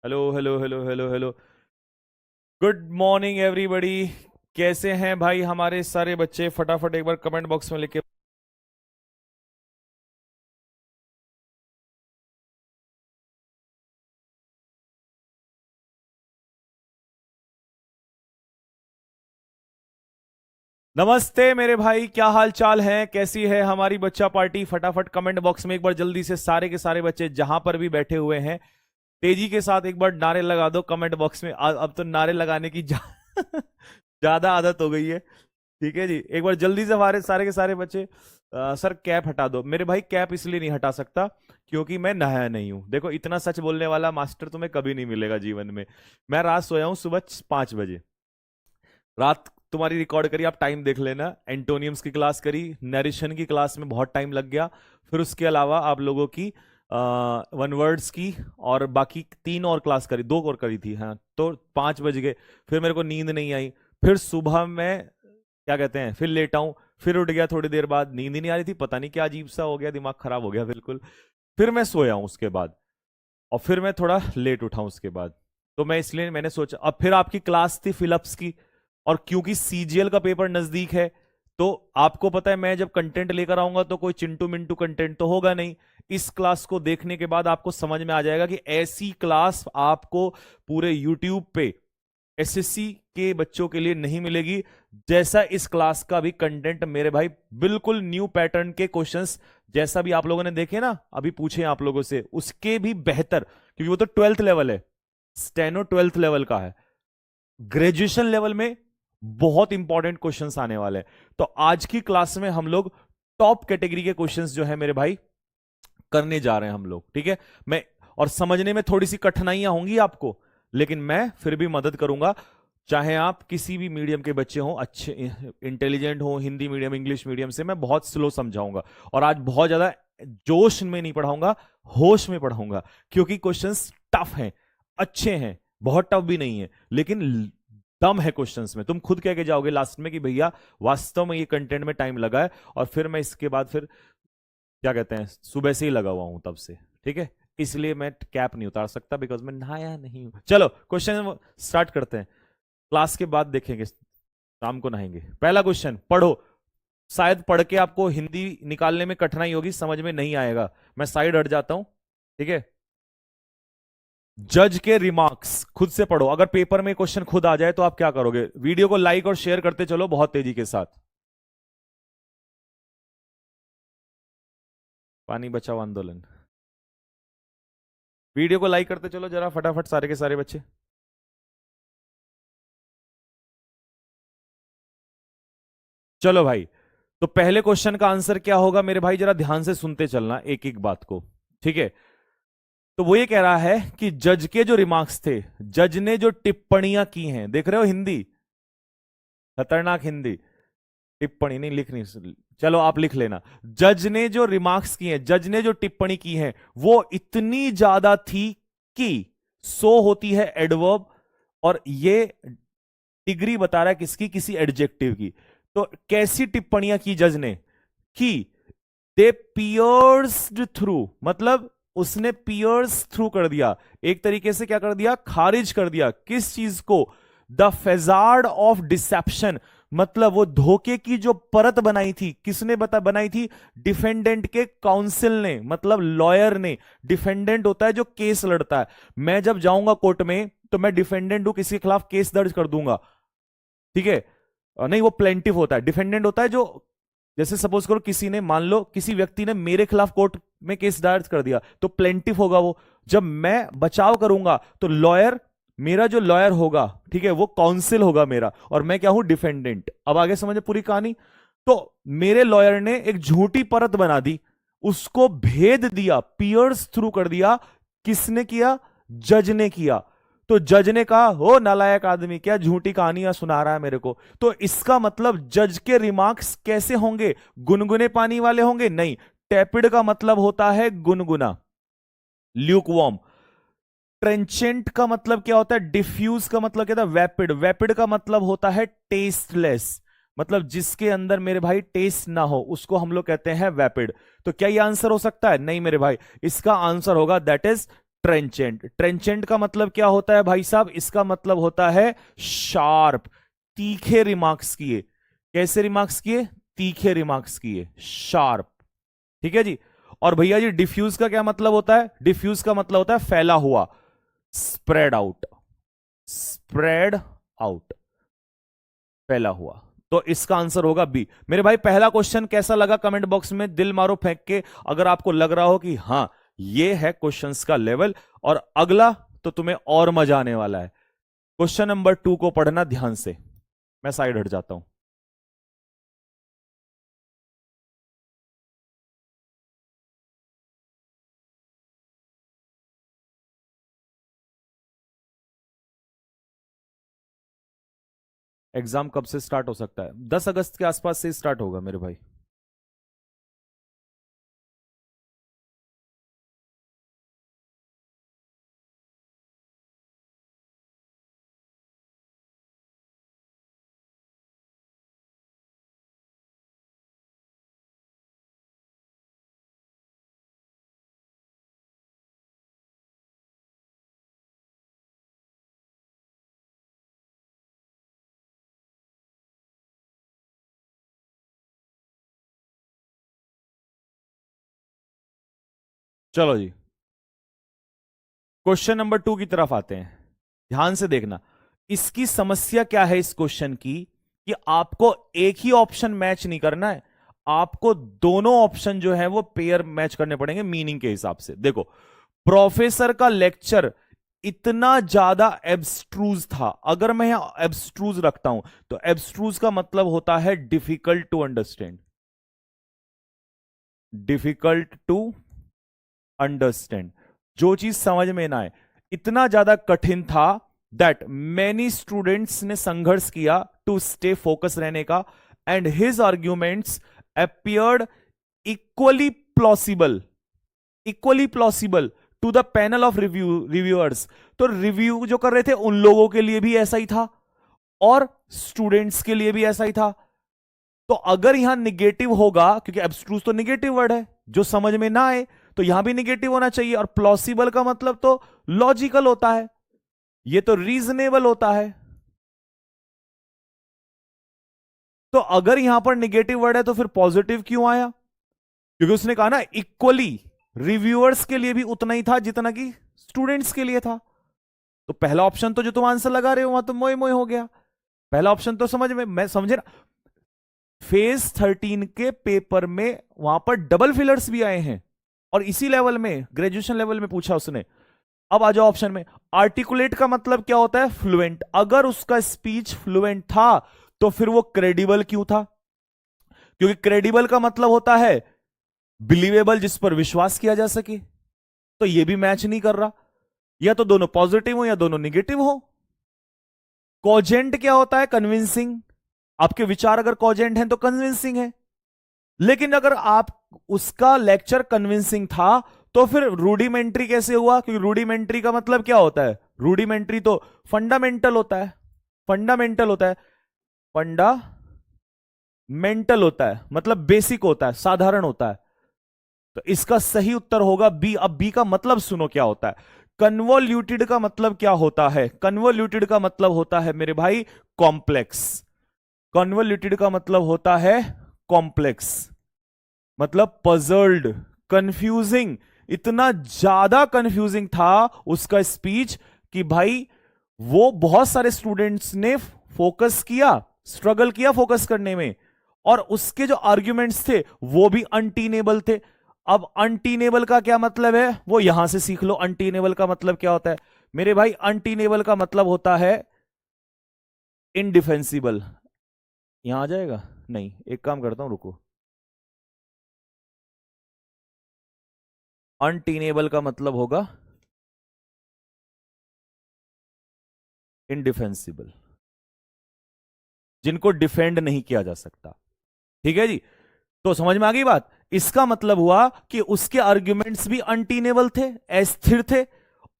Hello hello hello hello hello. Good morning everybody. कैसे हैं भाई हमारे सारे बच्चे? फटाफट एक बार कमेंट बॉक्स में लिखे। नमस्ते मेरे भाई, क्या हाल चाल है? कैसी है हमारी बच्चा पार्टी? फटाफट कमेंट बॉक्स में एक बार जल्दी से सारे के सारे बच्चे जहां पर भी बैठे हुए हैं तेजी के साथ एक बार नारे लगा दो कमेंट बॉक्स में। अब तो नारे लगाने की ज्यादा आदत हो गई है। ठीक है जी, एक बार जल्दी से हमारे सारे के सारे बच्चे। सर कैप हटा दो। मेरे भाई कैप इसलिए नहीं हटा सकता क्योंकि मैं नहाया नहीं हूं। देखो, इतना सच बोलने वाला मास्टर तुम्हें कभी नहीं मिलेगा जीवन में। मैं रात सोया हूं सुबह 5 बजे। रात तुम्हारी रिकॉर्ड करी, आप टाइम देख लेना। एंटोनियम्स की क्लास करी, नरेशन की क्लास में बहुत टाइम लग गया। फिर उसके अलावा आप लोगों की वन वर्ड्स की और बाकी 3 और क्लास करी, 2 और करी थी। हाँ, तो 5 बज गए। फिर मेरे को नींद नहीं आई। फिर सुबह में क्या कहते हैं, फिर लेटा हूं। फिर उठ गया, थोड़ी देर बाद नींद ही नहीं आ रही थी, पता नहीं क्या अजीब सा हो गया, दिमाग खराब हो गया बिल्कुल। फिर मैं सोया हूं उसके बाद, और फिर मैं थोड़ा लेट उठा हूं उसके बाद। तो मैं इसलिए मैंने सोचा, अब फिर आपकी क्लास थी फिलअप्स की, और क्योंकि सीजीएल का पेपर नजदीक है, तो आपको पता है मैं जब कंटेंट लेकर आऊंगा तो कोई चिंटू मिंटू कंटेंट तो होगा नहीं। इस क्लास को देखने के बाद आपको समझ में आ जाएगा कि ऐसी क्लास आपको पूरे यूट्यूब पे एसएससी के बच्चों के लिए नहीं मिलेगी। जैसा इस क्लास का भी कंटेंट मेरे भाई, बिल्कुल न्यू पैटर्न के क्वेश्चंस जैसा भी आप लोगों ने देखे ना, अभी पूछे आप लोगों से, उसके भी बेहतर, क्योंकि वो तो 12th लेवल है। स्टेनो 12th लेवल का है। ग्रेजुएशन लेवल में बहुत इंपॉर्टेंट क्वेश्चंस आने वाले हैं। तो आज की क्लास में हम लोग टॉप कैटेगरी के क्वेश्चंस जो है मेरे भाई करने जा रहे हैं हम लोग। ठीक है, मैं और समझने में थोड़ी सी कठिनाइयां होंगी आपको, लेकिन मैं फिर भी मदद करूंगा। चाहे आप किसी भी मीडियम के बच्चे हों, अच्छे इंटेलिजेंट हो, हिंदी मीडियम इंग्लिश मीडियम से, मैं बहुत स्लो समझाऊंगा। और आज बहुत ज्यादा जोश में नहीं पढ़ाऊंगा, होश में पढ़ाऊंगा, क्योंकि क्वेश्चंस टफ हैं, अच्छे हैं, बहुत टफ भी नहीं है, लेकिन दम है क्वेश्चंस में। तुम खुद कह के जाओगे लास्ट में कि भैया वास्तव में ये कंटेंट में टाइम लगा है। और फिर मैं इसके बाद फिर क्या कहते हैं, सुबह से ही लगा हुआ हूं तब से। ठीक है, इसलिए मैं कैप नहीं उतार सकता, बिकॉज मैं नहाया नहीं हूं। चलो क्वेश्चन स्टार्ट करते हैं, क्लास के बाद देखेंगे, शाम को नहाएंगे। पहला क्वेश्चन पढ़ो। शायद पढ़ के आपको हिंदी निकालने में कठिनाई होगी, समझ में नहीं आएगा। मैं साइड हट जाता हूं। ठीक है, जज के रिमार्क्स खुद से पढ़ो। अगर पेपर में क्वेश्चन खुद आ जाए तो आप क्या करोगे? वीडियो को लाइक और शेयर करते चलो बहुत तेजी के साथ। पानी बचाओ आंदोलन। वीडियो को लाइक करते चलो जरा फटाफट सारे के सारे बच्चे। चलो भाई, तो पहले क्वेश्चन का आंसर क्या होगा मेरे भाई? जरा ध्यान से सुनते चलना एक एक बात को। ठीक है, तो वो ये कह रहा है कि जज के जो रिमार्क्स थे, जज ने जो टिप्पणियां की हैं, देख रहे हो हिंदी, खतरनाक हिंदी, टिप्पणी नहीं लिखनी, चलो आप लिख लेना। जज ने जो रिमार्क्स किए हैं, जज ने जो टिप्पणी की है, वो इतनी ज्यादा थी कि सो होती है एडवर्ब, और ये डिग्री बता रहा है किसकी? किसी एडजेक्टिव की। तो कैसी टिप्पणियां की जज ने? कि दे पियर्स्ड थ्रू, मतलब उसने पियर्स थ्रू कर दिया, एक तरीके से क्या कर दिया? खारिज कर दिया। किस चीज को? द फेजार्ड ऑफ डिसेप्शन, मतलब वो धोखे की जो परत बनाई थी, किसने बनाई थी? डिफेंडेंट के काउंसिल ने, मतलब लॉयर ने। डिफेंडेंट होता है जो केस लड़ता है। मैं जब जाऊंगा कोर्ट में तो मैं डिफेंडेंट हूं, किसी के खिलाफ केस दर्ज कर दूंगा। ठीक है, नहीं, वो प्लेंटिफ होता है। डिफेंडेंट होता है जो, जैसे सपोज करो किसी ने, मान लो किसी व्यक्ति ने मेरे खिलाफ कोर्ट में केस दायर कर दिया, तो प्लेंटिफ होगा वो। जब मैं बचाव करूंगा तो लॉयर, मेरा जो लॉयर होगा, ठीक है, वो काउंसिल होगा मेरा, और मैं क्या हूं? डिफेंडेंट। अब आगे समझे पूरी कहानी। तो मेरे लॉयर ने एक झूठी परत बना दी, उसको भेद दिया, पियर्स थ्रू कर दिया। किसने किया? जज ने किया। तो जज ने कहा, हो नालायक आदमी, क्या झूठी कहानियां सुना रहा है मेरे को? तो इसका मतलब जज के रिमार्क्स कैसे होंगे? गुनगुने पानी वाले होंगे? नहीं। टेपिड का मतलब होता है गुनगुना, ल्यूकवार्म। ट्रेंचेंट का मतलब क्या होता है? डिफ्यूज का मतलब क्या था? वैपिड। वैपिड का मतलब होता है टेस्टलेस, मतलब जिसके अंदर मेरे भाई टेस्ट ना हो, उसको हम लोग कहते हैं वैपिड। तो क्या ये आंसर हो सकता है? नहीं मेरे भाई, इसका आंसर होगा दैट इज ट्रेंचेंट। ट्रेंचेंट का मतलब क्या होता है भाई साहब? इसका मतलब होता है शार्प, तीखे रिमार्क्स किए। कैसे रिमार्क्स किए? तीखे रिमार्क्स किए, शार्प। ठीक है जी। और भैया जी डिफ्यूज का क्या मतलब होता है? डिफ्यूज का मतलब होता है फैला हुआ, स्प्रेड आउट, स्प्रेड आउट, फैला हुआ। तो इसका आंसर होगा बी। मेरे भाई पहला क्वेश्चन कैसा लगा कमेंट बॉक्स में दिल मारो फेंक के, अगर आपको लग रहा हो कि हां ये है क्वेश्चंस का लेवल। और अगला तो तुम्हें और मजा आने वाला है। क्वेश्चन नंबर 2 को पढ़ना ध्यान से। मैं साइड हट जाता हूं। एग्जाम कब से स्टार्ट हो सकता है? 10 अगस्त के आसपास से स्टार्ट होगा मेरे भाई। चलो जी, क्वेश्चन नंबर 2 की तरफ आते हैं। ध्यान से देखना, इसकी समस्या क्या है इस क्वेश्चन की, कि आपको एक ही ऑप्शन मैच नहीं करना है, आपको दोनों ऑप्शन जो है वो पेयर मैच करने पड़ेंगे मीनिंग के हिसाब से। देखो, प्रोफेसर का लेक्चर इतना ज्यादा एब्स्ट्रूज था। अगर मैं यहां एब्स्ट्रूज रखता हूं तो एब्स्ट्रूज का मतलब होता है difficult to understand, difficult to understand, जो चीज समझ में ना आए। इतना ज्यादा कठिन था दैट मैनी स्टूडेंट्स ने संघर्ष किया टू स्टे फोकस रहने का, and his arguments appeared equally plausible, equally plausible to the panel of reviewers. तो रिव्यू जो कर रहे थे उन लोगों के लिए भी ऐसा ही था और स्टूडेंट्स के लिए भी ऐसा ही था। तो अगर यहां निगेटिव होगा, क्योंकि एब्स्ट्रूज तो निगेटिव वर्ड है, जो समझ में ना आए, तो यहां भी निगेटिव होना चाहिए। और प्लॉसिबल का मतलब तो लॉजिकल होता है, ये तो रीजनेबल होता है। तो अगर यहां पर निगेटिव वर्ड है तो फिर पॉजिटिव क्यों आया? क्योंकि उसने कहा ना इक्वली, रिव्यूअर्स के लिए भी उतना ही था जितना कि स्टूडेंट्स के लिए था। तो पहला ऑप्शन तो जो तुम आंसर लगा रहे हो वहां तो मोए मोए हो गया। पहला ऑप्शन तो समझ में, मैं समझे ना। फेज 13 के पेपर में वहां पर डबल फिलर्स भी आए हैं, और इसी लेवल में, ग्रेजुएशन लेवल में पूछा उसने। अब आ जाओ ऑप्शन में। आर्टिकुलेट का मतलब क्या होता है? फ्लुएंट। अगर उसका स्पीच फ्लुएंट था तो फिर वो क्रेडिबल क्यों था? क्योंकि क्रेडिबल का मतलब होता है बिलीवेबल, जिस पर विश्वास किया जा सके। तो ये भी मैच नहीं कर रहा, या तो दोनों पॉजिटिव हो या दोनों निगेटिव हो। कॉजेंट क्या होता है? कन्विंसिंग। आपके विचार अगर कॉजेंट हैं तो कन्विंसिंग है। लेकिन अगर आप, उसका लेक्चर कन्विंसिंग था तो फिर रूडिमेंट्री कैसे हुआ? क्योंकि रूडिमेंट्री का मतलब क्या होता है? रूडिमेंट्री तो फंडामेंटल होता है, फंडामेंटल होता है, फंडामेंटल होता है मतलब बेसिक होता है, साधारण होता है। तो इसका सही उत्तर होगा बी। अब बी का मतलब सुनो क्या होता है। कन्वोल्यूटेड का मतलब क्या होता है? कन्वोल्यूटेड का मतलब होता है मेरे भाई कॉम्प्लेक्स। कन्वोल्यूटेड का मतलब होता है कॉम्प्लेक्स, मतलब पजल्ड, कंफ्यूजिंग। इतना ज्यादा कंफ्यूजिंग था उसका स्पीच कि भाई वो बहुत सारे स्टूडेंट्स ने फोकस किया, स्ट्रगल किया फोकस करने में, और उसके जो आर्ग्यूमेंट्स थे वो भी अनटीनेबल थे। अब अनटीनेबल का क्या मतलब है वो यहां से सीख लो। अनटीनेबल का मतलब क्या होता है मेरे भाई? अनटीनेबल का मतलब होता है इनडिफेंसिबल। यहां आ जाएगा? नहीं, एक काम करता हूं, रुको। अनटीनेबल का मतलब होगा इनडिफेंसिबल, जिनको डिफेंड नहीं किया जा सकता। ठीक है जी, तो समझ में आ गई बात। इसका मतलब हुआ कि उसके आर्ग्यूमेंट्स भी अनटीनेबल थे, अस्थिर थे,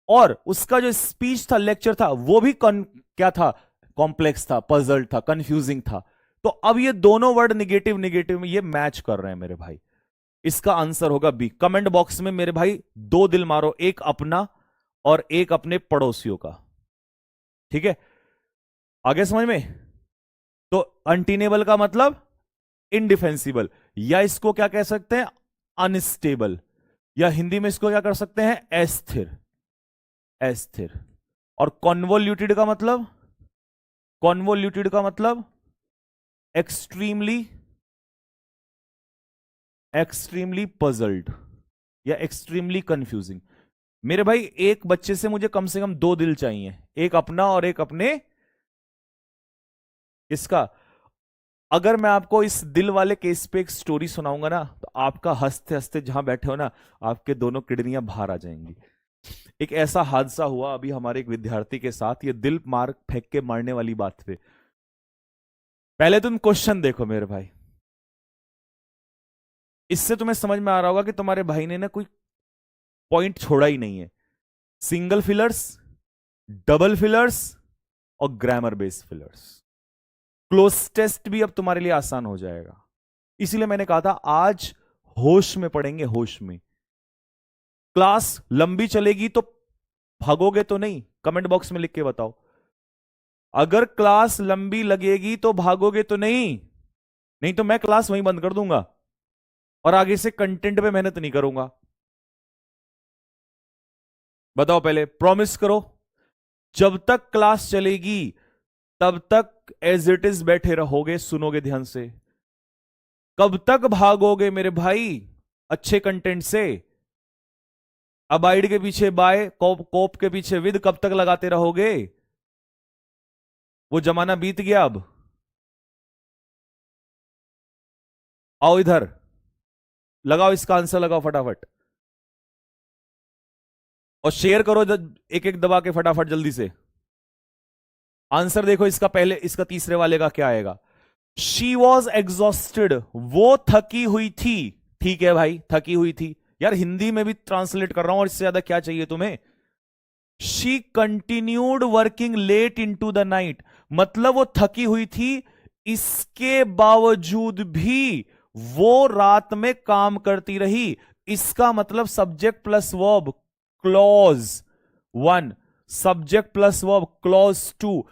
और उसका जो स्पीच था, लेक्चर था, वो भी क्या था? कॉम्प्लेक्स था, पजल था, कंफ्यूजिंग था। तो अब ये दोनों वर्ड निगेटिव निगेटिव में ये मैच कर रहे हैं मेरे भाई। इसका आंसर होगा बी। कमेंट बॉक्स में मेरे भाई दो दिल मारो, एक अपना और एक अपने पड़ोसियों का। ठीक है, आगे समझ में? तो अनटीनेबल का मतलब इनडिफेंसिबल, या इसको क्या कह सकते हैं, अनस्टेबल, या हिंदी में इसको क्या कर सकते हैं, अस्थिर, अस्थिर। और कॉन्वोल्यूटेड का मतलब, कॉन्वोल्यूटेड का मतलब एक्सट्रीमली, एक्सट्रीमली पजल्ड या एक्सट्रीमली कंफ्यूजिंग। मेरे भाई एक बच्चे से मुझे कम से कम दो दिल चाहिए, एक अपना और एक अपने इसका। अगर मैं आपको इस दिल वाले केस पे एक स्टोरी सुनाऊंगा ना, तो आपका हंसते हंसते जहां बैठे हो ना, आपके दोनों किडनियां बाहर आ जाएंगी। एक ऐसा हादसा हुआ अभी हमारे एक विद्यार्थी के साथ, ये दिल मार फेंक के मारने वाली बात पे। पहले तुम क्वेश्चन देखो मेरे भाई, इससे तुम्हें समझ में आ रहा होगा कि तुम्हारे भाई ने ना कोई पॉइंट छोड़ा ही नहीं है। सिंगल फिलर्स, डबल फिलर्स और grammar based fillers. Cloze test भी अब तुम्हारे लिए आसान हो जाएगा। इसीलिए मैंने कहा था आज होश में पढ़ेंगे, होश में। क्लास लंबी चलेगी तो भागोगे तो नहीं, कमेंट बॉक्स में लिख के बताओ। अगर क्लास लंबी लगेगी तो भागोगे तो नहीं, नहीं तो मैं क्लास वहीं बंद कर दूंगा और आगे से कंटेंट पे मेहनत नहीं करूंगा। बताओ पहले, प्रॉमिस करो जब तक क्लास चलेगी तब तक एज इट इज बैठे रहोगे, सुनोगे ध्यान से। कब तक भागोगे मेरे भाई अच्छे कंटेंट से? अबाइड के पीछे बाय, कोप के पीछे विद कब तक लगाते रहोगे? वो जमाना बीत गया अब। आओ इधर, लगाओ इसका आंसर, लगाओ फटाफट और शेयर करो एक एक दबा के फटाफट जल्दी से। आंसर देखो इसका, पहले इसका तीसरे वाले का क्या आएगा? शी वॉज एग्जॉस्टेड, वो थकी हुई थी। ठीक है भाई, थकी हुई थी। यार हिंदी में भी ट्रांसलेट कर रहा हूं और इससे ज्यादा क्या चाहिए तुम्हें? She continued working late into the night, मतलब वो थकी हुई थी, इसके बावजूद भी वो रात में काम करती रही। इसका मतलब subject plus verb clause 1, subject plus verb clause 2।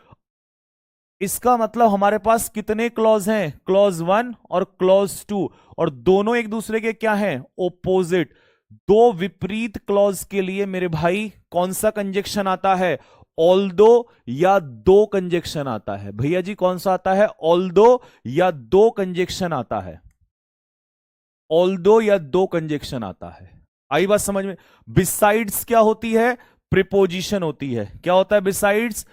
इसका मतलब हमारे पास कितने क्लॉज हैं? क्लॉज 1 और क्लॉज 2, और दोनों एक दूसरे के क्या हैं? ओपोजिट। दो विपरीत क्लॉज के लिए मेरे भाई कौन सा कंजक्शन आता है? ऑल्दो या दो कंजक्शन आता है। भैया जी कौन सा आता है? ऑल्दो या दो कंजक्शन आता है। ऑल्दो या दो कंजक्शन आता है। आई बात समझ में? बिसाइड्स क्या होती है? प्रिपोजिशन होती है। क्या होता है बिसाइड्स?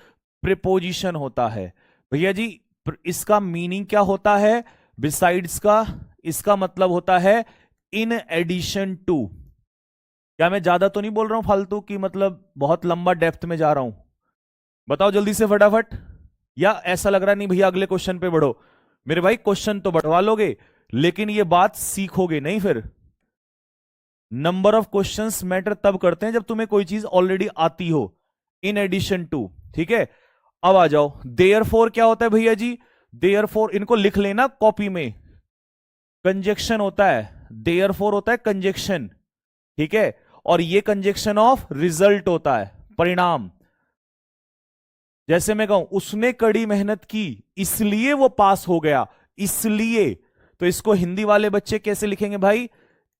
प्रिपोजिशन होता है। भैया जी इसका मीनिंग क्या होता है बिसाइड्स का? इसका मतलब होता है इन एडिशन टू। क्या मैं ज्यादा तो नहीं बोल रहा हूं फालतू की, मतलब बहुत लंबा डेप्थ में जा रहा हूं? बताओ जल्दी से फटाफट। या ऐसा लग रहा नहीं भैया अगले क्वेश्चन पे बढ़ो? मेरे भाई क्वेश्चन तो बढ़वा लोगे लेकिन ये बात सीखोगे नहीं फिर। नंबर ऑफ क्वेश्चंस मैटर तब करते हैं जब तुम्हें कोई चीज ऑलरेडी आती हो, इन एडिशन टू। ठीक है, अब आ जाओ। देयरफॉर क्या होता है भैया जी? देयरफॉर इनको लिख लेना कॉपी में, कंजक्शन होता है। देयरफॉर होता है कंजक्शन, ठीक है, और ये कंजक्शन ऑफ रिजल्ट होता है, परिणाम। जैसे मैं कहूं उसने कड़ी मेहनत की इसलिए वो पास हो गया, इसलिए। तो इसको हिंदी वाले बच्चे कैसे लिखेंगे भाई?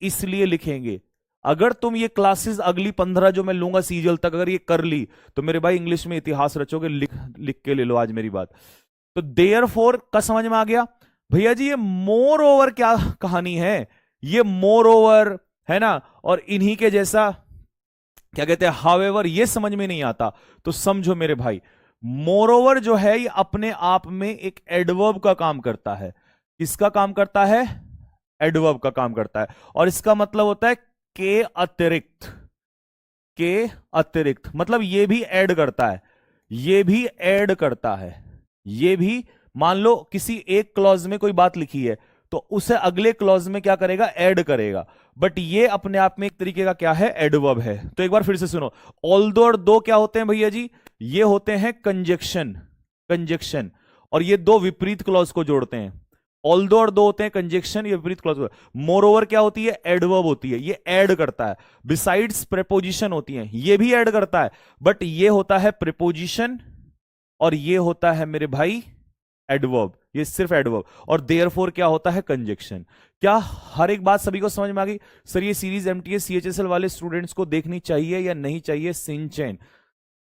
इसलिए लिखेंगे। अगर तुम ये क्लासेस अगली 15 जो मैं लूंगा सीजल तक अगर ये कर ली तो मेरे भाई इंग्लिश में इतिहास रचोगे। लिख लिख के ले लो आज मेरी बात। तो देयरफॉर का समझ में आ गया भैया जी? ये मोर ओवर क्या कहानी है? ये मोर ओवर है ना, और इन्हीं के जैसा क्या कहते हैं हावेवर, ये समझ में नहीं आता तो समझो मेरे भाई, मोरोवर जो है ये अपने आप में एक एडवर्ब का काम करता है। किसका काम करता है? एडवर्ब का काम करता है। और इसका मतलब होता है के अतिरिक्त। के अतिरिक्त मतलब ये भी ऐड करता है, ये भी ऐड करता है, ये भी। मान लो किसी एक क्लॉज में कोई बात लिखी है तो उसे अगले क्लॉज में क्या करेगा? ऐड करेगा। बट ये अपने आप में एक तरीके का क्या है? एडवर्ब है। तो एक बार फिर से सुनो, ऑल्दो और दो क्या होते हैं भैया जी? ये होते हैं कंजक्शन, कंजक्शन, और ये दो विपरीत क्लॉज को जोड़ते हैं। ऑल्दो और दो होते हैं कंजक्शन, ये विपरीत क्लॉज। मोर ओवर क्या होती है? एडवर्ब होती है, ये ऐड करता है। बिसाइड्स प्रेपोजिशन होती है, ये भी ऐड करता है, बट ये होता है प्रेपोजिशन और ये होता है मेरे भाई एडवर्ब, ये सिर्फ एडवर्ब। और देयरफॉर क्या होता है? कंजक्शन। क्या हर एक बात सभी को समझ में आ गई? सर ये सीरीज एमटीएस सीएचएसएल वाले स्टूडेंट्स को देखनी चाहिए या नहीं चाहिए? सिंचैन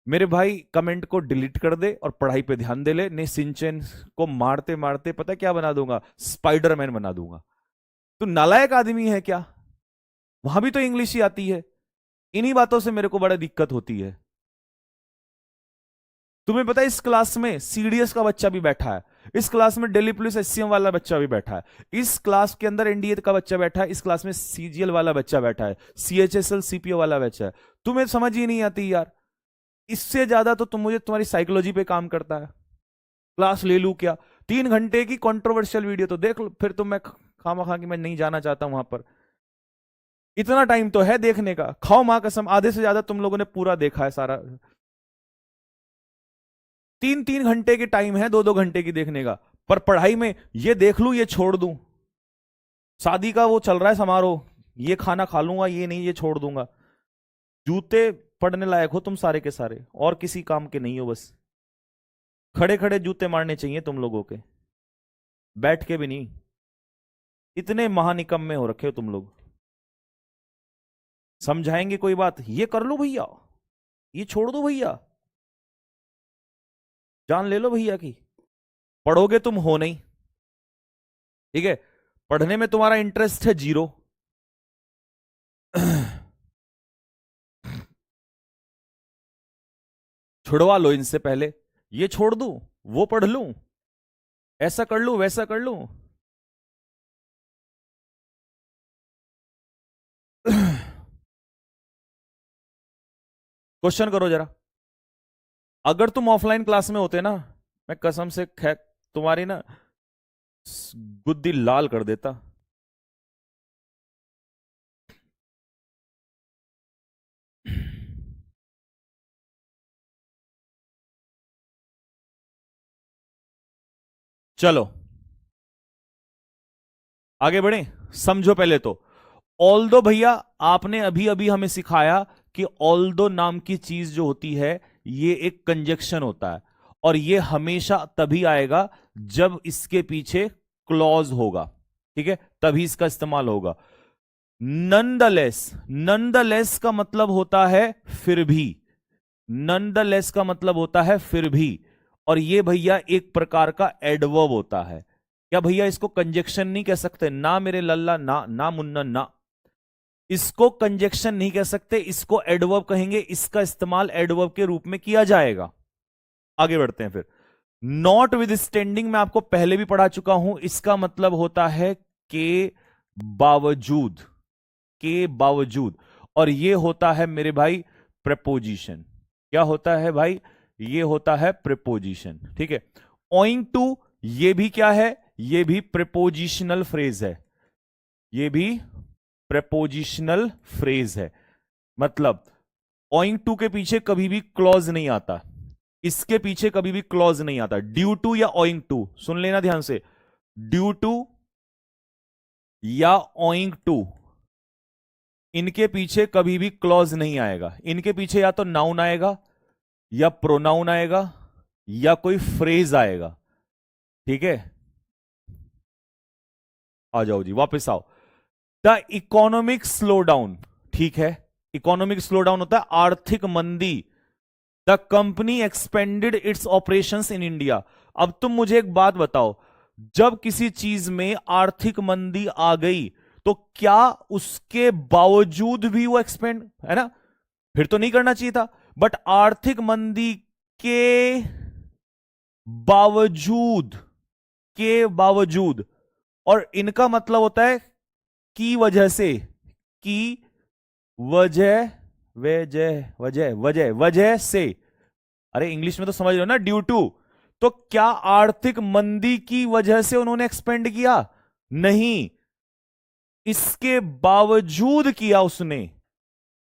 मेरे भाई कमेंट को डिलीट कर दे और पढ़ाई पे ध्यान दे ले, नहीं सिंचैन को मारते मारते पता क्या बना दूंगा? स्पाइडरमैन बना दूंगा। तू नालायक आदमी है क्या? वहां भी तो इंग्लिश ही आती है। इन्हीं बातों से मेरे को बड़ा दिक्कत होती है। तुम्हें पता है इस क्लास में सीडीएस का बच्चा भी बैठा है, इस क्लास में दिल्ली पुलिस एससीएम वाला बच्चा भी बैठा है, इस क्लास के अंदर एनडीए का बच्चा बैठा है, इस क्लास में सीजीएल वाला बच्चा बैठा है, सीएचएसएल सीपीओ वाला बच्चा है। तुम्हें समझ ही नहीं आती यार। इससे ज्यादा तो तुम मुझे तुम्हारी साइकोलॉजी पे काम करता है। क्लास ले लू क्या? 3 घंटे की कंट्रोवर्शियल वीडियो तो देख लो, फिर तो मैं खामा खा कि मैं नहीं जाना चाहता वहां पर। इतना टाइम तो है देखने का, खाओ मां कसम आधे से ज्यादा तुम लोगों ने पूरा देखा है सारा। 3 3 घंटे के टाइम है, 2 2 घंटे की देखने का, पर पढ़ाई में ये देख लू ये छोड़ दूं, शादी का वो चल रहा है समारोह, ये खाना खा लूंगा, ये नहीं ये छोड़ दूंगा। जूते पढ़ने लायक हो तुम सारे के सारे, और किसी काम के नहीं हो, बस खड़े खड़े जूते मारने चाहिए तुम लोगों के, बैठ के भी नहीं। इतने महानिकम्मे हो रखे हो तुम लोग। समझाएंगे कोई बात, ये कर लो भैया, ये छोड़ दो भैया, जान ले लो भैया की। पढ़ोगे तुम हो नहीं, ठीक है? पढ़ने में तुम्हारा इंटरेस्ट है 0। छुड़वा लो इनसे पहले, ये छोड़ दूं वो पढ़ लूं, ऐसा कर लूं वैसा कर लूं। क्वेश्चन करो जरा। अगर तुम ऑफलाइन क्लास में होते ना, मैं कसम से तुम्हारी ना गुद्दी लाल कर देता। चलो आगे बढ़े, समझो पहले तो। ऑल्दो भैया आपने अभी अभी हमें सिखाया कि ऑल्दो नाम की चीज जो होती है ये एक कंजक्शन होता है, और ये हमेशा तभी आएगा जब इसके पीछे क्लॉज होगा, ठीक है? तभी इसका इस्तेमाल होगा। नंदलेस, नंदलेस का मतलब होता है फिर भी, नंदलेस का मतलब होता है फिर भी, और ये भैया एक प्रकार का एडवर्ब होता है। क्या भैया इसको कंजक्शन नहीं कह सकते? ना मेरे लल्ला, ना ना मुन्ना, ना इसको कंजक्शन नहीं कह सकते, इसको एडवर्ब कहेंगे। इसका इस्तेमाल एडवर्ब के रूप में किया जाएगा। आगे बढ़ते हैं फिर। नॉट विद स्टैंडिंग मैं आपको पहले भी पढ़ा चुका हूं, इसका मतलब होता है के बावजूद, के बावजूद, और ये होता है मेरे भाई प्रेपोजिशन। क्या होता है भाई? ये होता है प्रेपोजिशन, ठीक है? ओइंग टू, ये भी क्या है? ये भी प्रेपोजिशनल फ्रेज है, ये भी प्रेपोजिशनल फ्रेज है। मतलब ओइंग टू के पीछे कभी भी क्लॉज नहीं आता, इसके पीछे कभी भी क्लॉज नहीं आता। ड्यू टू या ओइंग टू, सुन लेना ध्यान से, ड्यू टू या ओइंग टू, इनके पीछे कभी भी क्लॉज नहीं आएगा। इनके पीछे या तो नाउन आएगा या प्रोनाउन आएगा या कोई फ्रेज आएगा, ठीक है? आ जाओ जी, वापस आओ। द इकोनॉमिक स्लो डाउन, ठीक है? इकोनॉमिक स्लो डाउन होता है आर्थिक मंदी। The company expanded it's operations in India. अब तुम मुझे एक बात बताओ, जब किसी चीज में आर्थिक मंदी आ गई तो क्या उसके बावजूद भी वो एक्सपेंड, है ना? फिर तो नहीं करना चाहिए था, बट आर्थिक मंदी के बावजूद, के बावजूद, और इनका मतलब होता है की वजह से, की वजह, वजह वजह वजह वजह से। अरे इंग्लिश में तो समझ रहे हो ना, ड्यू टू। तो क्या आर्थिक मंदी की वजह से उन्होंने एक्सपेंड किया? नहीं, इसके बावजूद किया उसने।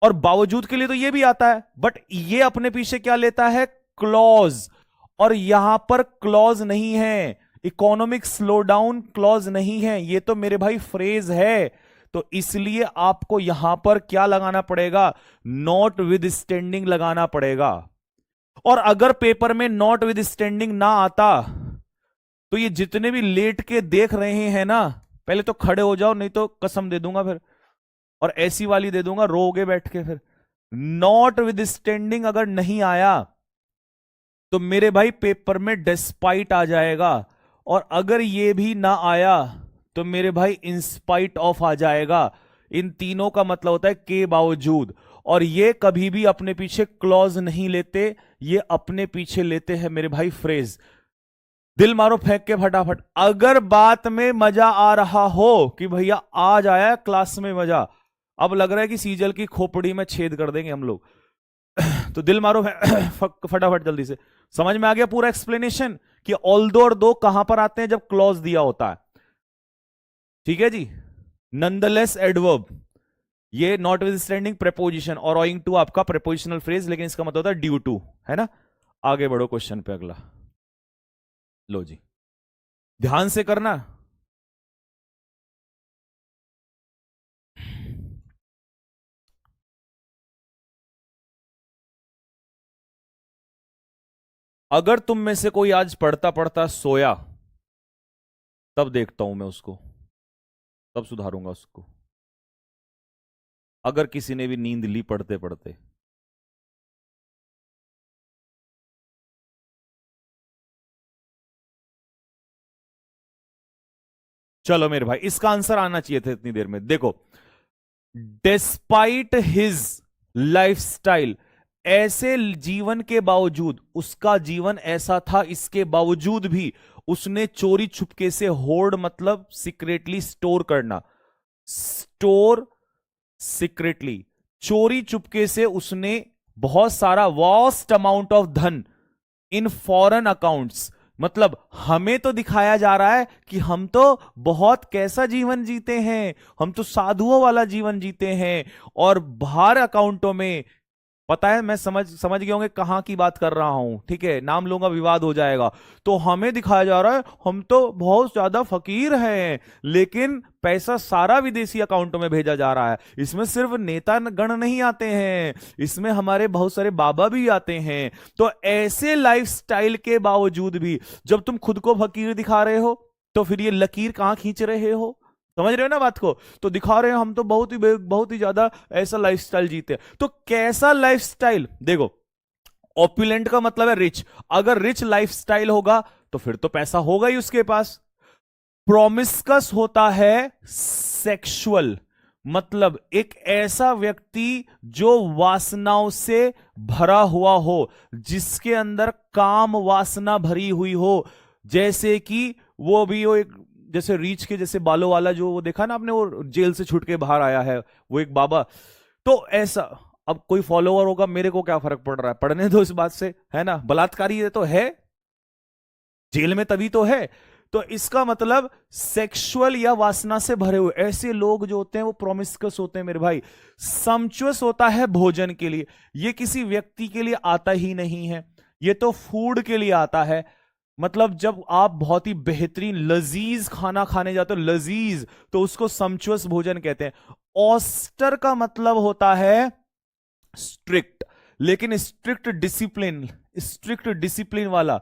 और बावजूद के लिए तो यह भी आता है, बट ये अपने पीछे क्या लेता है? क्लॉज। और यहां पर क्लॉज नहीं है, इकोनॉमिक स्लोडाउन क्लॉज नहीं है, ये तो मेरे भाई फ्रेज है। तो इसलिए आपको यहां पर क्या लगाना पड़ेगा, नॉट विद स्टैंडिंग लगाना पड़ेगा। और अगर पेपर में नॉट विद स्टैंडिंग ना आता तो ये जितने भी लेट के देख रहे हैं ना, पहले तो खड़े हो जाओ, नहीं तो कसम दे दूंगा फिर, और ऐसी वाली दे दूंगा, रोगे बैठ के फिर। नॉट विद स्टैंडिंग अगर नहीं आया तो मेरे भाई पेपर में डिस्पाइट आ जाएगा, और अगर ये भी ना आया तो मेरे भाई इंस्पाइट ऑफ आ जाएगा। इन तीनों का मतलब होता है के बावजूद, और ये कभी भी अपने पीछे क्लॉज नहीं लेते, ये अपने पीछे लेते हैं मेरे भाई फ्रेज। दिल मारो फेंक के फटाफट, अगर बात में मजा आ रहा हो कि भैया आज आया क्लास में मजा, अब लग रहा है कि सीजल की खोपड़ी में छेद कर देंगे हम लोग, तो दिल मारो फटाफट जल्दी से। समझ में आ गया पूरा एक्सप्लेनेशन कि ऑल्दो और दो कहां पर आते हैं, जब क्लॉज दिया होता है। ठीक है जी। नंदलेस एडवर्ब, ये नॉट विद स्टैंडिंग प्रेपोजिशन, और ओइंग टू आपका प्रेपोजिशनल फ्रेज, लेकिन इसका मतलब होता है ड्यू टू, है ना। आगे बढ़ो क्वेश्चन पे अगला। लो जी, ध्यान से करना। अगर तुम में से कोई आज पढ़ता पढ़ता सोया, तब देखता हूं मैं उसको, तब सुधारूंगा उसको। अगर किसी ने भी नींद ली पढ़ते पढ़ते, चलो मेरे भाई इसका आंसर आना चाहिए था इतनी देर में। देखो, डिस्पाइट हिज लाइफस्टाइल, ऐसे जीवन के बावजूद, उसका जीवन ऐसा था, इसके बावजूद भी उसने चोरी छुपके से, होर्ड मतलब सीक्रेटली स्टोर करना, स्टोर सीक्रेटली, चोरी चुपके से उसने बहुत सारा वास्ट अमाउंट ऑफ धन इन फॉरेन अकाउंट्स, मतलब हमें तो दिखाया जा रहा है कि हम तो बहुत कैसा जीवन जीते हैं, हम तो साधुओं वाला जीवन जीते हैं, और बाहर अकाउंटों में, पता है मैं समझ समझ गए होंगे कहां की बात कर रहा हूं, ठीक है, नाम लूंगा विवाद हो जाएगा। तो हमें दिखाया जा रहा है हम तो बहुत ज्यादा फकीर हैं, लेकिन पैसा सारा विदेशी अकाउंटों में भेजा जा रहा है। इसमें सिर्फ नेता गण नहीं आते हैं, इसमें हमारे बहुत सारे बाबा भी आते हैं। तो ऐसे लाइफस्टाइल के बावजूद भी जब तुम खुद को फकीर दिखा रहे हो, तो फिर ये लकीर कहां खींच रहे हो, समझ रहे हो ना बात को। तो दिखा रहे हैं हम तो बहुत ही ज्यादा ऐसा लाइफस्टाइल जीते हैं। तो कैसा लाइफस्टाइल, देखो, ऑपुलेंट का मतलब है रिच, अगर रिच लाइफस्टाइल होगा तो फिर तो पैसा होगा ही उसके पास। प्रोमिस्कस होता है सेक्सुअल, मतलब एक ऐसा व्यक्ति जो वासनाओं से भरा हुआ हो, जिसके अंदर काम वासना भरी हुई हो, जैसे कि वो भी वो एक, जैसे रीच के जैसे बालों वाला जो वो देखा ना आपने, वो जेल से छूट के बाहर आया है, वो एक बाबा, तो ऐसा। अब कोई फॉलोवर होगा, मेरे को क्या फर्क पड़ रहा है, पढ़ने दो इस बात से, है ना, बलात्कारी है तो है, जेल में तभी तो है। तो इसका मतलब सेक्सुअल या वासना से भरे हुए ऐसे लोग जो होते हैं वो प्रोमिस्कस होते हैं मेरे भाई। सम्चुअस होता है भोजन के लिए, ये किसी व्यक्ति के लिए आता ही नहीं है, ये तो फूड के लिए आता है। मतलब जब आप बहुत ही बेहतरीन लजीज खाना खाने जाते हो, लजीज, तो उसको सम्चुअस भोजन कहते हैं। ऑस्टर का मतलब होता है स्ट्रिक्ट, लेकिन स्ट्रिक्ट डिसिप्लिन वाला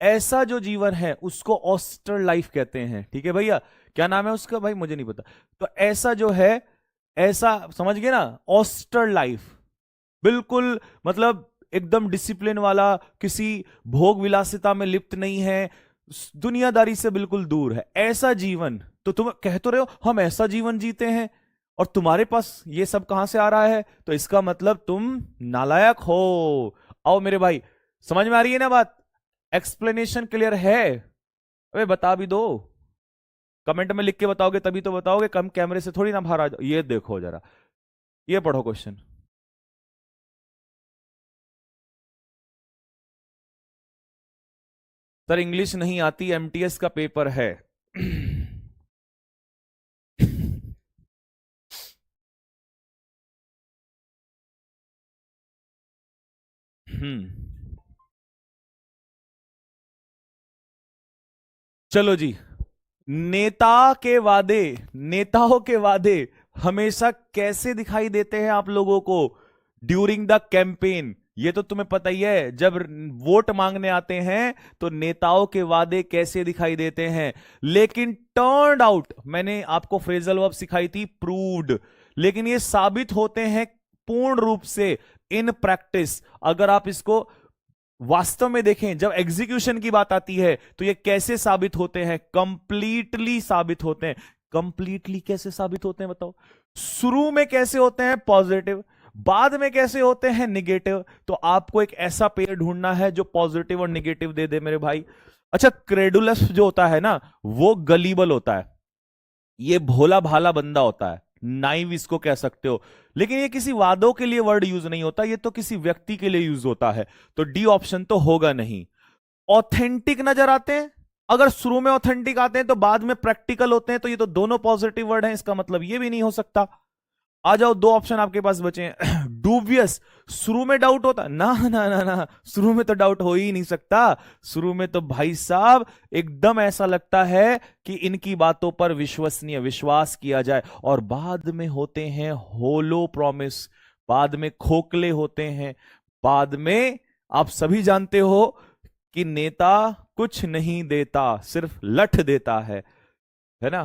ऐसा जो जीवन है उसको ऑस्टर लाइफ कहते हैं। ठीक है भैया, क्या नाम है उसका भाई मुझे नहीं पता। तो ऐसा जो है, ऐसा समझ गए ना, ऑस्टर लाइफ, बिल्कुल मतलब एकदम डिसिप्लिन वाला, किसी भोग विलासिता में लिप्त नहीं है, दुनियादारी से बिल्कुल दूर है, ऐसा जीवन। तो तुम कह तो रहे हो हम ऐसा जीवन जीते हैं, और तुम्हारे पास ये सब कहां से आ रहा है, तो इसका मतलब तुम नालायक हो। आओ मेरे भाई, समझ में आ रही है ना बात, एक्सप्लेनेशन क्लियर है। अबे बता भी दो, कमेंट में लिख के बताओगे तभी तो बताओगे, कम कैमरे से थोड़ी ना बाहर आ जाओ। ये देखो जरा, ये पढ़ो क्वेश्चन। सर इंग्लिश नहीं आती, एमटीएस का पेपर है। हम्म चलो जी। नेता के वादे, नेताओं के वादे हमेशा कैसे दिखाई देते हैं आप लोगों को ड्यूरिंग द कैंपेन? ये तो तुम्हें पता ही है, जब वोट मांगने आते हैं तो नेताओं के वादे कैसे दिखाई देते हैं। लेकिन टर्न्ड आउट, मैंने आपको फ्रेजल वर्ब सिखाई थी प्रूव्ड, लेकिन ये साबित होते हैं पूर्ण रूप से इन प्रैक्टिस। अगर आप इसको वास्तव में देखें, जब एग्जीक्यूशन की बात आती है तो ये कैसे साबित होते हैं? कंप्लीटली साबित होते हैं। कंप्लीटली कैसे साबित होते हैं बताओ? शुरू में कैसे होते हैं पॉजिटिव, बाद में कैसे होते हैं निगेटिव। तो आपको एक ऐसा पेयर ढूंढना है जो पॉजिटिव और निगेटिव दे दे मेरे भाई। अच्छा, क्रेडुलस जो होता है ना, वो गलीबल होता है, ये भोला भाला बंदा होता है, नाइव इसको कह सकते हो। लेकिन ये किसी वादों के लिए वर्ड यूज नहीं होता, ये तो किसी व्यक्ति के लिए यूज होता है। तो डी ऑप्शन तो होगा नहीं। ऑथेंटिक नजर आते हैं, अगर शुरू में ऑथेंटिक आते हैं तो बाद में प्रैक्टिकल होते हैं, तो ये तो दोनों पॉजिटिव वर्ड हैं, इसका मतलब ये भी नहीं हो सकता। आ जाओ, दो ऑप्शन आपके पास बचे हैं। डूबियस, शुरू में डाउट होता ना ना ना ना, शुरू में तो डाउट हो ही नहीं सकता। शुरू में तो भाई साहब एकदम ऐसा लगता है कि इनकी बातों पर विश्वसनीय विश्वास किया जाए। और बाद में होते हैं होलो प्रॉमिस, बाद में खोखले होते हैं, बाद में आप सभी जानते हो कि नेता कुछ नहीं देता, सिर्फ लठ देता है ना।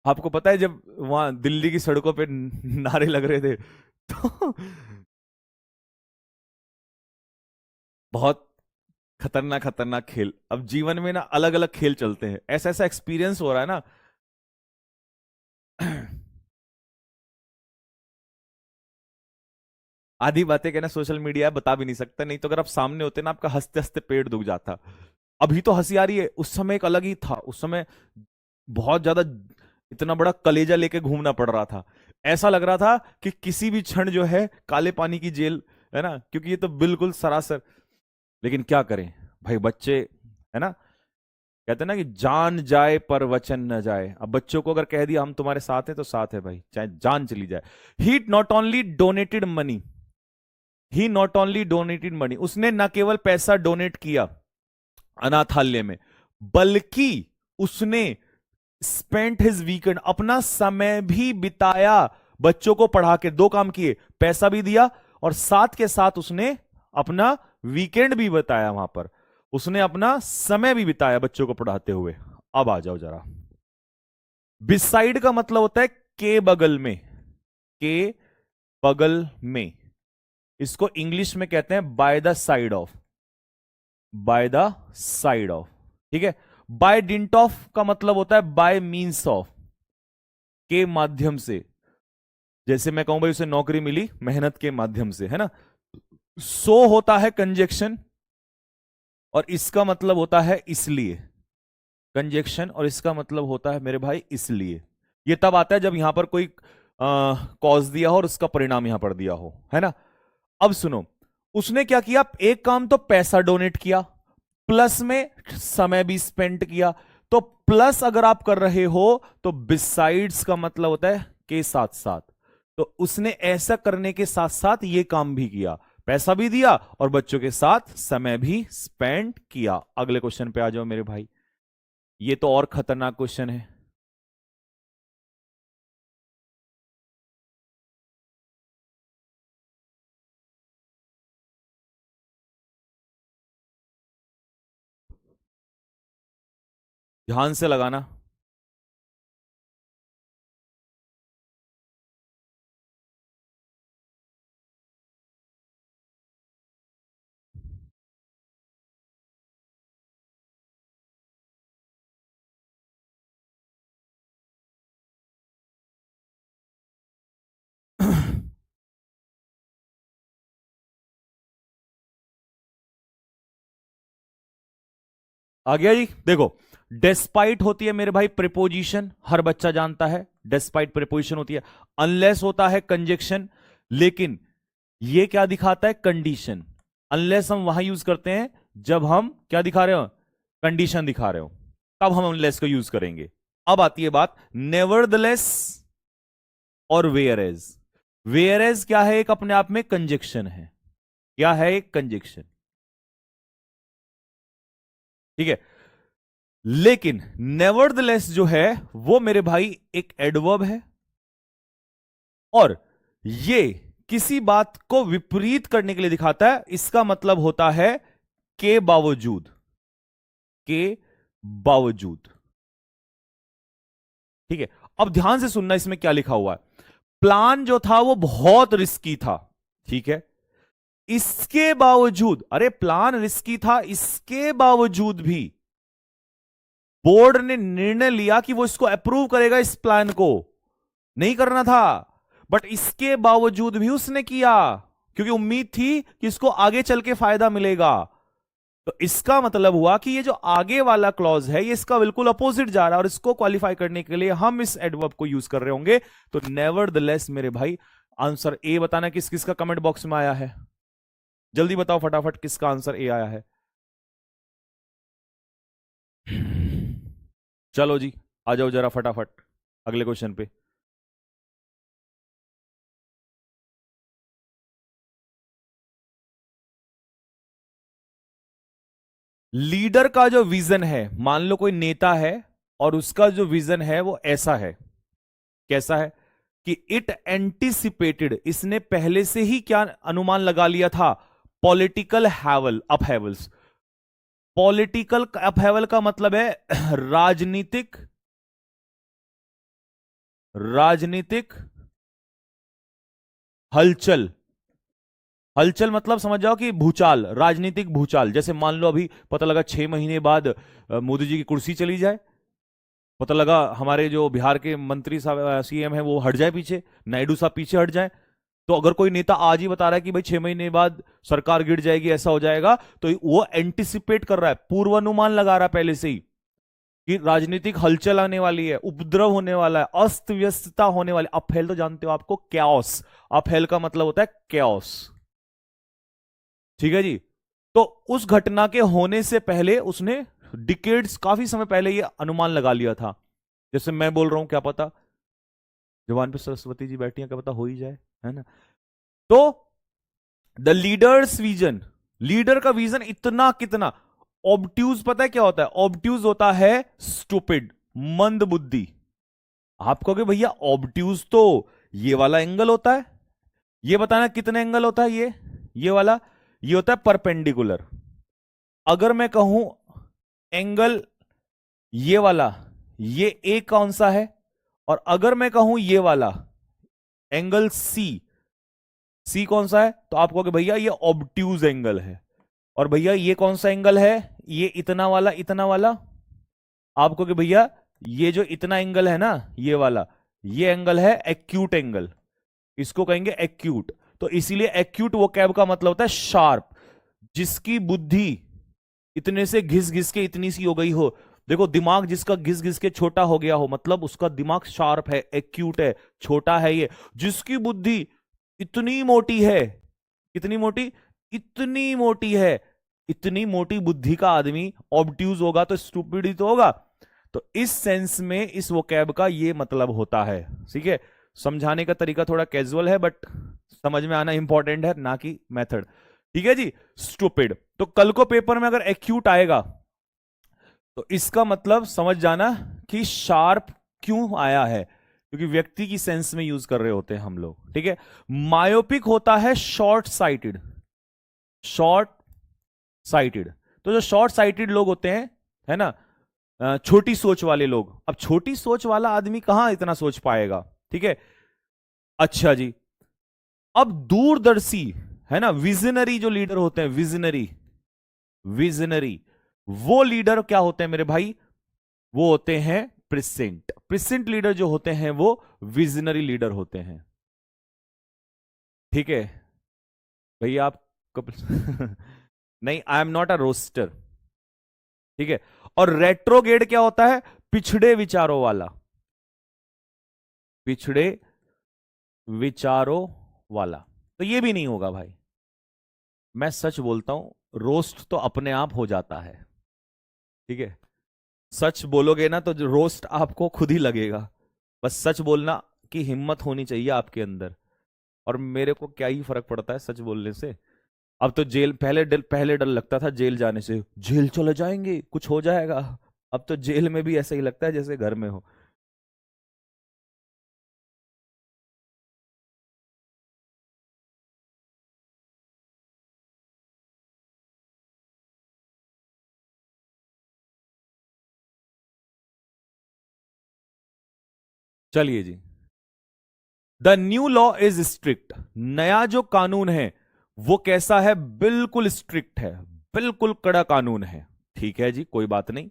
आपको पता है जब वहां दिल्ली की सड़कों पे नारे लग रहे थे तो बहुत खतरनाक खतरनाक खेल, अब जीवन में ना अलग अलग खेल चलते हैं, ऐसा ऐसा एक्सपीरियंस हो रहा है ना। आधी बातें कहना सोशल मीडिया है, बता भी नहीं सकता, नहीं तो अगर आप सामने होते ना आपका हंसते हंसते पेट दुख जाता। अभी तो हंसी आ रही है, उस समय एक अलग ही था। उस समय बहुत ज्यादा, इतना बड़ा कलेजा लेके घूमना पड़ रहा था। ऐसा लग रहा था कि किसी भी क्षण जो है काले पानी की जेल, है ना, क्योंकि ये तो बिल्कुल सरासर। लेकिन क्या करें भाई, बच्चे, है ना, कहते हैं ना कि जान जाए पर वचन न जाए। अब बच्चों को अगर कह दिया हम तुम्हारे साथ हैं तो साथ है भाई, चाहे जान चली जाए। He not only donated money, he not only donated money, उसने न केवल पैसा डोनेट किया अनाथालय में, बल्कि उसने स्पेंट हिज वीकेंड, अपना समय भी बिताया बच्चों को पढ़ा के। दो काम किए, पैसा भी दिया और साथ के साथ उसने अपना वीकेंड भी बताया, वहां पर उसने अपना समय भी बिताया बच्चों को पढ़ाते हुए। अब आ जाओ जरा, बिसाइड का मतलब होता है के बगल में, के बगल में। इसको इंग्लिश में कहते हैं by the side of, by the side of, ठीक है। बाय डिंट ऑफ का मतलब होता है बाय मीन्स ऑफ, के माध्यम से। जैसे मैं कहूं भाई उसे नौकरी मिली मेहनत के माध्यम से, है ना। सो होता है कंजेक्शन, और इसका मतलब होता है इसलिए। कंजेक्शन और इसका मतलब होता है मेरे भाई इसलिए। ये तब आता है जब यहां पर कोई कॉज दिया हो और उसका परिणाम यहां पर दिया हो, है ना। अब सुनो, उसने क्या किया, एक काम तो पैसा डोनेट किया, प्लस में समय भी स्पेंड किया। तो प्लस अगर आप कर रहे हो तो बिसाइड्स का मतलब होता है के साथ साथ। तो उसने ऐसा करने के साथ साथ ये काम भी किया, पैसा भी दिया और बच्चों के साथ समय भी स्पेंड किया। अगले क्वेश्चन पे आ जाओ मेरे भाई, ये तो और खतरनाक क्वेश्चन है। ध्यान से लगाना। आ गया जी, देखो, डेस्पाइट होती है मेरे भाई प्रिपोजिशन, हर बच्चा जानता है डेस्पाइट प्रिपोजिशन होती है। अनलेस होता है कंजेक्शन, लेकिन ये क्या दिखाता है, कंडीशन। अनलेस हम वहां यूज करते हैं जब हम क्या दिखा रहे हो, कंडीशन दिखा रहे हो, तब हम अनलेस को यूज करेंगे। अब आती है बात नेवरदलेस और वेयर एज। वेयर एज क्या है, एक अपने आप में कंजेक्शन है। क्या है, एक कंजेक्शन। ठीक है, लेकिन नेवरदलेस जो है वो मेरे भाई एक एडवर्ब है, और ये किसी बात को विपरीत करने के लिए दिखाता है। इसका मतलब होता है के बावजूद, के बावजूद। ठीक है, अब ध्यान से सुनना इसमें क्या लिखा हुआ है। प्लान जो था वो बहुत रिस्की था, ठीक है, इसके बावजूद, अरे प्लान रिस्की था, इसके बावजूद भी बोर्ड ने निर्णय लिया कि वो इसको अप्रूव करेगा। इस प्लान को नहीं करना था, बट इसके बावजूद भी उसने किया, क्योंकि उम्मीद थी कि इसको आगे चल के फायदा मिलेगा। तो इसका मतलब हुआ कि ये जो आगे वाला क्लॉज है ये इसका बिल्कुल अपोजिट जा रहा है, और इसको क्वालिफाई करने के लिए हम इस एडवर्ब को यूज कर रहे होंगे। तो नेवरदलेस मेरे भाई, आंसर ए बताना किस किस का कमेंट बॉक्स में आया है, जल्दी बताओ फटाफट किसका आंसर ए आया है। चलो जी, आ जाओ जरा फटाफट अगले क्वेश्चन पे। लीडर का जो विजन है, मान लो कोई नेता है और उसका जो विजन है वो ऐसा है, कैसा है कि इट एंटिसिपेटेड, इसने पहले से ही क्या अनुमान लगा लिया था, पॉलिटिकल हैवल अपहेवल्स। पॉलिटिकल अपहेवल का मतलब है राजनीतिक, राजनीतिक हलचल। हलचल मतलब समझ जाओ कि भूचाल, राजनीतिक भूचाल। जैसे मान लो अभी पता लगा 6 महीने बाद मोदी जी की कुर्सी चली जाए, पता लगा हमारे जो बिहार के मंत्री साहब सीएम है वो हट जाए पीछे, नायडू साहब पीछे हट जाए। तो अगर कोई नेता आज ही बता रहा है कि भाई 6 महीने बाद सरकार गिर जाएगी, ऐसा हो जाएगा, तो वो एंटिसिपेट कर रहा है, पूर्वानुमान लगा रहा है पहले से ही कि राजनीतिक हलचल आने वाली है, उपद्रव होने वाला है, अस्त व्यस्तता होने वाली। अपहेल तो जानते हो आपको, कैओस। अपहेल का मतलब होता है कैओस, ठीक है जी। तो उस घटना के होने से पहले उसने डिकेड्स, काफी समय पहले ये अनुमान लगा लिया था। जैसे मैं बोल रहा हूं, क्या पता जवान पे सरस्वती जी बैठी हैं, क्या पता हो ही जाए, है ना। तो द लीडर्स विजन, लीडर का विजन इतना कितना ऑब्ट्यूज, पता है क्या होता है? ऑब्ट्यूज होता है स्टूपिड, मंद बुद्धि। आप कहोगे भैया ऑब्ट्यूज तो ये वाला एंगल होता है, ये बताना कितने एंगल होता है? ये वाला, ये होता है परपेंडिकुलर। अगर मैं कहूं एंगल ये वाला, ये ए कौन सा है? और अगर मैं कहूं ये वाला एंगल सी, सी कौन सा है? तो आप कहोगे भैया ये ऑब्ट्यूज एंगल है। और भैया ये कौन सा एंगल है? ये इतना वाला, इतना वाला। आप कहोगे भैया ये जो इतना एंगल है ना, ये वाला, ये एंगल है एक्यूट एंगल, इसको कहेंगे एक्यूट। तो इसीलिए एक्यूट वो कैब का मतलब होता है शार्प, जिसकी बुद्धि इतने से घिस घिस के इतनी सी हो गई हो। देखो दिमाग जिसका घिस घिस के छोटा हो गया हो, मतलब उसका दिमाग शार्प है, एक्यूट है, छोटा है ये। जिसकी बुद्धि इतनी मोटी है, कितनी मोटी? इतनी मोटी है, इतनी मोटी बुद्धि का आदमी ऑब्ट्यूज होगा तो स्टूपिड ही तो होगा। तो इस सेंस में इस वोकैब का ये मतलब होता है, ठीक है। समझाने का तरीका थोड़ा कैजुअल है, बट समझ में आना इंपॉर्टेंट है, ना कि मेथड, ठीक है जी। स्टूपिड, तो कल को पेपर में अगर एक्यूट आएगा तो इसका मतलब समझ जाना कि शार्प क्यों आया है, क्योंकि व्यक्ति की सेंस में यूज कर रहे होते हैं हम लोग, ठीक है। मायोपिक होता है शॉर्ट साइटेड, शॉर्ट साइटेड। तो जो शॉर्ट साइटेड लोग होते हैं, है ना, छोटी सोच वाले लोग। अब छोटी सोच वाला आदमी कहां इतना सोच पाएगा, ठीक है। अच्छा जी, अब दूरदर्शी, है ना, विजनरी जो लीडर होते हैं, विजनरी, विजनरी वो लीडर क्या होते हैं मेरे भाई? वो होते हैं प्रेजेंट। प्रेजेंट लीडर जो होते हैं वो विजनरी लीडर होते हैं, ठीक है भैया। आप नहीं, I am not a roster, ठीक है। और रेट्रोगेड क्या होता है? पिछड़े विचारों वाला, पिछड़े विचारों वाला। तो ये भी नहीं होगा भाई, मैं सच बोलता हूं, रोस्ट तो अपने आप हो जाता है, ठीक है। सच बोलोगे ना तो रोस्ट आपको खुद ही लगेगा। बस सच बोलना की हिम्मत होनी चाहिए आपके अंदर। और मेरे को क्या ही फर्क पड़ता है सच बोलने से, अब तो जेल, पहले डर लगता था जेल जाने से, जेल चले जाएंगे कुछ हो जाएगा। अब तो जेल में भी ऐसा ही लगता है जैसे घर में हो। चलिए जी। The new law is strict. नया जो कानून है वो कैसा है? बिल्कुल स्ट्रिक्ट है, बिल्कुल कड़ा कानून है। ठीक है जी, कोई बात नहीं।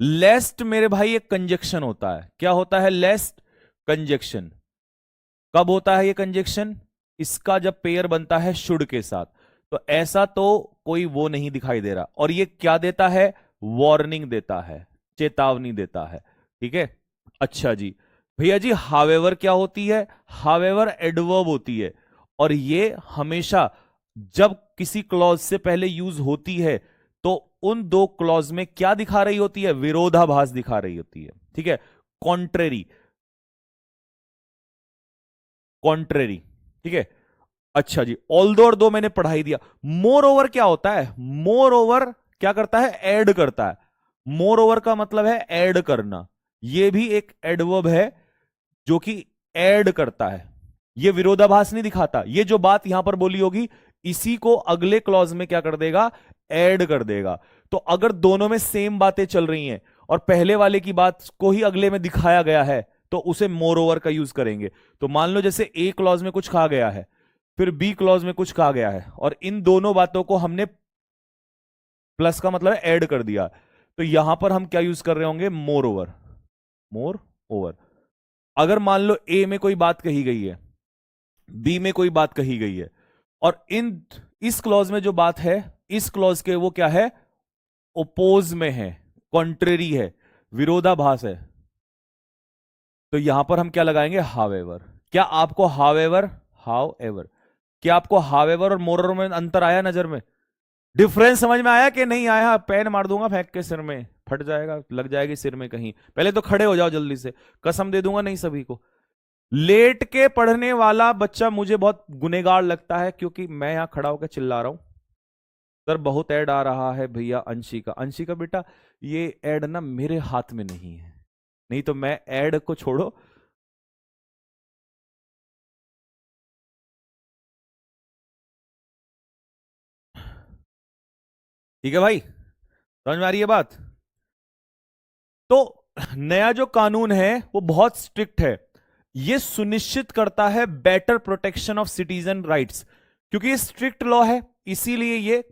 लेस्ट मेरे भाई एक कंजक्शन होता है। क्या होता है? लेस्ट कंजक्शन। कब होता है ये कंजक्शन? इसका जब पेयर बनता है शुड के साथ। तो ऐसा तो कोई वो नहीं दिखाई दे रहा। और ये क्या देता है? वार्निंग देता है, चेतावनी देता है। ठीक है। अच्छा जी। भैया जी हावेवर क्या होती है? हावेवर एडवर्ब होती है। और ये हमेशा जब किसी क्लॉज से पहले यूज होती है तो उन दो क्लॉज में क्या दिखा रही होती है? विरोधाभास दिखा रही होती है। ठीक है। Contrary, contrary. ठीक है। अच्छा जी, ऑल्दो और दो मैंने पढ़ाई दिया। मोर ओवर क्या होता है? मोर ओवर क्या करता है? ऐड करता है। मोर ओवर का मतलब है ऐड करना। यह भी एक एडवर्ब है जो कि ऐड करता है। यह विरोधाभास नहीं दिखाता। यह जो बात यहां पर बोली होगी इसी को अगले क्लॉज में क्या कर देगा? ऐड कर देगा। तो अगर दोनों में सेम बातें चल रही हैं और पहले वाले की बात को ही अगले में दिखाया गया है तो उसे मोर ओवर का यूज करेंगे। तो मान लो जैसे ए क्लॉज में कुछ कहा गया है, फिर बी क्लॉज में कुछ कहा गया है, और इन दोनों बातों को हमने प्लस का मतलब है ऐड कर दिया, तो यहां पर हम क्या यूज कर रहे होंगे? More over. More over. अगर मान लो ए में कोई बात कही गई है, बी में कोई बात कही गई है, और इस क्लॉज में जो बात है इस क्लॉज के वो क्या है? ओपोज में है, कॉन्ट्रेरी है, विरोधाभास है। तो यहां पर हम क्या लगाएंगे? हावेवर। क्या आपको हावेवर, हाउ एवर, क्या आपको हावेवर और मोरर में अंतर आया नजर में? डिफरेंस समझ में आया कि नहीं आया? पेन मार दूंगा फेंक के सिर में, फट जाएगा, लग जाएगी सिर में कहीं। पहले तो खड़े हो जाओ जल्दी से, कसम दे दूंगा नहीं सभी को। लेट के पढ़ने वाला बच्चा मुझे बहुत गुनेगार लगता है क्योंकि मैं यहां खड़ा होकर चिल्ला रहा हूं, सर बहुत ऐड आ रहा है भैया। अंशिका, अंशिका बेटा ये ऐड ना मेरे हाथ में नहीं है, नहीं तो मैं ऐड को छोड़ो। ठीक है भाई, समझ में आ रही है बात? तो नया जो कानून है वो बहुत स्ट्रिक्ट है। ये सुनिश्चित करता है better protection of citizen rights. क्योंकि ये स्ट्रिक्ट लॉ है इसीलिए ये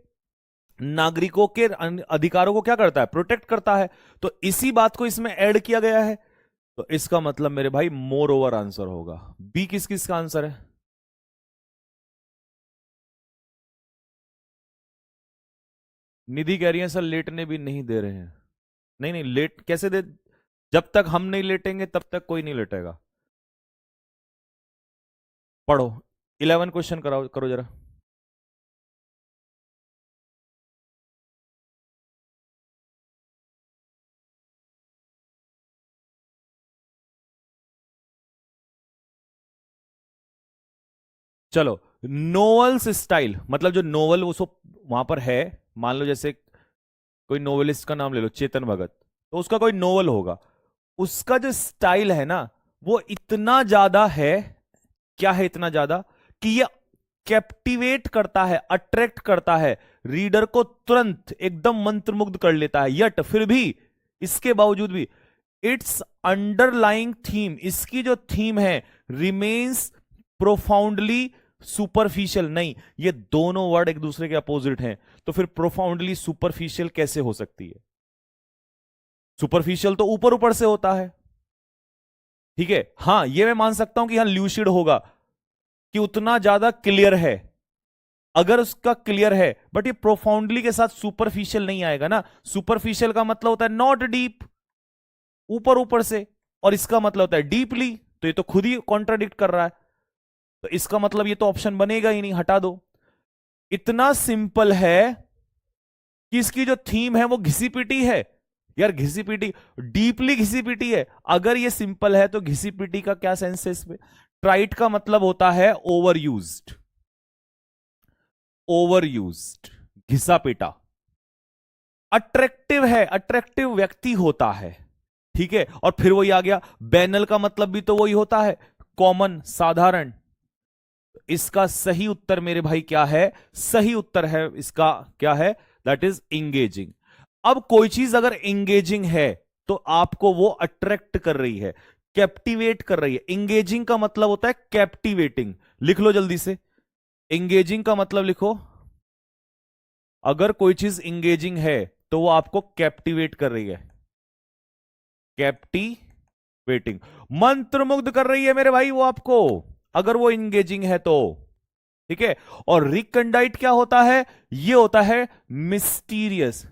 नागरिकों के अधिकारों को क्या करता है? प्रोटेक्ट करता है। तो इसी बात को इसमें ऐड किया गया है। तो इसका मतलब मेरे भाई मोर ओवर आंसर होगा। बी किस किस का आंसर है? निधि कह रही है सर लेटने भी नहीं दे रहे हैं। नहीं नहीं, लेट कैसे दे? जब तक हम नहीं लेटेंगे तब तक कोई नहीं लेटेगा। पढ़ो, 11 क्वेश्चन कराओ, करो जरा। चलो, नोवेल्स स्टाइल मतलब जो नोवेल वो सब वहां पर है। मान लो जैसे कोई नोवेलिस्ट का नाम ले लो, चेतन भगत, तो उसका कोई नोवेल होगा। उसका जो स्टाइल है ना वो इतना ज्यादा है। क्या है इतना ज्यादा? कि ये कैप्टिवेट करता है, अट्रैक्ट करता है, रीडर को तुरंत एकदम मंत्रमुग्ध कर लेता है। यट फिर भी, इसके बावजूद भी इट्स अंडरलाइंग थीम, इसकी जो थीम है, रिमेन्स प्रोफाउंडली सुपरफिशियल। नहीं, ये दोनों वर्ड एक दूसरे के अपोजिट हैं, तो फिर प्रोफाउंडली सुपरफिशियल कैसे हो सकती है? सुपरफिशियल तो ऊपर ऊपर से होता है। ठीक है, हां ये मैं मान सकता हूं कि यहां ल्यूसिड होगा, कि उतना ज्यादा क्लियर है, अगर उसका क्लियर है, बट ये प्रोफाउंडली के साथ सुपरफिशियल नहीं आएगा ना। सुपरफिशियल का मतलब होता है नॉट डीप, ऊपर ऊपर से, और इसका मतलब होता है डीपली। तो ये तो खुद ही कॉन्ट्राडिक्ट कर रहा है। तो इसका मतलब ये तो ऑप्शन बनेगा ही नहीं, हटा दो। इतना सिंपल है कि इसकी जो थीम है वो घिसी पिटी है। यार घिसी पिटी, डीपली घिसी पिटी है। अगर ये सिंपल है तो घिसी पिटी का क्या सेंस है इसमें? ट्राइट का मतलब होता है ओवर यूज्ड। ओवर यूज्ड, घिसा पिटा। अट्रैक्टिव है, अट्रैक्टिव व्यक्ति होता है, ठीक है। और फिर वही आ गया, बैनल का मतलब भी तो वही होता है, कॉमन, साधारण। इसका सही उत्तर मेरे भाई क्या है? सही उत्तर है इसका क्या है? That is engaging. अब कोई चीज अगर इंगेजिंग है तो आपको वो अट्रैक्ट कर रही है, कैप्टिवेट कर रही है। इंगेजिंग का मतलब होता है कैप्टिवेटिंग। लिख लो जल्दी से, इंगेजिंग का मतलब लिखो। अगर कोई चीज इंगेजिंग है तो वो आपको कैप्टिवेट कर रही है, कैप्टिवेटिंग, मंत्रमुग्ध कर रही है मेरे भाई वो आपको, अगर वो इंगेजिंग है तो, ठीक है। और रिकंडाइट क्या होता है? ये होता है मिस्टीरियस।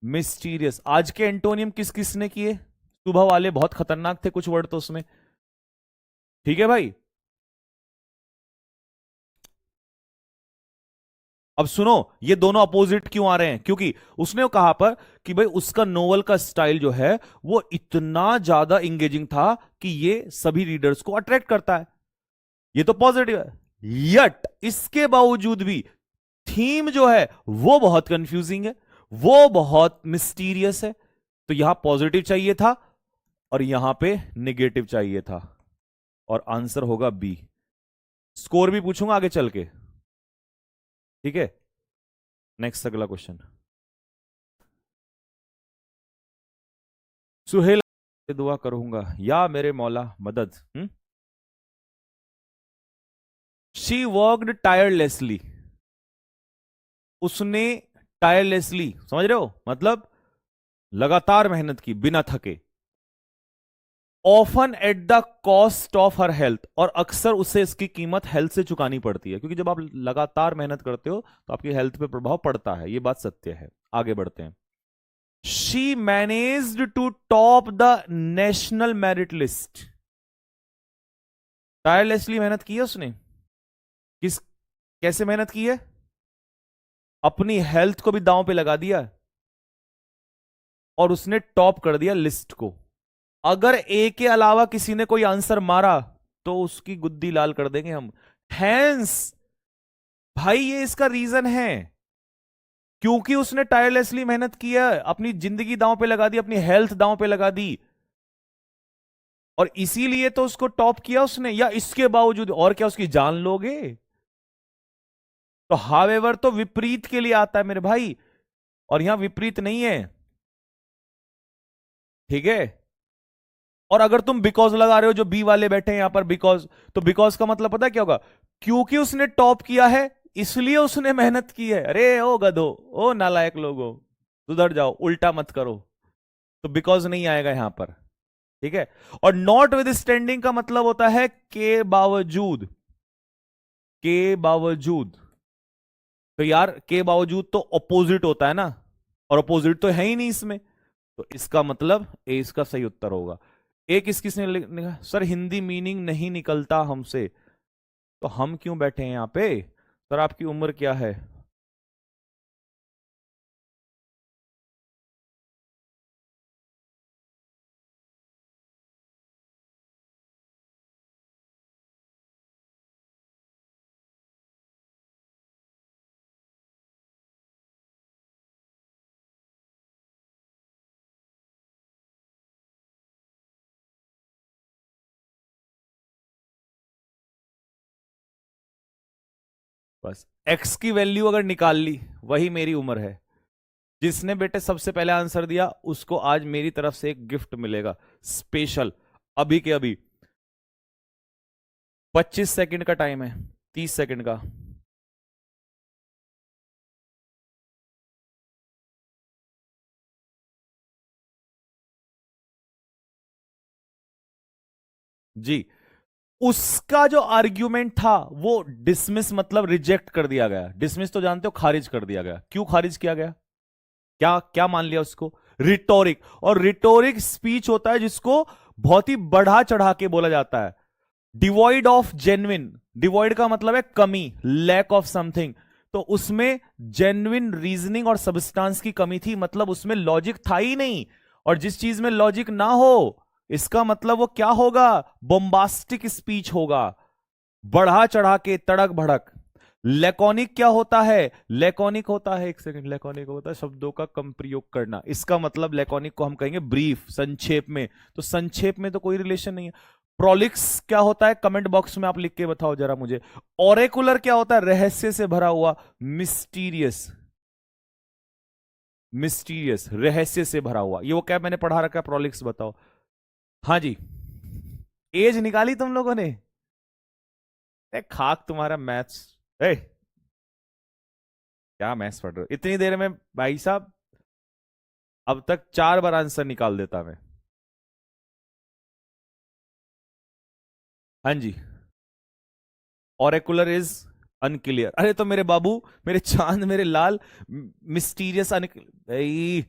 मिस्टीरियस आज के एंटोनियम किस किस ने किए? सुबह वाले बहुत खतरनाक थे कुछ वर्ड तो उसमें, ठीक है भाई। अब सुनो, ये दोनों अपोजिट क्यों आ रहे हैं? क्योंकि उसने कहा पर कि भाई उसका नोवेल का स्टाइल जो है वो इतना ज्यादा इंगेजिंग था कि ये सभी रीडर्स को अट्रैक्ट करता है, ये तो पॉजिटिव है। यट इसके बावजूद भी थीम जो है वो बहुत कंफ्यूजिंग है, वो बहुत मिस्टीरियस है। तो यहां पॉजिटिव चाहिए था और यहां पे निगेटिव चाहिए था, और आंसर होगा बी। स्कोर भी पूछूंगा आगे चल के, ठीक है। नेक्स्ट अगला क्वेश्चन। सुहेल से दुआ करूंगा या मेरे मौला मदद। शी वर्कड टायरलेसली, उसने टायरलेसली, समझ रहे हो मतलब लगातार मेहनत की बिना थके। Often at the cost of her health, और अक्सर उसे इसकी कीमत हेल्थ से चुकानी पड़ती है, क्योंकि जब आप लगातार मेहनत करते हो तो आपकी हेल्थ पे प्रभाव पड़ता है, ये बात सत्य है। आगे बढ़ते हैं। She managed to top the national merit list, tirelessly मेहनत की है उसने। किस कैसे मेहनत की है? अपनी हेल्थ को भी दांव पे लगा दिया और उसने टॉप कर दिया लिस्ट को। अगर ए के अलावा किसी ने कोई आंसर मारा तो उसकी गुद्दी लाल कर देंगे हम। हैंस भाई ये इसका रीजन है, क्योंकि उसने टायरलेसली मेहनत की है, अपनी जिंदगी दांव पे लगा दी, अपनी हेल्थ दांव पे लगा दी, और इसीलिए तो उसको टॉप किया उसने। या इसके बावजूद और क्या उसकी जान लोगे? तो हावेवर तो विपरीत के लिए आता है मेरे भाई, और यहां विपरीत नहीं है, ठीक है। और अगर तुम बिकॉज लगा रहे हो, जो बी वाले बैठे हैं यहां पर बिकॉज, तो बिकॉज का मतलब पता है क्या होगा? क्योंकि उसने टॉप किया है इसलिए उसने मेहनत की है। अरे ओ गधो, ओ नालायक लोगो, सुधर जाओ, उल्टा मत करो। तो बिकॉज नहीं आएगा यहां पर, ठीक है। और नॉट विद स्टैंडिंग का मतलब होता है के बावजूद, के बावजूद। तो यार के बावजूद तो ऑपोजिट होता है ना, और ऑपोजिट तो है ही नहीं इसमें, तो इसका मतलब ए इसका सही उत्तर होगा। एक किस किसने लिखा? सर हिंदी मीनिंग नहीं निकलता हमसे। तो हम क्यों बैठे हैं यहां पे? सर आपकी उम्र क्या है? बस एक्स की वैल्यू अगर निकाल ली, वही मेरी उम्र है। जिसने बेटे सबसे पहले आंसर दिया उसको आज मेरी तरफ से एक गिफ्ट मिलेगा स्पेशल, अभी के अभी। 25 सेकंड का टाइम है, 30 सेकंड का। जी, उसका जो आर्ग्यूमेंट था वो डिसमिस मतलब रिजेक्ट कर दिया गया। डिसमिस तो जानते हो, खारिज कर दिया गया। क्यों खारिज किया गया? क्या क्या मान लिया उसको? रिटोरिक। और रिटोरिक स्पीच होता है जिसको बहुत ही बढ़ा चढ़ा के बोला जाता है, डिवॉइड ऑफ जेन्युइन। डिवॉइड का मतलब है कमी, लैक ऑफ समथिंग। तो उसमें जेन्युइन रीजनिंग और सबस्टांस की कमी थी, मतलब उसमें लॉजिक था ही नहीं। और जिस चीज में लॉजिक ना हो, इसका मतलब वो क्या होगा? बोम्बास्टिक स्पीच होगा, बढ़ा चढ़ा के, तड़क भड़क। लैकोनिक क्या होता है? लैकोनिक होता है, एक सेकंड, लैकोनिक होता है शब्दों का कम प्रयोग करना। इसका मतलब लैकोनिक को हम कहेंगे ब्रीफ, संक्षेप में। तो संक्षेप में तो कोई रिलेशन नहीं है। प्रोलिक्स क्या होता है? कमेंट बॉक्स में आप लिख के बताओ जरा मुझे। ऑरेकुलर क्या होता है? रहस्य से भरा हुआ, मिस्टीरियस। मिस्टीरियस, रहस्य से भरा हुआ, ये वो क्या मैंने पढ़ा रखा है? प्रोलिक्स बताओ। हाँ जी, एज निकाली तुम लोगों ने? खाक तुम्हारा मैथ्स। ए, क्या मैथ्स पढ़ रहे हो इतनी देर में भाई साहब? अब तक 4 बार आंसर निकाल देता मैं। हाँ जी, ऑरेकुलर इज अनक्लियर। अरे तो मेरे बाबू, मेरे चांद, मेरे लाल, मिस्टीरियस भाई,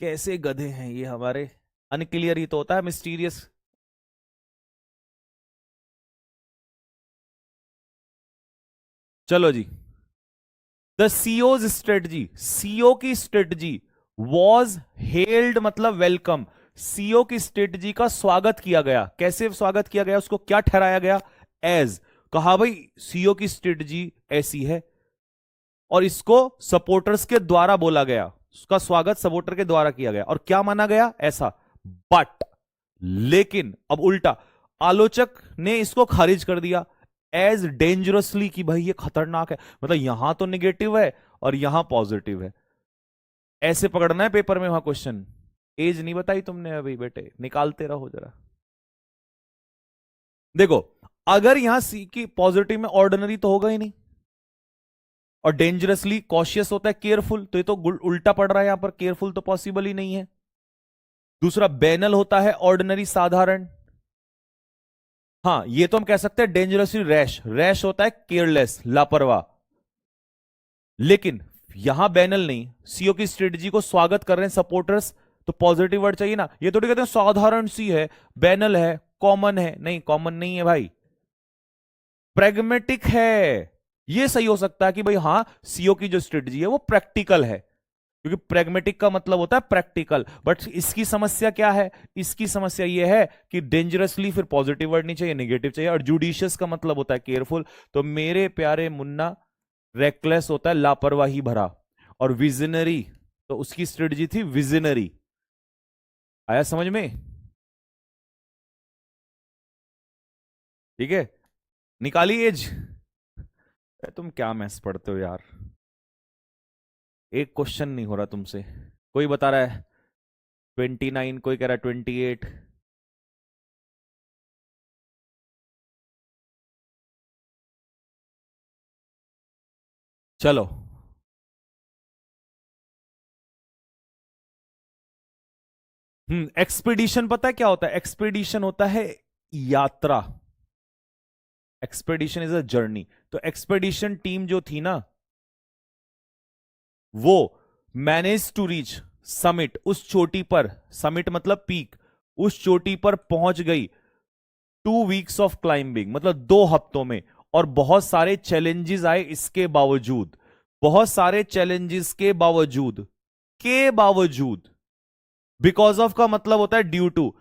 कैसे गधे हैं ये हमारे। अनक्लियर ही तो होता है मिस्टीरियस। चलो जी, द सीओज स्ट्रेटजी, सीओ की स्ट्रेटजी वॉज हेल्ड मतलब वेलकम। सीओ की स्ट्रेटजी का स्वागत किया गया। कैसे स्वागत किया गया? उसको क्या ठहराया गया? एज, कहा भाई सीओ की स्ट्रेटजी ऐसी है और इसको सपोर्टर्स के द्वारा बोला गया, उसका स्वागत सपोर्टर के द्वारा किया गया और क्या माना गया? ऐसा। बट, लेकिन, अब उल्टा, आलोचक ने इसको खारिज कर दिया एज डेंजरसली, कि भाई ये खतरनाक है। मतलब यहां तो निगेटिव है और यहां पॉजिटिव है। ऐसे पकड़ना है पेपर में वहां क्वेश्चन। एज नहीं बताई तुमने अभी, बेटे निकालते रहो जरा। देखो, अगर यहां सी की पॉजिटिव में ऑर्डिनरी तो होगा ही नहीं, और डेंजरसली कॉशियस होता है केयरफुल, तो ये तो उल्टा पड़ रहा है यहां पर, केयरफुल तो पॉसिबल ही नहीं है। दूसरा, बैनल होता है ऑर्डिनरी साधारण। हाँ, ये तो हम कह सकते हैं डेंजरसली रैश, रैश होता है केयरलेस लापरवाह। लेकिन यहां बैनल नहीं, सीओ की स्ट्रेटजी को स्वागत कर रहे हैं सपोर्टर्स, तो पॉजिटिव वर्ड चाहिए ना। ये थोड़ी कहते हैं साधारण सी है, बैनल है, कॉमन है, नहीं कॉमन नहीं है भाई, प्रैग्मेटिक है। ये सही हो सकता है कि भाई हाँ, सीओ की जो स्ट्रेटजी है वो प्रैक्टिकल है, क्योंकि प्रैग्मेटिक का मतलब होता है प्रैक्टिकल। बट इसकी समस्या क्या है? इसकी समस्या ये है कि डेंजरसली फिर पॉजिटिव वर्ड नहीं चाहिए, नेगेटिव चाहिए, और जुडिशियस का मतलब होता है केयरफुल। तो मेरे प्यारे मुन्ना, रेकलेस होता है लापरवाही भरा, और विजनरी, तो उसकी स्ट्रेटजी थी विजनरी। आया समझ में? ठीक है, निकाली एज। तुम क्या मैथ्स पढ़ते हो यार, एक क्वेश्चन नहीं हो रहा तुमसे। कोई बता रहा है 29, कोई कह रहा है 28। चलो, एक्सपीडिशन पता है क्या होता है? एक्सपीडिशन होता है यात्रा। Expedition is a journey. तो एक्सपीडिशन टीम जो थी ना, वो मैनेज टू रीच समिट, उस चोटी पर, समिट मतलब पीक, उस चोटी पर पहुंच गई 2 वीक्स ऑफ क्लाइंबिंग, मतलब 2 हफ्तों में। और बहुत सारे चैलेंजेस आए इसके बावजूद, बहुत सारे चैलेंजेस के बावजूद, बिकॉज ऑफ का मतलब होता है ड्यू टू।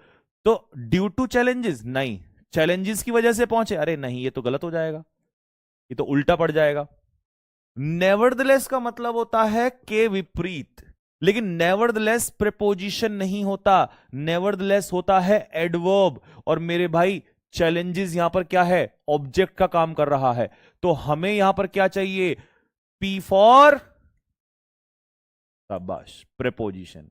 तो ड्यू टू चैलेंजेस नहीं, चैलेंजेस की वजह से पहुंचे, अरे नहीं ये तो गलत हो जाएगा, ये तो उल्टा पड़ जाएगा। नेवर्दलेस का मतलब होता है के विपरीत, लेकिन नेवर्दलेस प्रेपोजिशन नहीं होता, नेवर्दलेस होता है एडवर्ब। और मेरे भाई, चैलेंजेस यहां पर क्या है? ऑब्जेक्ट का काम कर रहा है। तो हमें यहां पर क्या चाहिए? पी फॉर, शाबाश, प्रेपोजिशन।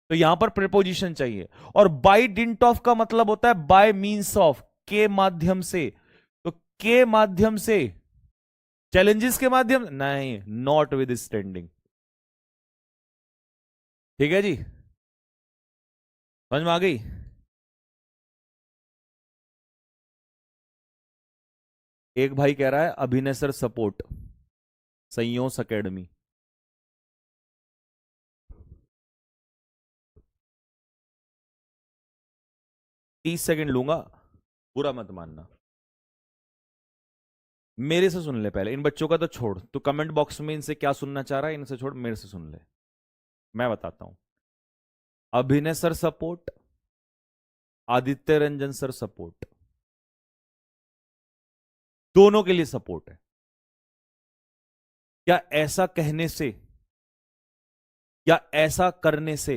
तो यहां पर प्रेपोजिशन चाहिए। और बाय डिंट ऑफ का मतलब होता है बाय मींस ऑफ, के माध्यम से। तो के माध्यम से, चैलेंजेस के माध्यम नहीं, नॉट विद स्टैंडिंग। ठीक है जी, समझ में आ गई? एक भाई कह रहा है अभिनय सर सपोर्ट, संयोस एकेडमी। 30 सेकंड लूंगा, बुरा मत मानना। मेरे से सुन ले पहले, इन बच्चों का तो छोड़, तू कमेंट बॉक्स में इनसे क्या सुनना चाह रहा है इनसे छोड़, मेरे से सुन ले। मैं बताता हूं, अभिनय sir support, Aditya Ranjan sir support, दोनों के लिए सपोर्ट है। क्या ऐसा कहने से या ऐसा करने से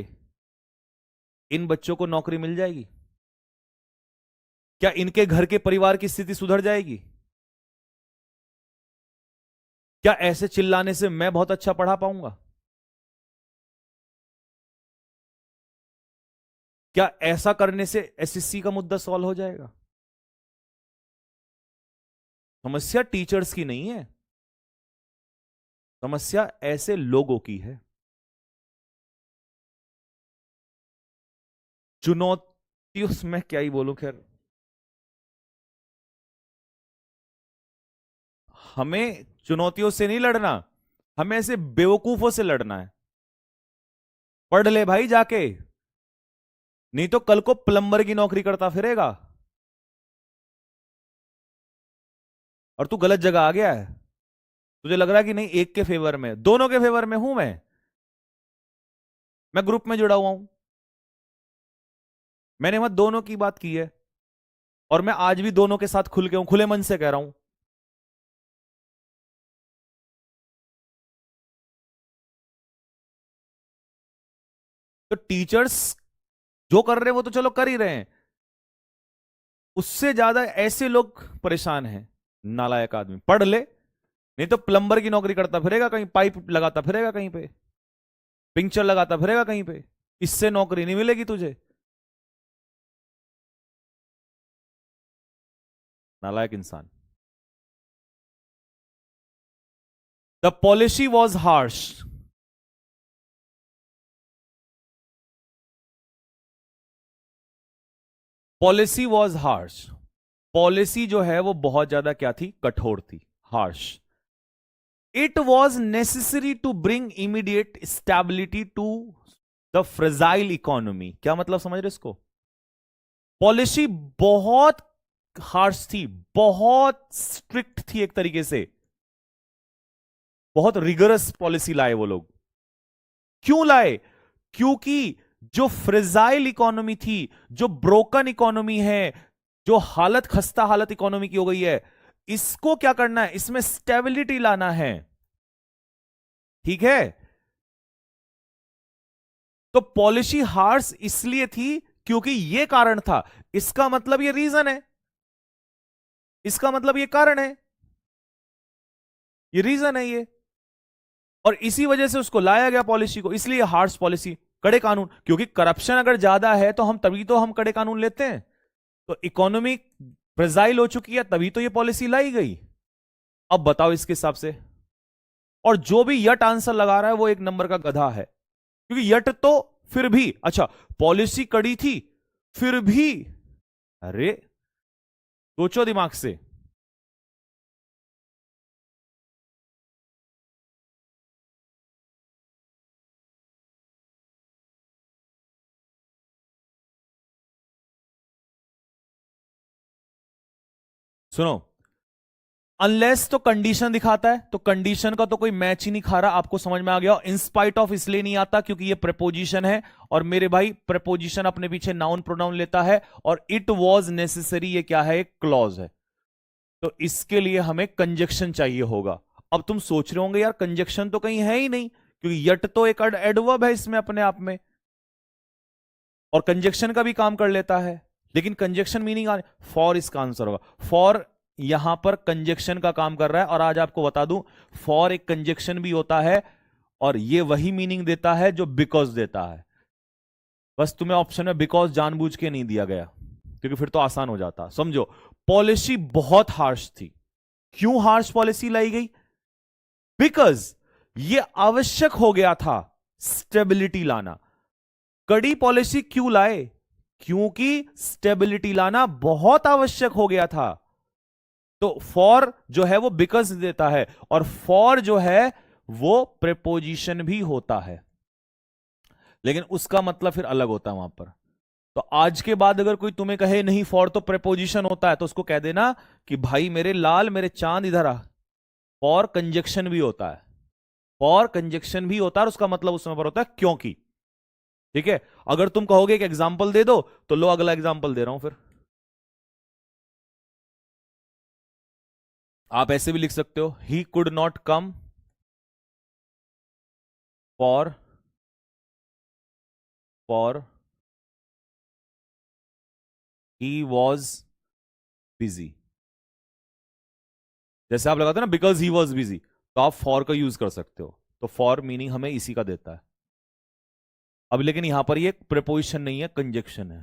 इन बच्चों को नौकरी मिल जाएगी? क्या इनके घर के परिवार की स्थिति सुधर जाएगी? क्या ऐसे चिल्लाने से मैं बहुत अच्छा पढ़ा पाऊंगा? क्या ऐसा करने से एसएससी का मुद्दा सॉल्व हो जाएगा? समस्या टीचर्स की नहीं है, समस्या ऐसे लोगों की है। चुनौतियों में क्या ही बोलूं, खैर हमें चुनौतियों से नहीं लड़ना, हमें ऐसे बेवकूफों से लड़ना है। पढ़ ले भाई जाके, नहीं तो कल को प्लम्बर की नौकरी करता फिरेगा और तू गलत जगह आ गया है। तुझे लग रहा है कि नहीं एक के फेवर में, दोनों के फेवर में हूं मैं ग्रुप में जुड़ा हुआ हूं, मैंने वहां दोनों की बात की है और मैं आज भी दोनों के साथ खुल के हूं, खुले मन से कह रहा हूं। तो टीचर्स जो कर रहे हैं वो तो चलो कर ही रहे हैं, उससे ज्यादा ऐसे लोग परेशान हैं। नालायक आदमी, पढ़ ले नहीं तो प्लम्बर की नौकरी करता फिरेगा कहीं, पाइप लगाता फिरेगा कहीं पे, पिंचर लगाता फिरेगा कहीं पे, इससे नौकरी नहीं मिलेगी तुझे। नालायक इंसान। The policy was harsh. Policy was harsh, policy जो है वो बहुत ज्यादा क्या थी, कठोर थी, harsh. It was necessary to bring immediate stability to the fragile economy. क्या मतलब समझ रहे इसको? पॉलिसी बहुत हार्श थी, बहुत स्ट्रिक्ट थी, एक तरीके से बहुत रिगरस पॉलिसी लाए वो लोग। क्यों लाए? क्योंकि जो फ्रेजाइल इकोनॉमी थी, जो ब्रोकन इकोनॉमी है, जो हालत खस्ता हालत इकोनॉमी की हो गई है, इसको क्या करना है, इसमें स्टेबिलिटी लाना है। ठीक है, तो पॉलिसी हार्श इसलिए थी क्योंकि यह कारण था। इसका मतलब यह रीजन है, इसका मतलब यह कारण है, ये रीजन है ये, और इसी वजह से उसको लाया गया पॉलिसी को, इसलिए हार्श पॉलिसी, कड़े कानून। क्योंकि करप्शन अगर ज्यादा है तो हम तभी तो हम कड़े कानून लेते हैं। तो इकोनॉमी फ्रेजाइल हो चुकी है तभी तो ये पॉलिसी लाई गई। अब बताओ इसके हिसाब से, और जो भी यट आंसर लगा रहा है वो एक नंबर का गधा है, क्योंकि यट तो फिर भी अच्छा, पॉलिसी कड़ी थी फिर भी, अरे सोचो दिमाग से। सुनो, अनलेस तो कंडीशन दिखाता है, तो कंडीशन का तो कोई मैच ही नहीं खा रहा, आपको समझ में आ गया। इंस्पाइट ऑफ इसलिए नहीं आता क्योंकि ये प्रेपोजिशन है, और मेरे भाई प्रेपोजिशन अपने पीछे नाउन प्रोनाउन लेता है, और इट वॉज नेसेसरी ये क्या है, एक क्लॉज है, तो इसके लिए हमें कंजक्शन चाहिए होगा। अब तुम सोच रहे होंगे यार कंजक्शन तो कहीं है ही नहीं, क्योंकि यट तो एक एडवर्ब है इसमें अपने आप में, और कंजक्शन का भी काम कर लेता है, लेकिन कंजक्शन मीनिंग फॉर इसका आंसर होगा। फॉर यहां पर कंजक्शन का काम कर रहा है, और आज आपको बता दूं फॉर एक कंजक्शन भी होता है, और ये वही मीनिंग देता है जो बिकॉज देता है। बस तुम्हें ऑप्शन में बिकॉज जानबूझ के नहीं दिया गया, क्योंकि फिर तो आसान हो जाता। समझो, पॉलिसी बहुत हार्श थी। क्यों हार्श पॉलिसी लाई गई? बिकॉज ये आवश्यक हो गया था स्टेबिलिटी लाना। कड़ी पॉलिसी क्यों लाए? क्योंकि स्टेबिलिटी लाना बहुत आवश्यक हो गया था। तो फॉर जो है वो बिकॉज देता है, और फॉर जो है वो प्रेपोजिशन भी होता है, लेकिन उसका मतलब फिर अलग होता है वहां पर। तो आज के बाद अगर कोई तुम्हें कहे नहीं फॉर तो प्रेपोजिशन होता है, तो उसको कह देना कि भाई मेरे लाल मेरे चांद इधर आ, फॉर कंजक्शन भी होता है, फॉर कंजक्शन भी होता है, और उसका मतलब उसमें पर होता है क्योंकि। ठीक है, अगर तुम कहोगे एक एग्जाम्पल दे दो, तो लो अगला एग्जाम्पल दे रहा हूं फिर। आप ऐसे भी लिख सकते हो, he could not come for for he was busy. जैसे आप लगाते हो ना बिकॉज ही वॉज बिजी, तो आप फॉर का यूज कर सकते हो, तो फॉर मीनिंग हमें इसी का देता है। अब लेकिन यहां पर ये प्रेपोजिशन नहीं है, कंजक्शन है।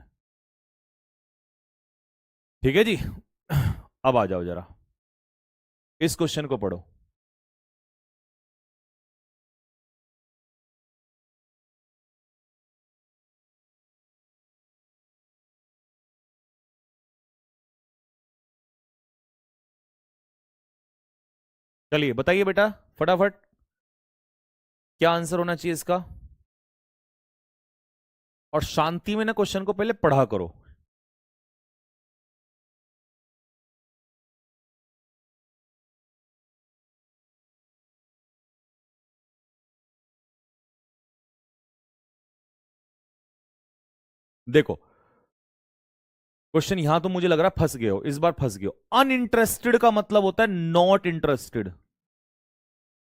ठीक है जी। अब आ जाओ जरा, इस क्वेश्चन को पढ़ो। चलिए बताइए बेटा फटाफट, क्या आंसर होना चाहिए इसका। और शांति में ना क्वेश्चन को पहले पढ़ा करो। देखो क्वेश्चन यहां तो मुझे लग रहा है फंस गए हो, इस बार फंस गए हो। अनइंटरेस्टेड का मतलब होता है नॉट इंटरेस्टेड।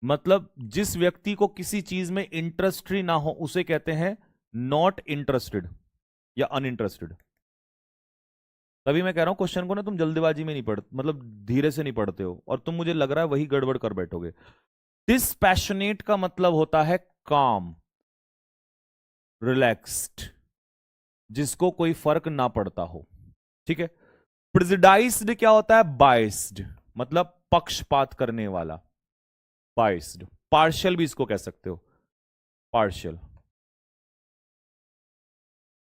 मतलब जिस व्यक्ति को किसी चीज में इंटरेस्ट ही ना हो उसे कहते हैं नॉट इंटरेस्टेड या अनइंटरेस्टेड। तभी मैं कह रहा हूं क्वेश्चन को ना तुम जल्दीबाजी में नहीं पढ़, मतलब धीरे से नहीं पढ़ते हो, और तुम मुझे लग रहा है वही गड़बड़ कर बैठोगे। डिसपैशनेट का मतलब होता है काम, रिलैक्स्ड, जिसको कोई फर्क ना पड़ता हो। ठीक है। प्रिजुडाइज्ड क्या होता है, बाइस्ड, मतलब पक्षपात करने वाला, बाइस्ड। पार्शियल भी इसको कह सकते हो, पार्शियल।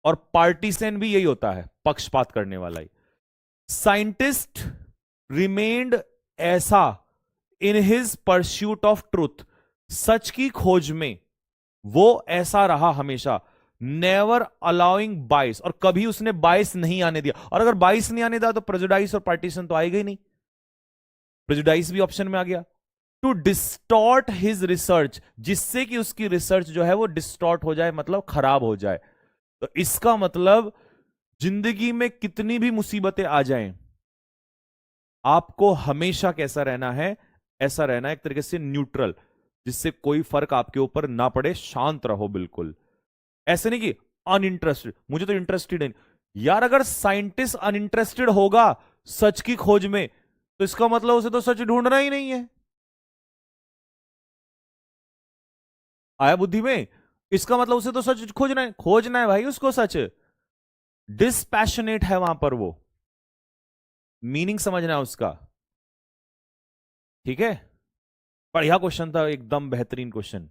और पार्टीसन भी यही होता है, पक्षपात करने वाला ही। साइंटिस्ट रिमेन्ड ऐसा in his pursuit of truth, सच की खोज में वो ऐसा रहा हमेशा। नेवर अलाउइंग बाइस, और कभी उसने बाइस नहीं आने दिया। और अगर बाइस नहीं आने दिया तो प्रेजुडाइस और पार्टीशन तो आएगा ही नहीं, प्रेजुडाइस भी ऑप्शन में आ गया। टू डिस्टॉर्ट हिज रिसर्च, जिससे कि उसकी रिसर्च जो है वो डिस्टॉर्ट हो जाए, मतलब खराब हो जाए। तो इसका मतलब जिंदगी में कितनी भी मुसीबतें आ जाएं, आपको हमेशा कैसा रहना है, ऐसा रहना है एक तरीके से न्यूट्रल, जिससे कोई फर्क आपके ऊपर ना पड़े, शांत रहो बिल्कुल। ऐसे नहीं कि अनइंटरेस्टेड, मुझे तो इंटरेस्टेड है। यार अगर साइंटिस्ट अनइंटरेस्टेड होगा सच की खोज में, तो इसका मतलब उसे तो सच ढूंढना ही नहीं है। आया बुद्धि में? इसका मतलब उसे तो सच खोजना है भाई उसको सच। डिसपैशनेट है वहां पर वो, मीनिंग समझना है उसका। ठीक है। बढ़िया क्वेश्चन था, एकदम बेहतरीन question.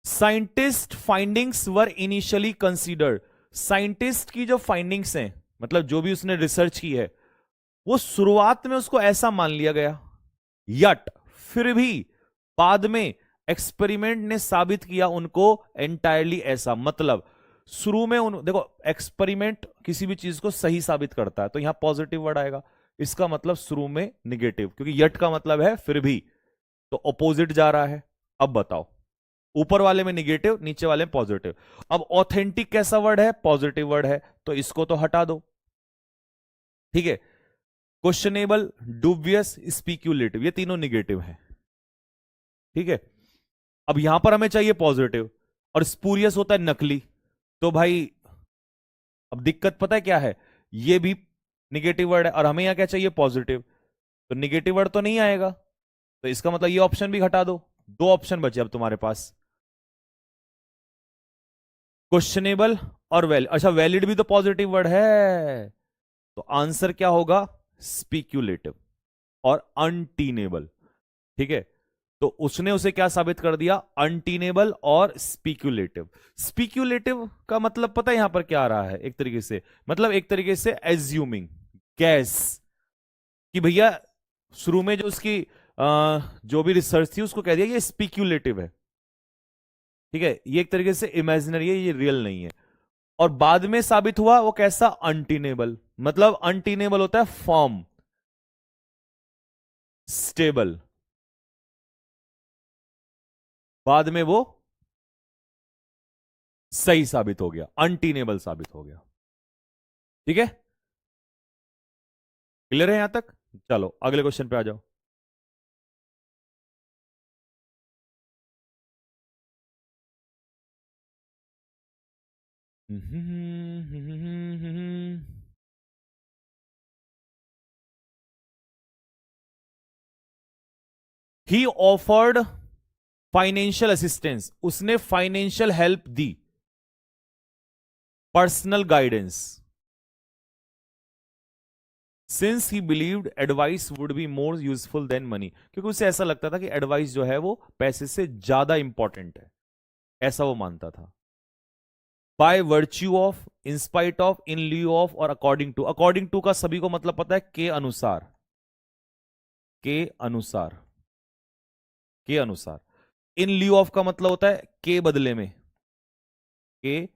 Scientist findings were initially considered, scientist की जो फाइंडिंग्स हैं, मतलब जो भी उसने रिसर्च की है, वो शुरुआत में उसको ऐसा मान लिया गया। यट, फिर भी बाद में एक्सपेरिमेंट ने साबित किया उनको एंटायरली ऐसा। मतलब शुरू में उन, देखो एक्सपेरिमेंट किसी भी चीज को सही साबित करता है, तो यहां पॉजिटिव वर्ड आएगा। इसका मतलब शुरू में निगेटिव, क्योंकि यट का मतलब है फिर भी, तो ऑपोजिट जा रहा है। अब बताओ, ऊपर वाले में निगेटिव, नीचे वाले में पॉजिटिव। अब ऑथेंटिक कैसा वर्ड है, पॉजिटिव वर्ड है, तो इसको तो हटा दो। ठीक है। क्वेश्चनेबल, डुबियस, स्पीक्यूलेटिव, ये तीनों निगेटिव है। ठीक है। अब यहां पर हमें चाहिए पॉजिटिव, और स्पूरियस होता है नकली। तो भाई अब दिक्कत पता है क्या है, ये भी निगेटिव वर्ड है और हमें यहां क्या चाहिए, पॉजिटिव। तो निगेटिव वर्ड तो नहीं आएगा, तो इसका मतलब ये ऑप्शन भी हटा दो। दो ऑप्शन बचे अब तुम्हारे पास, क्वेश्चनेबल और वैलिड। अच्छा वैलिड भी तो पॉजिटिव वर्ड है, तो आंसर क्या होगा, स्पीक्यूलेटिव और अनटीनेबल। ठीक है। तो उसने उसे क्या साबित कर दिया, अनटीनेबल और स्पीक्यूलेटिव। स्पीक्यूलेटिव का मतलब पता है यहां पर क्या आ रहा है, एक तरीके से, मतलब एक तरीके से एज्यूमिंग, गैस, कि भैया शुरू में जो उसकी जो भी रिसर्च थी उसको कह दिया ये स्पीक्यूलेटिव है। ठीक है, ये एक तरीके से इमेजिनरी है, ये रियल नहीं है। और बाद में साबित हुआ वो कैसा, अनटीनेबल। मतलब अनटीनेबल होता है फॉर्म, स्टेबल, बाद में वो सही साबित हो गया, अनटीनेबल साबित हो गया। ठीक है, क्लियर है यहां तक। चलो अगले क्वेश्चन पे आ जाओ। ही ऑफर्ड फाइनेंशियल असिस्टेंस, उसने फाइनेंशियल हेल्प दी, personal guidance, since he believed advice would be more useful than money, क्योंकि उसे ऐसा लगता था कि एडवाइस जो है वो पैसे से ज्यादा इंपॉर्टेंट है, ऐसा वो मानता था। By virtue of, in spite of, in lieu of और अकॉर्डिंग टू का सभी को मतलब पता है, के अनुसार, के अनुसार, के अनुसार। इन ल्यू ऑफ का मतलब होता है के बदले में, के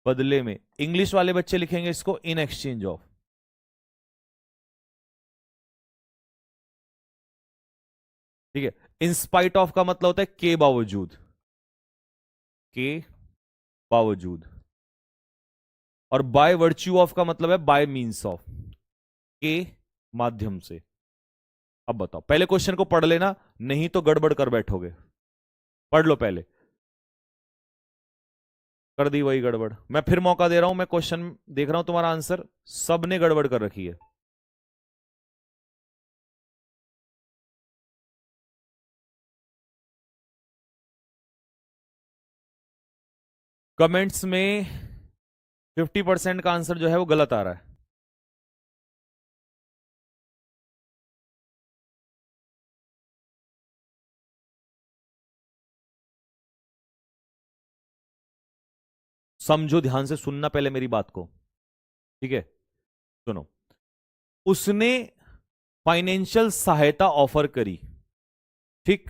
बदले में, इंग्लिश वाले बच्चे लिखेंगे इसको इन एक्सचेंज ऑफ। ठीक है, इन स्पाइट ऑफ का मतलब होता है के बावजूद, के बावजूद। और बाय वर्च्यू ऑफ का मतलब है बाय मीन्स ऑफ, के माध्यम से। अब बताओ, पहले क्वेश्चन को पढ़ लेना, नहीं तो गड़बड़ कर बैठोगे। पढ़ लो पहले। कर दी वही गड़बड़, मैं फिर मौका दे रहा हूं, मैं क्वेश्चन देख रहा हूं तुम्हारा आंसर, सबने गड़बड़ कर रखी है। कमेंट्स में 50% का आंसर जो है वो गलत आ रहा है। समझो, ध्यान से सुनना पहले मेरी बात को, ठीक है, सुनो। उसने फाइनेंशियल सहायता ऑफर करी, ठीक,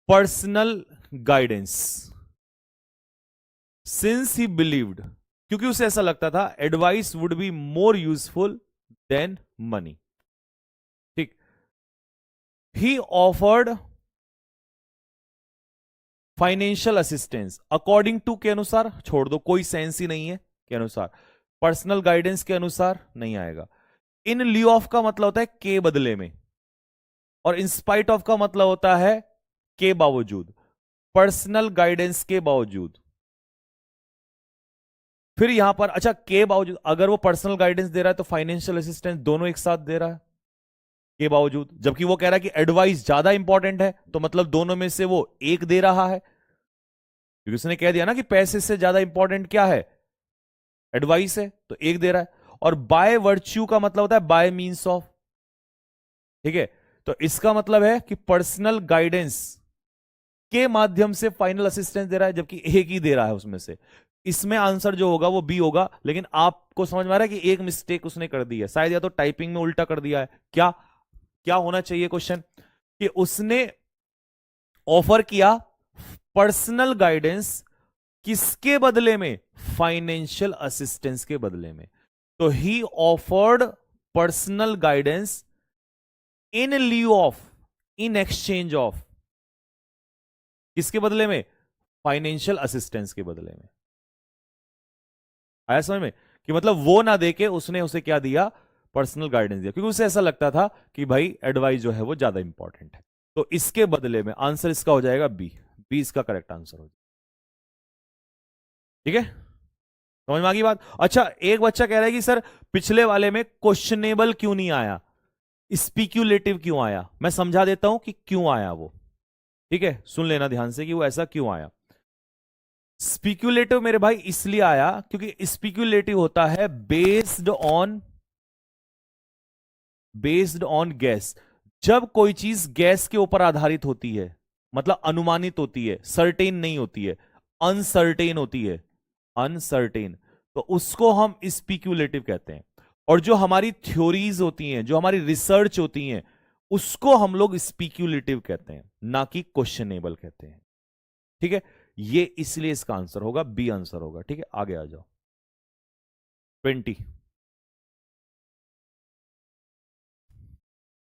personal guidance, since he believed, क्योंकि उसे ऐसा लगता था advice would be more useful than money, ठीक। He offered financial assistance, according to के अनुसार, छोड़ दो, कोई सेंस ही नहीं है के अनुसार, पर्सनल गाइडेंस के अनुसार नहीं आएगा। इन ल्यू ऑफ का मतलब होता है के बदले में, और इंस्पाइट ऑफ का मतलब होता है के बावजूद, पर्सनल गाइडेंस के बावजूद। फिर यहां पर अच्छा, के बावजूद, अगर वो पर्सनल गाइडेंस दे रहा है तो फाइनेंशियल असिस्टेंस दोनों एक साथ दे रहा है के बावजूद, जबकि वो कह रहा है कि एडवाइस ज्यादा इंपॉर्टेंट है, तो मतलब दोनों में से वो एक दे रहा है, क्योंकि उसने कह दिया ना कि पैसे से ज्यादा इंपॉर्टेंट क्या है, एडवाइस है, तो एक दे रहा है। और बाय वर्च्यू का मतलब होता है बाय मीन्स ऑफ, ठीक है, तो इसका मतलब है कि पर्सनल गाइडेंस के माध्यम से फाइनल असिस्टेंस दे रहा है, जबकि एक ही दे रहा है उसमें से। इसमें आंसर जो होगा वो बी होगा, लेकिन आपको समझ में आ रहा है कि एक मिस्टेक उसने कर दी है शायद, या तो टाइपिंग में उल्टा कर दिया है क्या। क्या होना चाहिए क्वेश्चन, कि उसने ऑफर किया पर्सनल गाइडेंस, किसके बदले में, फाइनेंशियल असिस्टेंस के बदले में। तो ही offered personal guidance in lieu of, in exchange of, किसके बदले में, फाइनेंशियल असिस्टेंस के बदले में। आया समझ में, कि मतलब वो ना देके उसने उसे क्या दिया, पर्सनल गाइडेंस दिया, क्योंकि उसे ऐसा लगता था कि भाई एडवाइस जो है वो ज्यादा इंपॉर्टेंट है। तो इसके बदले में आंसर इसका हो जाएगा बी, बी इसका करेक्ट आंसर हो जाएगा। ठीक है, समझ में आ गई बात। अच्छा, एक बच्चा कह रहा है कि सर पिछले वाले में क्वेश्चनेबल क्यों नहीं आया, स्पीक्यूलेटिव क्यों आया, मैं समझा देता हूं कि क्यों आया वो। ठीक है, सुन लेना ध्यान से कि वो ऐसा क्यों आया। स्पीक्यूलेटिव मेरे भाई इसलिए आया क्योंकि स्पीक्यूलेटिव होता है बेस्ड ऑन गैस। जब कोई चीज गैस के ऊपर आधारित होती है, मतलब अनुमानित होती है, सर्टेन नहीं होती है, अनसर्टेन होती है, अनसर्टेन, तो उसको हम स्पीक्यूलेटिव कहते हैं। और जो हमारी थ्योरीज होती हैं, जो हमारी रिसर्च होती हैं, उसको हम लोग स्पीक्यूलेटिव कहते हैं, ना कि क्वेश्चनेबल कहते हैं। ठीक है, ये इसलिए इसका आंसर होगा बी आंसर होगा। ठीक है, आगे आ जाओ। 20,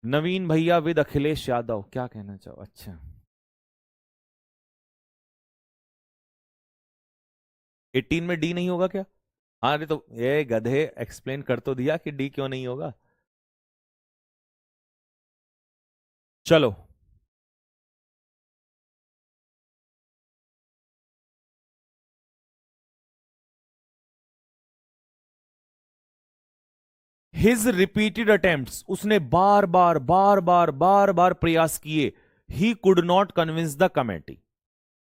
नवीन भैया विद अखिलेश यादव, क्या कहना चाहो। अच्छा, 18 में डी नहीं होगा क्या। हाँ, अरे तो ये गधे एक्सप्लेन कर तो दिया कि डी क्यों नहीं होगा। चलो, हिज रिपीटेड अटेम्प्ट्स, उसने बार बार बार बार बार बार प्रयास किए, he could not convince the committee,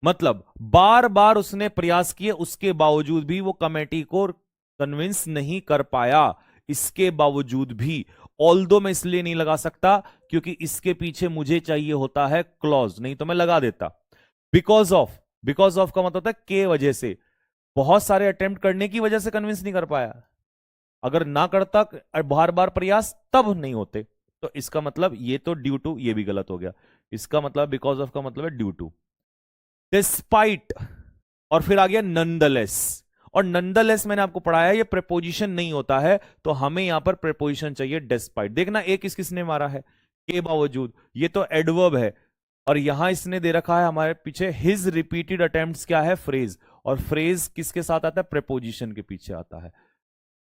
मतलब बार बार उसने प्रयास किए, उसके बावजूद भी वो कमेटी को कन्विंस नहीं कर पाया। इसके बावजूद भी, ऑल्दो मैं इसलिए नहीं लगा सकता क्योंकि इसके पीछे मुझे चाहिए होता है क्लॉज, नहीं तो मैं लगा देता। बिकॉज ऑफ, बिकॉज ऑफ का मतलब होता है के वजह से, बहुत सारे अटेम्प्ट करने की वजह से कन्विंस नहीं कर पाया, अगर ना करता बार बार प्रयास तब नहीं होते। तो इसका मतलब ये तो ड्यू टू, ये भी गलत हो गया। इसका मतलब बिकॉज ऑफ का मतलब है ड्यू टू। डिस्पाइट, और फिर आ गया नंदलेस, और नंदलेस मैंने आपको पढ़ाया ये प्रेपोजिशन नहीं होता है, तो हमें यहां पर प्रेपोजिशन चाहिए डिस्पाइट। देखना एक किसने मारा है, के बावजूद, ये तो एडवर्ब है, और यहां इसने दे रखा है हमारे पीछे हिज रिपीटेड अटेम्प्ट्स, क्या है, फ्रेज, और फ्रेज किसके साथ आता है, प्रेपोजिशन के पीछे आता है,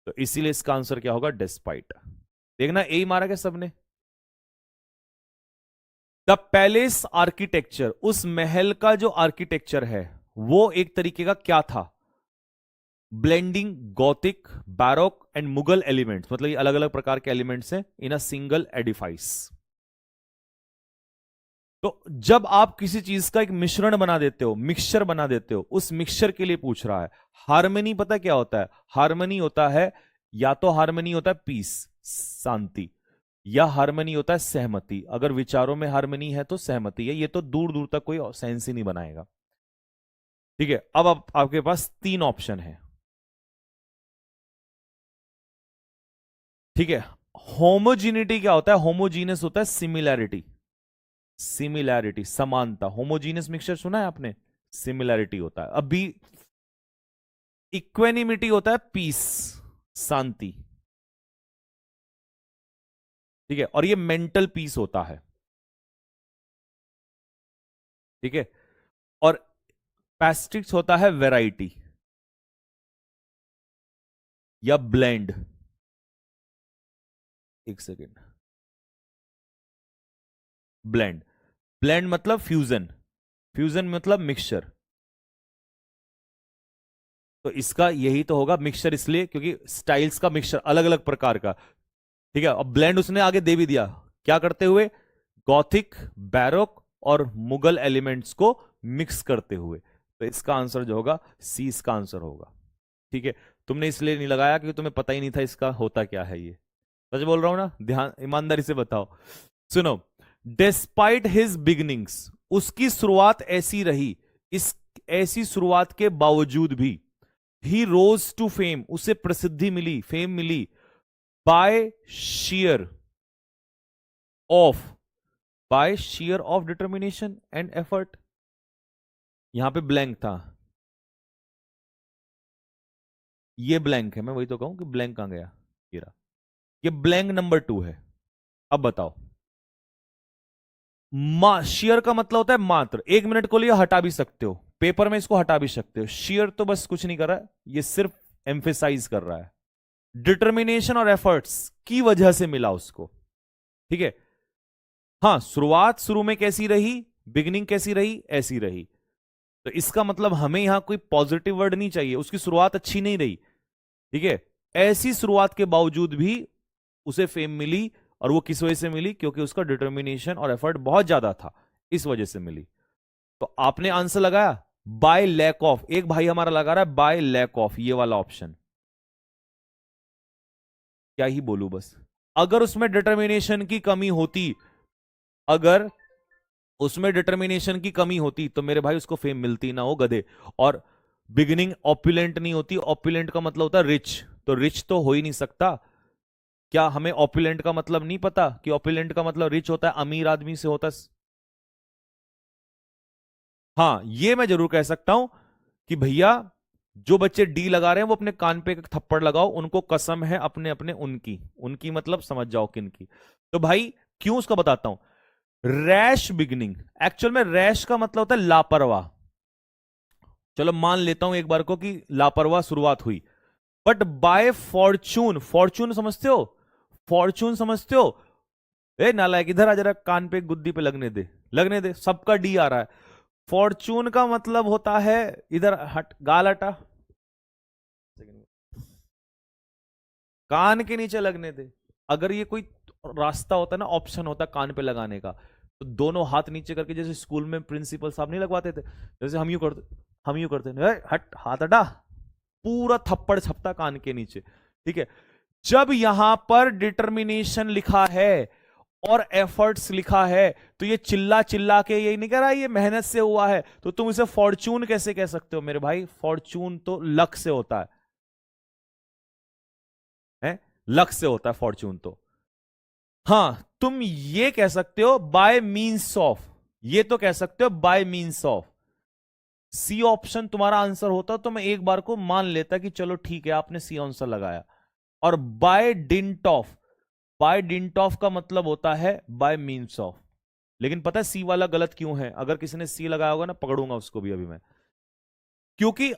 तो इसीलिए इसका आंसर क्या होगा, डिस्पाइट। देखना ए मारा क्या सबने। द पैलेस आर्किटेक्चर, उस महल का जो आर्किटेक्चर है वो एक तरीके का क्या था, blending Gothic, baroque and Mughal elements, मतलब ये अलग अलग प्रकार के एलिमेंट्स हैं इन अ सिंगल एडिफाइस। तो जब आप किसी चीज का एक मिश्रण बना देते हो, मिक्सचर बना देते हो, उस मिक्सचर के लिए पूछ रहा है। हार्मनी पता क्या होता है, हार्मनी होता है, या तो हार्मनी होता है पीस, शांति, या हार्मनी होता है सहमति। अगर विचारों में हार्मनी है तो सहमति है, ये तो दूर दूर तक कोई सेंस ही नहीं बनाएगा। ठीक है, अब आपके पास तीन ऑप्शन है। ठीक है, होमोजीनिटी क्या होता है, होमोजीनियस होता है सिमिलैरिटी, सिमिलैरिटी समानता, होमोजीनियस मिक्सचर सुना है आपने, सिमिलैरिटी होता है। अभी इक्वेनिमिटी होता है पीस, शांति। ठीक है, और ये मेंटल पीस होता है। ठीक है, और पैस्टिक्स होता है वैरायटी या ब्लेंड। एक सेकेंड, ब्लेंड, ब्लेंड मतलब फ्यूजन, फ्यूजन मतलब मिक्सचर, तो इसका यही तो होगा मिक्सचर, इसलिए क्योंकि स्टाइल्स का मिक्सचर अलग अलग प्रकार का। ठीक है, अब ब्लेंड उसने आगे दे भी दिया, क्या करते हुए, गॉथिक, बैरोक और मुगल एलिमेंट्स को मिक्स करते हुए, तो इसका आंसर जो होगा सी, इसका आंसर होगा। ठीक है, तुमने इसलिए नहीं लगाया क्योंकि तुम्हें पता ही नहीं था इसका होता क्या है ये, सच बोल रहा हूं ना, ध्यान ईमानदारी से बताओ। सुनो, डिस्पाइट हिज बिगिनिंग्स, उसकी शुरुआत ऐसी रही, इस ऐसी शुरुआत के बावजूद भी, ही रोज टू फेम, उसे प्रसिद्धि मिली, फेम मिली, by sheer of, by sheer of determination and effort. यहां पे ब्लैंक था, ये ब्लैंक है, मैं वही तो कहूं कि ब्लैंक कहां गया, ये ब्लैंक नंबर 2 है। अब बताओ, शेयर का मतलब होता है मात्र, 1 मिनट को लिए हटा भी सकते हो, पेपर में इसको हटा भी सकते हो, शेयर तो बस कुछ नहीं कर रहा है, ये सिर्फ एम्फेसाइज कर रहा है, डिटर्मिनेशन और एफर्ट्स की वजह से मिला उसको। ठीक है, हाँ, शुरुआत शुरू में कैसी रही, बिगिनिंग कैसी रही, ऐसी रही, तो इसका मतलब हमें यहां कोई पॉजिटिव वर्ड नहीं चाहिए, उसकी शुरुआत अच्छी नहीं रही। ठीक है, ऐसी शुरुआत के बावजूद भी उसे फेम मिली, और वो किस वजह से मिली, क्योंकि उसका डिटर्मिनेशन और एफर्ट बहुत ज्यादा था, इस वजह से मिली। तो आपने आंसर लगाया बाय लैक ऑफ, एक भाई हमारा लगा रहा है बाय लैक ऑफ, ये वाला ऑप्शन, क्या ही बोलूं बस। अगर उसमें डिटर्मिनेशन की कमी होती, अगर उसमें डिटर्मिनेशन की कमी होती तो मेरे भाई उसको फेम मिलती ना, हो गधे। और बिगिनिंग ऑपुलेंट नहीं होती, ऑपुलेंट का मतलब होता है रिच, तो रिच तो हो ही नहीं सकता। क्या हमें ऑपुलेंट का मतलब नहीं पता कि ऑपुलेंट का मतलब रिच होता है, अमीर आदमी से होता है। हाँ, ये मैं जरूर कह सकता हूं कि भैया जो बच्चे डी लगा रहे हैं वो अपने कान पे एक थप्पड़ लगाओ, उनको कसम है अपने अपने उनकी, उनकी मतलब समझ जाओ किन की। तो भाई क्यों उसका बताता हूं, रैश बिगिनिंग, एक्चुअल में रैश का मतलब होता है लापरवाह, चलो मान लेता हूं एक बार को कि लापरवाह शुरुआत हुई, बट बाय फॉर्चून, फॉर्चून समझते हो, फॉर्चून समझते हो, ए नालायक इधर आ जरा, कान पे गुद्दी पे लगने दे, लगने दे, सबका डी आ रहा है। फॉर्चून का मतलब होता है, इधर हट, गाल हटा, कान के नीचे लगने दे, अगर ये कोई रास्ता होता ना, ऑप्शन होता कान पे लगाने का, तो दोनों हाथ नीचे करके, जैसे स्कूल में प्रिंसिपल साहब नहीं लगवाते थे, जैसे हम यूं करते, हट हाथ हटा, पूरा थप्पड़ छपता कान के नीचे। ठीक है, जब यहां पर डिटर्मिनेशन लिखा है और एफर्ट्स लिखा है, तो ये चिल्ला चिल्ला के ये नहीं कह रहा ये मेहनत से हुआ है, तो तुम इसे फॉर्चून कैसे कह सकते हो मेरे भाई? फॉर्चून तो लक से होता है? लक से होता है फॉर्चून तो। हां, तुम ये कह सकते हो बाय मीन्स ऑफ, ये तो कह सकते हो by means of. C option तुम्हारा आंसर होता तो मैं एक बार को मान लेता कि चलो ठीक है आपने सी आंसर लगाया। और by dint of, by dint of का मतलब होता है बाय मीन्स ऑफ। लेकिन पता है सी वाला गलत क्यों है? अगर किसी ने सी लगाया होगा ना, पकड़ूंगा उसको भी अभी मैं। क्योंकि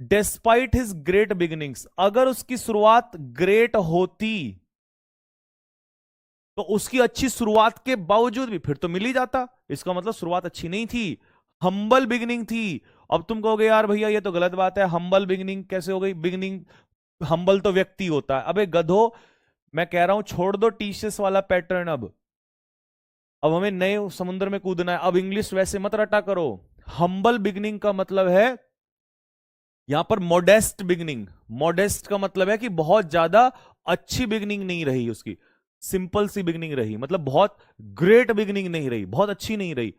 डिस्पाइट हिज ग्रेट बिगिनिंग्स, अगर उसकी शुरुआत ग्रेट होती तो उसकी अच्छी शुरुआत के बावजूद भी फिर तो मिल ही जाता, इसका मतलब शुरुआत अच्छी नहीं थी, हम्बल बिगिनिंग थी। अब तुम कहोगे यार भैया ये तो गलत बात है, हम्बल बिगिनिंग कैसे हो गई? बिगिनिंग, हम्बल तो व्यक्ति होता है। अबे गधो, मैं कह रहा हूं छोड़ दो टीचर्स वाला पैटर्न, अब हमें नए समुद्र में कूदना है। अब इंग्लिश वैसे मत रटा करो। हम्बल बिगिनिंग का मतलब है यहां पर मॉडेस्ट बिगिनिंग। मॉडेस्ट का मतलब है कि बहुत ज्यादा अच्छी बिगिनिंग नहीं रही उसकी, सिंपल सी बिगिनिंग रही, मतलब बहुत ग्रेट बिगिनिंग नहीं रही, बहुत अच्छी नहीं रही।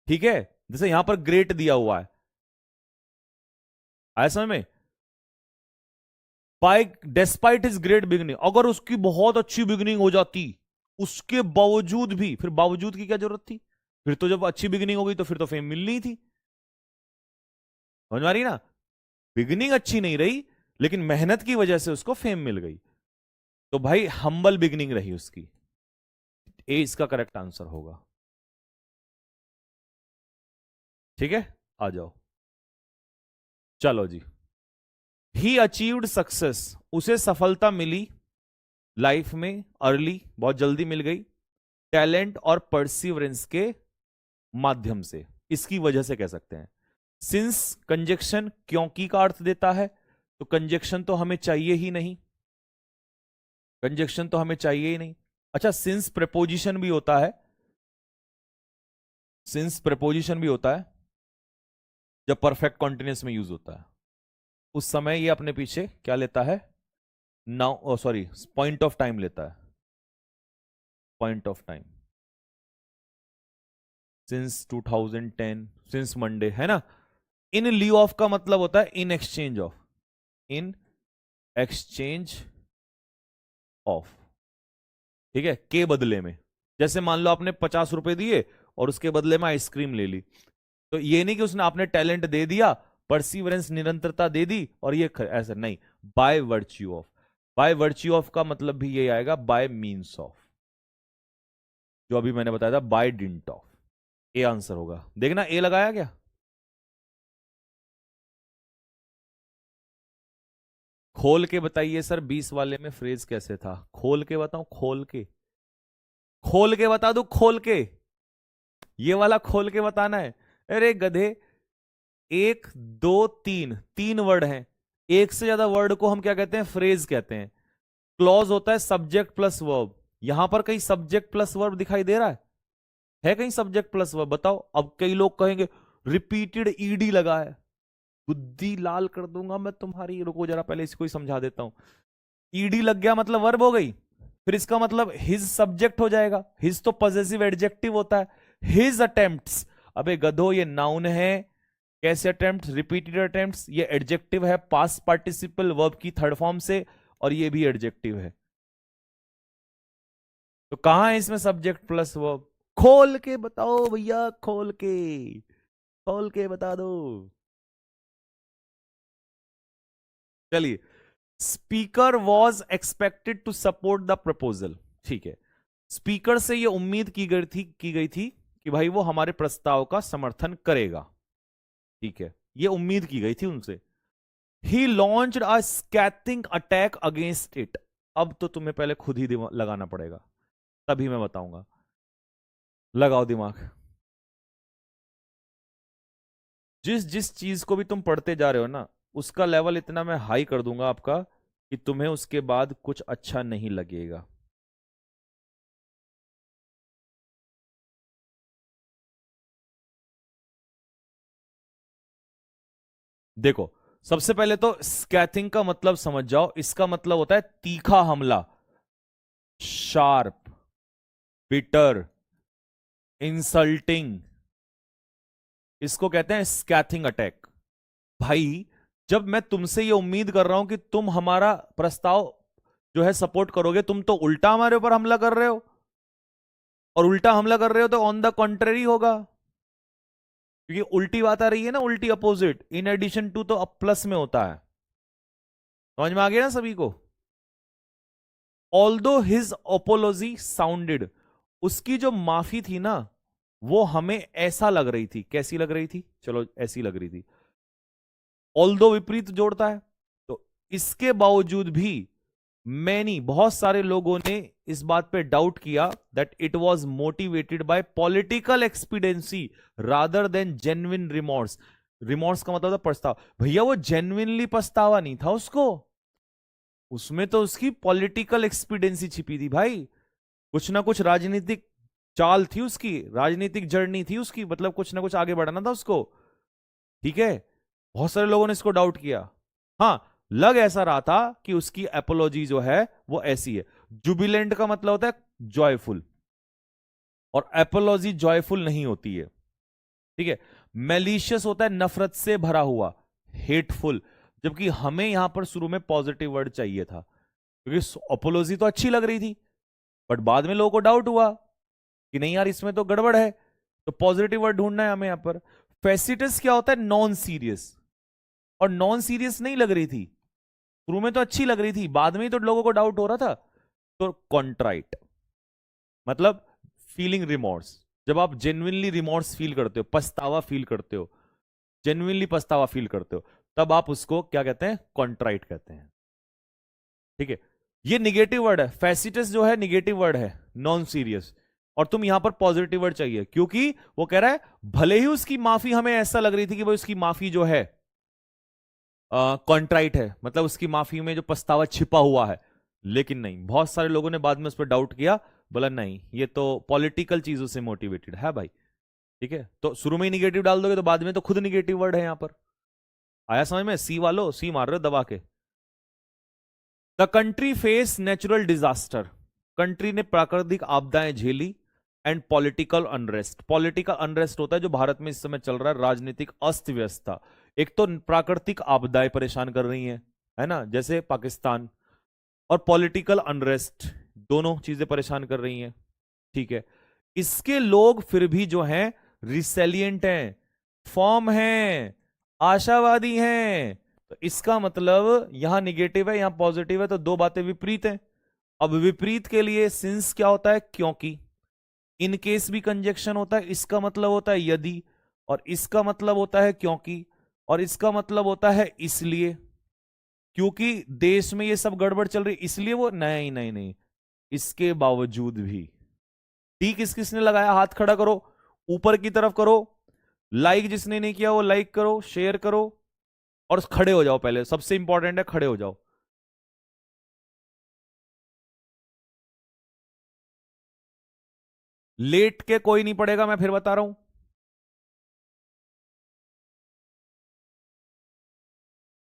ठीक है, जैसे यहां पर ग्रेट दिया हुआ है, आया समझ में? By despite is great beginning, अगर उसकी बहुत अच्छी बिगिनिंग हो जाती उसके बावजूद भी, फिर बावजूद की क्या जरूरत थी? फिर तो जब अच्छी बिगिनिंग हो गई तो फिर तो फेम मिलनी थी। समझ में आ रही ना? बिगिनिंग अच्छी नहीं रही लेकिन मेहनत की वजह से उसको फेम मिल गई, तो भाई हम्बल बिगिनिंग रही उसकी। ए इसका करेक्ट आंसर होगा। ठीक है, आ जाओ, चलो जी। ही अचीव्ड सक्सेस, उसे सफलता मिली लाइफ में अर्ली, बहुत जल्दी मिल गई, टैलेंट और परसिवरेंस के माध्यम से, इसकी वजह से कह सकते हैं। सिंस कंजक्शन क्योंकि का अर्थ देता है, तो कंजक्शन तो हमें चाहिए ही नहीं, कंजक्शन तो हमें चाहिए ही नहीं। अच्छा, सिंस प्रपोजिशन भी होता है, सिंस प्रपोजिशन भी होता है जब परफेक्ट कॉन्टिन्यूस में यूज होता है, उस समय ये अपने पीछे क्या लेता है? Now sorry, point of time लेता है, point of time. Since 2010, since Monday, है ना? इन ल्यू ऑफ का मतलब होता है in exchange of, in exchange of. ठीक है, के बदले में। जैसे मान लो आपने 50 रुपए दिए और उसके बदले में आइसक्रीम ले ली, तो ये नहीं कि उसने आपने टैलेंट दे दिया, परसिवरेंस निरंतरता दे दी और ये ऐसा नहीं, by virtue of. By virtue of का मतलब भी ये आएगा बाय मीन्स ऑफ, जो अभी मैंने बताया था by dint of. A answer होगा, देखना ए लगाया क्या? खोल के बताइए सर, 20 वाले में फ्रेज कैसे था? खोल के बताऊं? खोल के, खोल के बता दू? खोल के, ये वाला खोल के बताना है? अरे गधे, एक दो तीन, तीन वर्ड हैं, एक से ज्यादा वर्ड को हम क्या कहते हैं? फ्रेज कहते हैं। क्लॉज होता है सब्जेक्ट प्लस वर्ब, यहां पर कहीं सब्जेक्ट प्लस वर्ब दिखाई दे रहा है कहीं सब्जेक्ट प्लस वर्ब? बताओ। अब कई लोग कहेंगे रिपीटेड ईडी लगा है, बुद्धि लाल कर दूंगा मैं तुम्हारी, रुको जरा पहले इसको ही समझा देता हूं। ईडी लग गया मतलब वर्ब हो गई, फिर इसका मतलब हिज सब्जेक्ट हो जाएगा, हिज तो पॉजेसिव एडजेक्टिव होता है। हिज अटेम्प्ट्स, अबे गधो ये नाउन है, कैसे अटेम्प्ट? रिपीटेड अटेम्प्ट्स, ये एडजेक्टिव है पास्ट पार्टिसिपल वर्ब की थर्ड फॉर्म से, और ये भी एडजेक्टिव है, तो कहां है इसमें सब्जेक्ट प्लस वर्ब? खोल के बताओ भैया, खोल के, खोल के बता दो। चलिए, speaker was expected to support the proposal. ठीक है, स्पीकर से यह उम्मीद की गई थी कि भाई वो हमारे प्रस्ताव का समर्थन करेगा। ठीक है, यह उम्मीद की गई थी उनसे। He launched a scathing attack against it, अब तो तुम्हें पहले खुद ही दिमाग लगाना पड़ेगा, तभी मैं बताऊंगा। लगाओ दिमाग। जिस जिस चीज को भी तुम पढ़ते जा रहे हो ना, उसका लेवल इतना मैं हाई कर दूंगा आपका कि तुम्हें उसके बाद कुछ अच्छा नहीं लगेगा। देखो, सबसे पहले तो स्कैथिंग का मतलब समझ जाओ। इसका मतलब होता है तीखा हमला, शार्प, बिटर, इंसल्टिंग। इसको कहते हैं स्कैथिंग अटैक। भाई, जब मैं तुमसे ये उम्मीद कर रहा हूं कि तुम हमारा प्रस्ताव जो है सपोर्ट करोगे, तुम तो उल्टा हमारे ऊपर हमला कर रहे हो। और उल्टा हमला कर रहे हो तो ऑन द कॉन्ट्रेरी होगा, क्योंकि उल्टी बात आ रही है ना, उल्टी अपोजिट, इन एडिशन टू तो अब प्लस में होता है। समझ में आ गया ना सभी को? ऑल्दो हिज ओपोलॉजी साउंडेड, उसकी जो माफी थी ना, वो हमें ऐसा लग रही थी। कैसी लग रही थी? चलो, ऐसी लग रही थी। ऑल्दो विपरीत जोड़ता है, तो इसके बावजूद भी मैनी, बहुत सारे लोगों ने इस बात पे डाउट किया that it was motivated by political expediency rather than genuine remorse. Remorse का मतलब था पछतावा। भैया, वो जेन्युइनली पछतावा नहीं था उसको, उसमें तो उसकी पॉलिटिकल एक्सपीडेंसी छिपी थी भाई। कुछ ना कुछ राजनीतिक चाल थी उसकी, राजनीतिक जर्नी थी उसकी, मतलब कुछ ना कुछ आगे बढ़ाना था उसको। ठीक है, बहुत सारे लोगों ने इसको डाउट किया। हाँ, लग ऐसा रहा था कि उसकी एपोलॉजी जो है वो ऐसी है। जुबिलेंट का मतलब होता है जॉयफुल, और एपोलॉजी जॉयफुल नहीं होती है। ठीक है। मेलिशियस होता है नफरत से भरा हुआ, हेटफुल। जबकि हमें यहां पर शुरू में पॉजिटिव वर्ड चाहिए था, क्योंकि अपोलॉजी तो अच्छी लग रही थी, बट बाद में लोगों को डाउट हुआ कि नहीं यार, इसमें तो गड़बड़ है, तो पॉजिटिव वर्ड ढूंढना है हमें यहां पर। फेसिटस क्या होता है? नॉन सीरियस, और नॉन सीरियस नहीं लग रही थी शुरू में, तो अच्छी लग रही थी, बाद में ही तो लोगों को डाउट हो रहा था। तो कॉन्ट्राइट मतलब फीलिंग रिमोर्स। जब आप जेन्युइनली रिमोर्स फील करते हो, पछतावा फील करते हो, जेन्युइनली पछतावा फील करते हो, तब आप उसको क्या कहते हैं? कॉन्ट्राइट कहते हैं। ठीक है, ये निगेटिव वर्ड है। फेसिटस जो है निगेटिव वर्ड है, नॉन सीरियस। और तुम यहां पर पॉजिटिव वर्ड चाहिए, क्योंकि वो कह रहा है भले ही उसकी माफी हमें ऐसा लग रही थी कि भाई उसकी माफी जो है कॉन्ट्राइट है, मतलब उसकी माफी में जो पछतावा छिपा हुआ है, लेकिन नहीं, बहुत सारे लोगों ने बाद में उस पर डाउट किया, बोला नहीं, ये तो पॉलिटिकल चीजों से मोटिवेटेड है भाई। ठीक है, तो शुरू में ही निगेटिव डाल दोगे तो बाद में तो खुद निगेटिव वर्ड है यहां पर। आया समझ में? सी वालों, सी मार रहे हो दबा के। The country face natural disaster, country ने प्राकृतिक आपदाएं झेली, and political unrest. Political unrest होता है जो भारत में इस समय चल रहा है, राजनीतिक अस्त व्यवस्था। एक तो प्राकृतिक आपदाएं परेशान कर रही हैं, है ना, जैसे पाकिस्तान, और पॉलिटिकल अनरेस्ट, दोनों चीजें परेशान कर रही हैं। ठीक है, इसके लोग फिर भी जो हैं रिसेलियंट हैं, फॉर्म हैं, आशावादी हैं। तो इसका मतलब यहां निगेटिव है, यहां पॉजिटिव है, तो दो बातें विपरीत हैं। अब विपरीत के लिए सिंस क्या होता है? क्योंकि। इन केस भी कंजक्शन होता है, इसका मतलब होता है यदि, और इसका मतलब होता है क्योंकि, और इसका मतलब होता है इसलिए, क्योंकि देश में ये सब गड़बड़ चल रही, इसलिए वो नहीं नहीं नहीं, इसके बावजूद भी। ठीक, किसने लगाया? हाथ खड़ा करो, ऊपर की तरफ करो। लाइक जिसने नहीं किया वो लाइक करो, शेयर करो, और खड़े हो जाओ। पहले सबसे इंपॉर्टेंट है खड़े हो जाओ। लेट के कोई नहीं पड़ेगा, मैं फिर बता रहा हूं।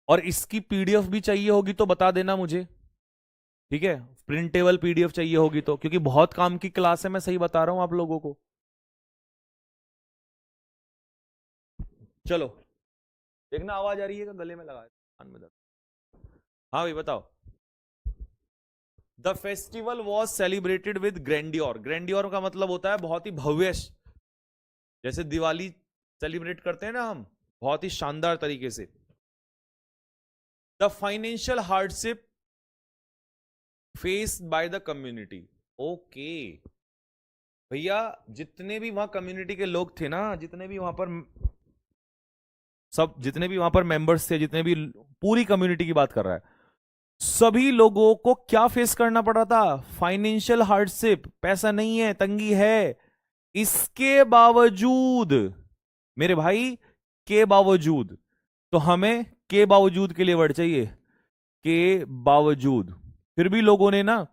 और इसकी पीडीएफ भी चाहिए होगी तो बता देना मुझे। ठीक है, प्रिंटेबल पीडीएफ चाहिए होगी तो, क्योंकि बहुत काम की क्लास है, मैं सही बता रहा हूं आप लोगों को। चलो, देखना आवाज आ रही है क्या? गले में लगा है, कान में दर्द। हाँ भाई बताओ। The festival was celebrated with grandeur. Grandeur का मतलब होता है बहुत ही भव्य, जैसे दिवाली सेलिब्रेट करते हैं ना हम, बहुत ही शानदार तरीके से। The financial hardship faced by the community. Okay भैया, जितने भी वहां कम्युनिटी के लोग थे ना, जितने भी वहां पर सब, जितने भी वहां पर मेंबर्स थे, जितने भी, पूरी कम्युनिटी की बात कर रहा है, सभी लोगों को क्या फेस करना पड़ रहा था? फाइनेंशियल हार्डशिप, पैसा नहीं है, तंगी है। इसके बावजूद मेरे भाई, के बावजूद, तो हमें के बावजूद के लिए वर्ड चाहिए, के बावजूद फिर भी लोगों ने ना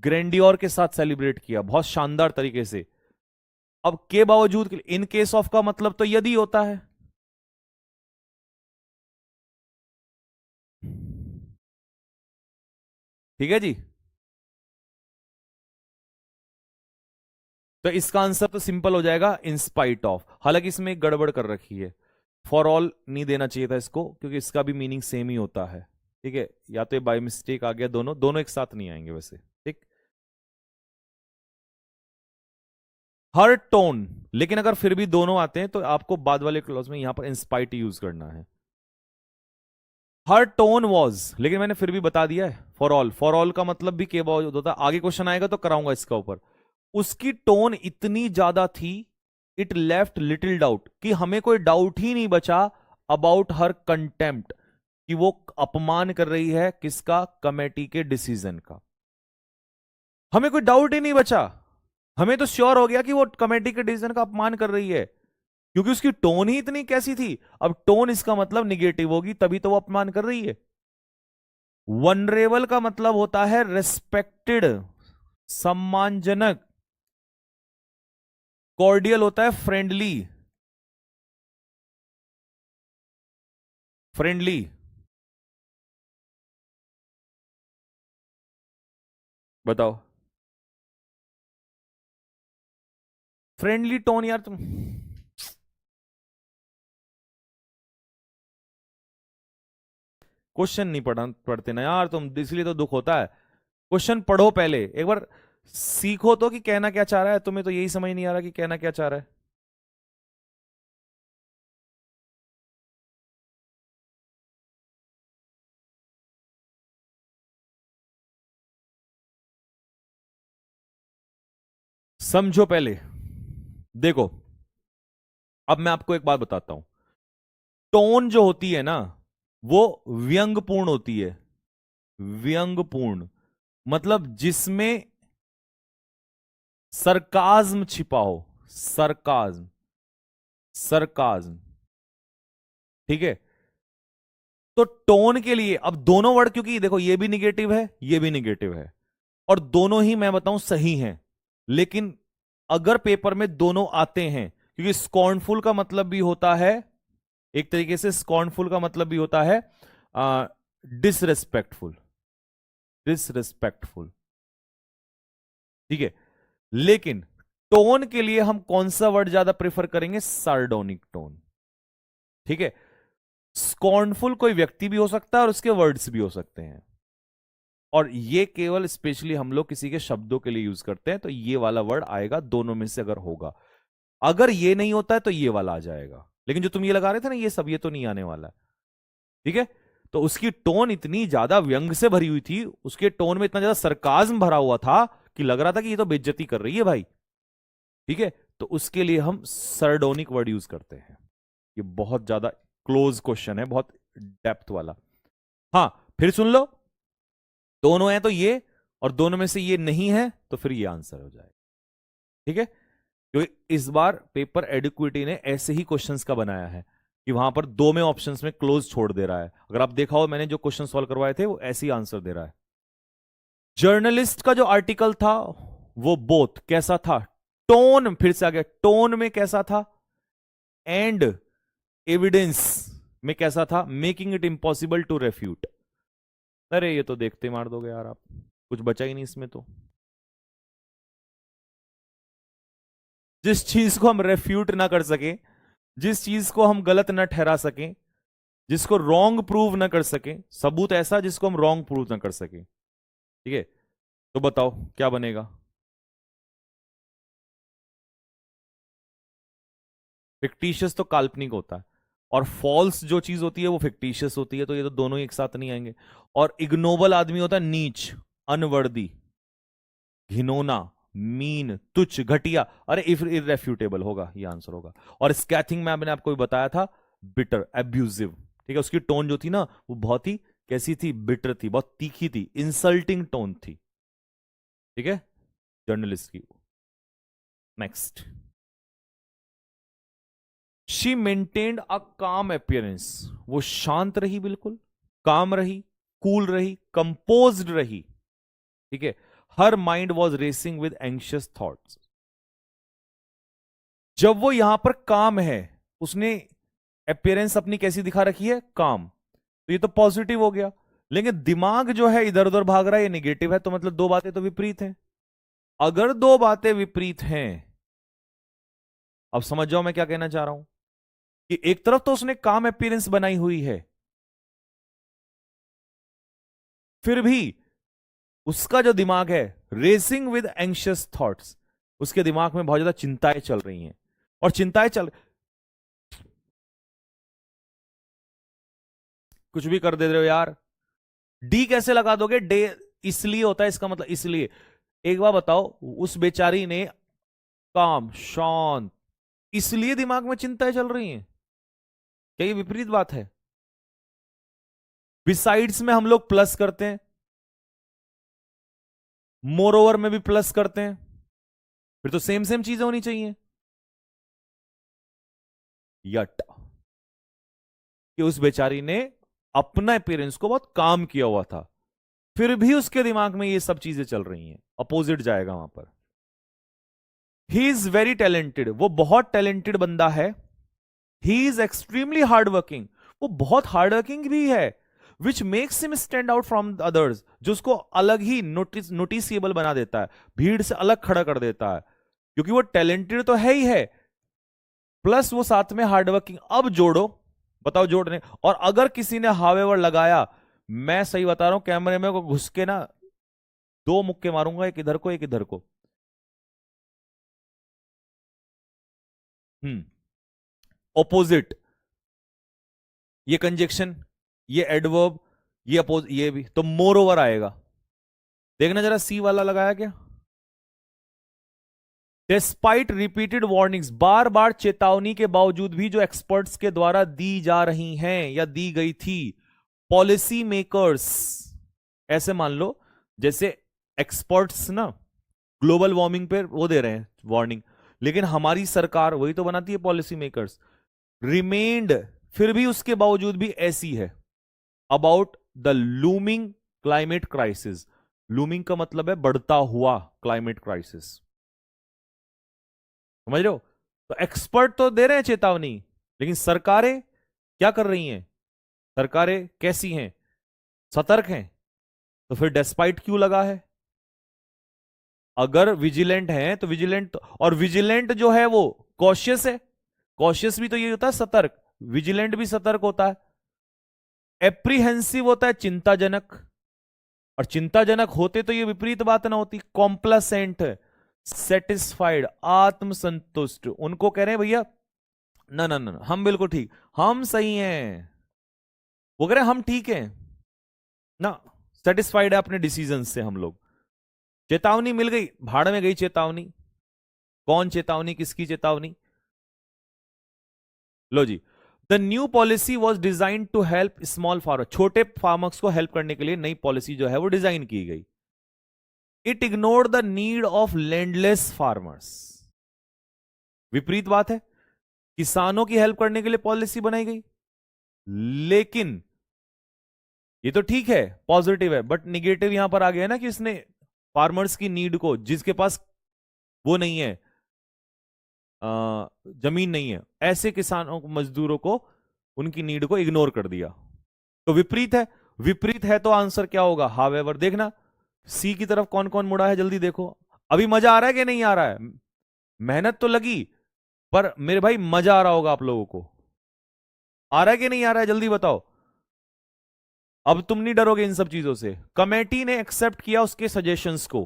ग्रैंडियोर के साथ सेलिब्रेट किया, बहुत शानदार तरीके से। अब के बावजूद के लिए, इन केस ऑफ का मतलब तो यदि होता है, ठीक है जी। तो इसका आंसर तो सिंपल हो जाएगा, इन स्पाइट ऑफ। हालांकि इसमें एक गड़बड़ कर रखी है, फॉर ऑल नहीं देना चाहिए था इसको, क्योंकि इसका भी मीनिंग सेम ही होता है। ठीक है, या तो ये बाय मिस्टेक आ गया, दोनों दोनों एक साथ नहीं आएंगे वैसे। ठीक, हर टोन, लेकिन अगर फिर भी दोनों आते हैं तो आपको बाद वाले क्लॉज में यहां पर इंस्पाइट यूज करना है। हर टोन वॉज, लेकिन मैंने फिर भी बता दिया है फॉर ऑल। फॉर ऑल का मतलब भी के बाद होता है, आगे क्वेश्चन आएगा तो कराऊंगा इसका ऊपर। उसकी टोन इतनी ज्यादा थी, इट लेफ्ट लिटिल डाउट, कि हमें कोई डाउट ही नहीं बचा अबाउट हर कंटेम्प्ट, कि वो अपमान कर रही है किसका, कमेटी के डिसीजन का। हमें कोई डाउट ही नहीं बचा, हमें तो श्योर हो गया कि वो कमेटी के डिसीजन का अपमान कर रही है, क्योंकि उसकी टोन ही इतनी कैसी थी। अब टोन इसका मतलब निगेटिव होगी, तभी तो वो अपमान कर रही है। वनरेबल का मतलब होता है रेस्पेक्टेड, सम्मानजनक। कॉर्डियल होता है फ्रेंडली, फ्रेंडली। बताओ, फ्रेंडली टोन यार तुम। क्वेश्चन नहीं पढ़ते ना यार तुम, इसलिए तो दुख होता है। क्वेश्चन पढ़ो पहले एक बार, सीखो तो कि कहना क्या चाह रहा है। तुम्हें तो यही समझ नहीं आ रहा कि कहना क्या चाह रहा है। समझो पहले, देखो, अब मैं आपको एक बात बताता हूं। टोन जो होती है ना, वो व्यंग्यपूर्ण होती है। व्यंग्यपूर्ण मतलब जिसमें सरकाज्म छिपा हो, सरकाज्म, सरकाज्म। ठीक है, तो टोन के लिए अब दोनों वर्ड, क्योंकि देखो ये भी निगेटिव है, ये भी निगेटिव है, और दोनों ही मैं बताऊं सही हैं, लेकिन अगर पेपर में दोनों आते हैं, क्योंकि स्कॉर्नफुल का मतलब भी होता है, एक तरीके से स्कॉर्नफुल का मतलब भी होता है डिसरेस्पेक्टफुल, डिसरेस्पेक्टफुल। ठीक है, लेकिन टोन के लिए हम कौन सा वर्ड ज्यादा प्रेफर करेंगे, सार्डोनिक टोन। ठीक है, स्कॉर्नफुल कोई व्यक्ति भी हो सकता है और उसके वर्ड्स भी हो सकते हैं, और ये केवल स्पेशली हम लोग किसी के शब्दों के लिए यूज करते हैं, तो ये वाला वर्ड आएगा दोनों में से अगर होगा। अगर ये नहीं होता है तो ये वाला आ जाएगा, लेकिन जो तुम ये लगा रहे थे ना ये सब, ये तो नहीं आने वाला है। ठीक है, तो उसकी टोन इतनी ज्यादा व्यंग से भरी हुई थी, उसके टोन में इतना ज्यादा सरकाज्म भरा हुआ था कि लग रहा था कि ये तो बेइज्जती कर रही है भाई। ठीक है, तो उसके लिए हम सर्डोनिक वर्ड यूज करते हैं। ये बहुत ज्यादा क्लोज क्वेश्चन है, बहुत डेप्थ वाला। हाँ, फिर सुन लो, दोनों हैं तो ये, और दोनों में से ये नहीं है तो फिर ये आंसर हो जाएगा। ठीक है, क्योंकि इस बार पेपर एडिक्विटी ने ऐसे ही क्वेश्चंस का बनाया है कि वहां पर दो में ऑप्शंस में क्लोज छोड़ दे रहा है। अगर आप देखा हो, मैंने जो क्वेश्चन सॉल्व करवाए थे वो ऐसे ही आंसर दे रहा है। जर्नलिस्ट का जो आर्टिकल था वो बोथ कैसा था, टोन, फिर से आ गया, टोन में कैसा था, एंड एविडेंस में कैसा था, making it impossible to refute. अरे ये तो देखते मार दोगे यार आप, कुछ बचा ही नहीं इसमें तो। जिस चीज को हम रेफ्यूट ना कर सके, जिस चीज को हम गलत ना ठहरा सकें, जिसको रॉन्ग प्रूव ना कर सके, सबूत ऐसा जिसको हम रॉन्ग प्रूव ना कर सके। ठीक है, तो बताओ क्या बनेगा। फिक्टिशियस तो काल्पनिक होता है, और फॉल्स जो चीज होती है वो फिक्टिशियस होती है, तो ये तो दोनों ही एक साथ नहीं आएंगे। और इग्नोबल आदमी होता है नीच, अनवर्दी, घिनौना, मीन, तुच्छ, घटिया। अरे इफ इरेफ्यूटेबल होगा, ये आंसर होगा। और स्कैथिंग में मैंने आपको भी बताया था, बिटर, एब्यूजिव। ठीक है, उसकी टोन जो थी ना वो बहुत ही कैसी थी, बिटर थी, बहुत तीखी थी, इंसल्टिंग टोन थी। ठीक है, जर्नलिस्ट की। नेक्स्ट, शी मेंटेन्ड अ काम अपियरेंस, वो शांत रही, बिल्कुल काम रही, कूल रही, कंपोज्ड रही। ठीक है, her mind was racing with anxious thoughts. जब वो यहां पर काम है, उसने अपियरेंस अपनी कैसी दिखा रखी है, काम, तो ये तो पॉजिटिव हो गया। लेकिन दिमाग जो है इधर उधर भाग रहा है, ये निगेटिव है, तो मतलब दो बातें तो विपरीत हैं। अगर दो बातें विपरीत हैं, अब समझ जाओ मैं क्या कहना चाह रहा हूं, कि एक तरफ तो उसने काम अपीयरेंस बनाई हुई है, फिर भी उसका जो दिमाग है रेसिंग विद एंशियस थॉट्स, उसके दिमाग में बहुत ज्यादा चिंताएं चल रही हैं, और चिंताएं चल, कुछ भी कर दे रहे हो यार। डी कैसे लगा दोगे? डे इसलिए होता है, इसका मतलब इसलिए। एक बार बताओ, उस बेचारी ने काम शांत, इसलिए दिमाग में चिंताएं चल रही हैं, क्या ये विपरीत बात है? बिसाइड्स में हम लोग प्लस करते हैं, मोर ओवर में भी प्लस करते हैं, फिर तो सेम सेम चीजें होनी चाहिए। यट कि उस बेचारी ने अपना पेरेंट्स को बहुत काम किया हुआ था, फिर भी उसके दिमाग में ये सब चीजें चल रही हैं, अपोजिट जाएगा वहां पर। ही इज वेरी टैलेंटेड, वो बहुत टैलेंटेड बंदा है। He is extremely hard working, वो बहुत हार्ड वर्किंग भी है। Which makes him stand out from others, जो उसको अलग ही नोटिसेबल बना देता है, भीड़ से अलग खड़ा कर देता है, क्योंकि वो टैलेंटेड तो है ही है, प्लस वो साथ में हार्डवर्किंग। अब जोड़ो, बताओ जोड़ने, और अगर किसी ने हावेवर लगाया, मैं सही बता रहा हूं, कैमरे में को घुस के ना दो मुक्के मारूंगा, एक इधर को एक इधर को। हम्म ऑपोजिट, ये कंजेक्शन, ये एडवर्ब, ये अपोज, ये भी तो मोर ओवर आएगा। देखना जरा सी वाला लगाया क्या? डिस्पाइट रिपीटेड वार्निंग्स, बार बार चेतावनी के बावजूद भी, जो एक्सपर्ट्स के द्वारा दी जा रही हैं या दी गई थी, पॉलिसी मेकर्स, ऐसे मान लो जैसे एक्सपर्ट्स ना ग्लोबल वार्मिंग पे वो दे रहे हैं वार्निंग, लेकिन हमारी सरकार वही तो बनाती है पॉलिसी मेकर्स, रिमेन्ड, फिर भी उसके बावजूद भी ऐसी है, about the looming climate crisis. Looming का मतलब है बढ़ता हुआ क्लाइमेट क्राइसिस, समझ रहे हो? तो एक्सपर्ट तो दे रहे हैं चेतावनी, लेकिन सरकारें क्या कर रही हैं? सरकारें कैसी हैं? सतर्क हैं। तो फिर डेस्पाइट क्यों लगा है? अगर विजिलेंट है तो विजिलेंट, और विजिलेंट जो है वो कॉशियस है, कॉशियस भी तो ये होता है सतर्क, विजिलेंट भी सतर्क होता है। एप्रीहेंसिव होता है चिंताजनक, और चिंताजनक होते तो ये विपरीत बात ना होती। कॉम्प्लासेंट, सेटिस्फाइड, आत्मसंतुष्ट, उनको कह रहे हैं भैया ना ना ना, हम बिल्कुल ठीक, हम सही हैं, वो कह रहे हैं हम ठीक हैं ना, सेटिस्फाइड है अपने डिसीजन से हम लोग। चेतावनी मिल गई, भाड़ में गई चेतावनी। कौन चेतावनी, किसकी चेतावनी? लो जी, the new policy was design to help small farmer, छोटे फार्मर्स को हेल्प करने के लिए नई पॉलिसी जो है वो डिजाइन की गई। It ignored the need of landless farmers, विपरीत बात है, किसानों की हेल्प करने के लिए पॉलिसी बनाई गई, लेकिन ये तो ठीक है पॉजिटिव है, बट निगेटिव यहां पर आ गया ना, कि इसने फार्मर्स की नीड को, जिसके पास वो नहीं है, जमीन नहीं है, ऐसे किसानों को, मजदूरों को, उनकी नीड को इग्नोर कर दिया। तो विपरीत है, विपरीत है तो आंसर क्या होगा? हावेवर। देखना सी की तरफ कौन कौन मुड़ा है, जल्दी देखो। अभी मजा आ रहा है कि नहीं आ रहा है? मेहनत तो लगी, पर मेरे भाई मजा आ रहा होगा आप लोगों को, आ रहा है कि नहीं आ रहा है, जल्दी बताओ। अब तुम नहीं डरोगे इन सब चीजों से। कमेटी ने एक्सेप्ट किया उसके सजेशंस को,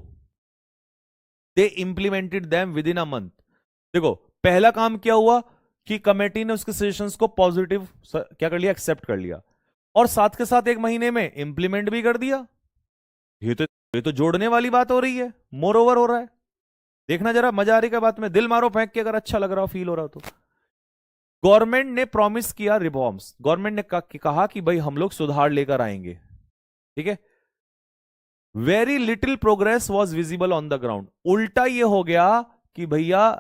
they implemented them within a month. देखो पहला काम क्या हुआ, कि कमेटी ने उसके सजेशंस को पॉजिटिव क्या कर लिया, एक्सेप्ट कर लिया, और साथ के साथ एक महीने में इंप्लीमेंट भी कर दिया। ये तो जोड़ने वाली बात हो रही है, मोर ओवर हो रहा है। देखना जरा, मजा आ रही है बात में, दिल मारो फेंक के, अगर अच्छा लग रहा हो, फील हो रहा हो तो। गवर्नमेंट ने प्रॉमिस किया रिफॉर्म्स, गवर्नमेंट ने कहा कि भाई हम लोग सुधार लेकर आएंगे, ठीक है। Very little progress was visible on the ground, उल्टा ये हो गया कि भैया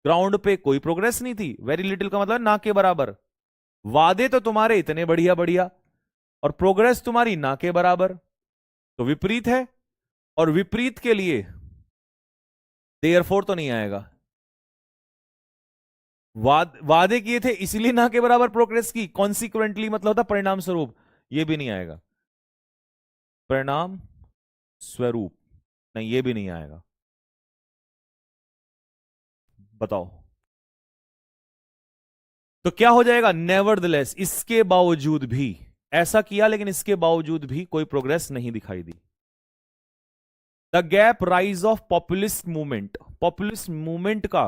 ग्राउंड पे कोई प्रोग्रेस नहीं थी। वेरी लिटिल का मतलब ना के बराबर, वादे तो तुम्हारे इतने बढ़िया बढ़िया, और प्रोग्रेस तुम्हारी ना के बराबर, तो विपरीत है। और विपरीत के लिए देयरफॉर तो नहीं आएगा। वादे किए थे इसलिए ना के बराबर प्रोग्रेस की, कॉन्सिक्वेंटली मतलब होता परिणाम स्वरूप, ये भी नहीं आएगा। परिणाम स्वरूप, नहीं ये भी नहीं आएगा। बताओ तो क्या हो जाएगा, नेवरदलेस, इसके बावजूद भी, ऐसा किया लेकिन इसके बावजूद भी कोई प्रोग्रेस नहीं दिखाई दी। The gap rise of populist movement, populist movement का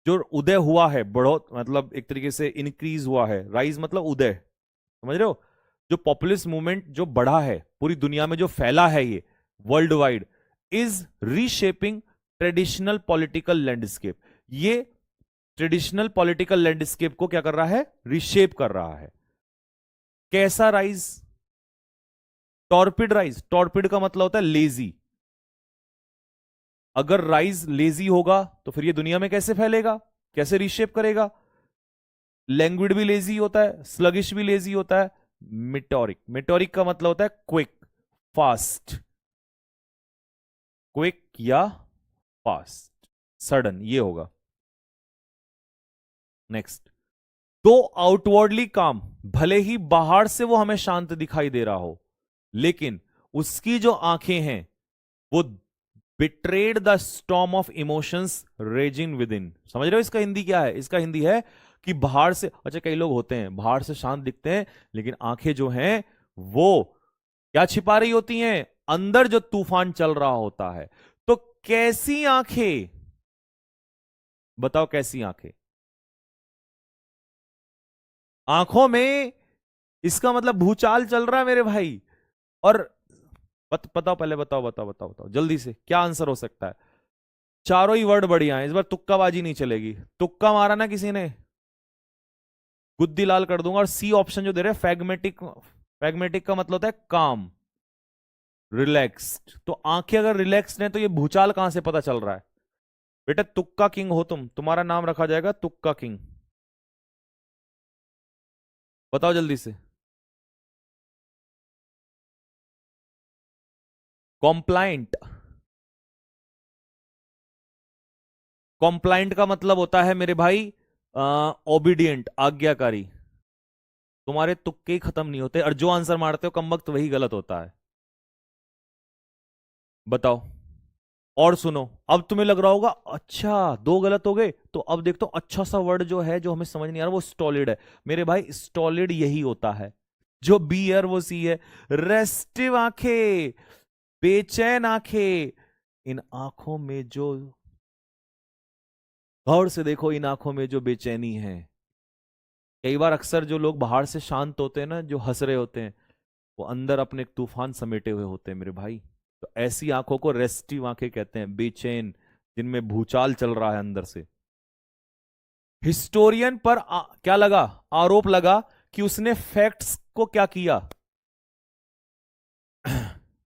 जो उदय हुआ है, बढ़ो मतलब एक तरीके से इंक्रीज हुआ है, राइज मतलब उदय, समझ रहे हो, जो पॉपुलिस्ट मूवमेंट जो बढ़ा है पूरी दुनिया में, जो फैला है ये world wide, is reshaping traditional political landscape, ये ट्रेडिशनल पॉलिटिकल लैंडस्केप को क्या कर रहा है, रीशेप कर रहा है। कैसा राइज, टॉर्पिड राइज, टॉर्पिड का मतलब होता है लेजी, अगर राइज लेजी होगा तो फिर ये दुनिया में कैसे फैलेगा, कैसे रीशेप करेगा। लैंग्विड भी लेजी होता है, स्लगिश भी लेजी होता है। मिटोरिक, मिटोरिक का मतलब होता है क्विक, फास्ट, क्विक या फास्ट, सडन, ये होगा। नेक्स्ट, तो आउटवर्डली काम, भले ही बाहर से वो हमें शांत दिखाई दे रहा हो, लेकिन उसकी जो आंखें हैं वो betrayed the storm of emotions raising with in. समझ रहे हो इसका हिंदी क्या है, इसका हिंदी है कि बाहर से, अच्छा कई लोग होते हैं बाहर से शांत दिखते हैं लेकिन आंखें जो हैं वो क्या छिपा रही होती हैं, अंदर जो तूफान चल रहा होता है। तो कैसी आंखें, बताओ कैसी आंखें, आंखों में इसका मतलब भूचाल चल रहा है मेरे भाई। और बताओ पहले, बताओ बताओ बताओ बताओ जल्दी से क्या आंसर हो सकता है। चारों ही वर्ड बढ़िया है, इस बार तुक्काबाजी नहीं चलेगी, तुक्का मारा ना किसी ने गुद्दी लाल कर दूंगा। और सी ऑप्शन जो दे रहे हैं फैगमेटिक, फैगमेटिक का मतलब होता है काम, रिलैक्स्ड, तो आंखें अगर रिलैक्स्ड हैं तो ये भूचाल कहां से पता चल रहा है। बेटा तुक्का किंग हो तुम, तुम्हारा नाम रखा जाएगा तुक्का किंग। बताओ जल्दी से। कॉम्प्लाइंट, कॉम्प्लाइंट का मतलब होता है मेरे भाई ओबीडियंट, आज्ञाकारी। तुम्हारे तुक्के ही खत्म नहीं होते और जो आंसर मारते हो कम वक्त वही गलत होता है। बताओ और सुनो, अब तुम्हें लग रहा होगा अच्छा दो गलत हो गए, तो अब देखते हो अच्छा सा वर्ड जो है जो हमें समझ नहीं आ रहा, वो स्टॉलिड है मेरे भाई। स्टॉलिड यही होता है, जो बी है वो सी है। रेस्टिव आंखें, बेचैन आंखें, इन आंखों में जो, गौर से देखो इन आंखों में जो बेचैनी है। कई बार अक्सर जो लोग बाहर से शांत होते हैं ना, जो हंस रहे होते हैं, वो अंदर अपने एक तूफान समेटे हुए होते हैं मेरे भाई। तो ऐसी आंखों को रेस्टिव आंखें कहते हैं, बेचैन, जिनमें भूचाल चल रहा है अंदर से। हिस्टोरियन पर क्या लगा, आरोप लगा कि उसने फैक्ट्स को क्या किया,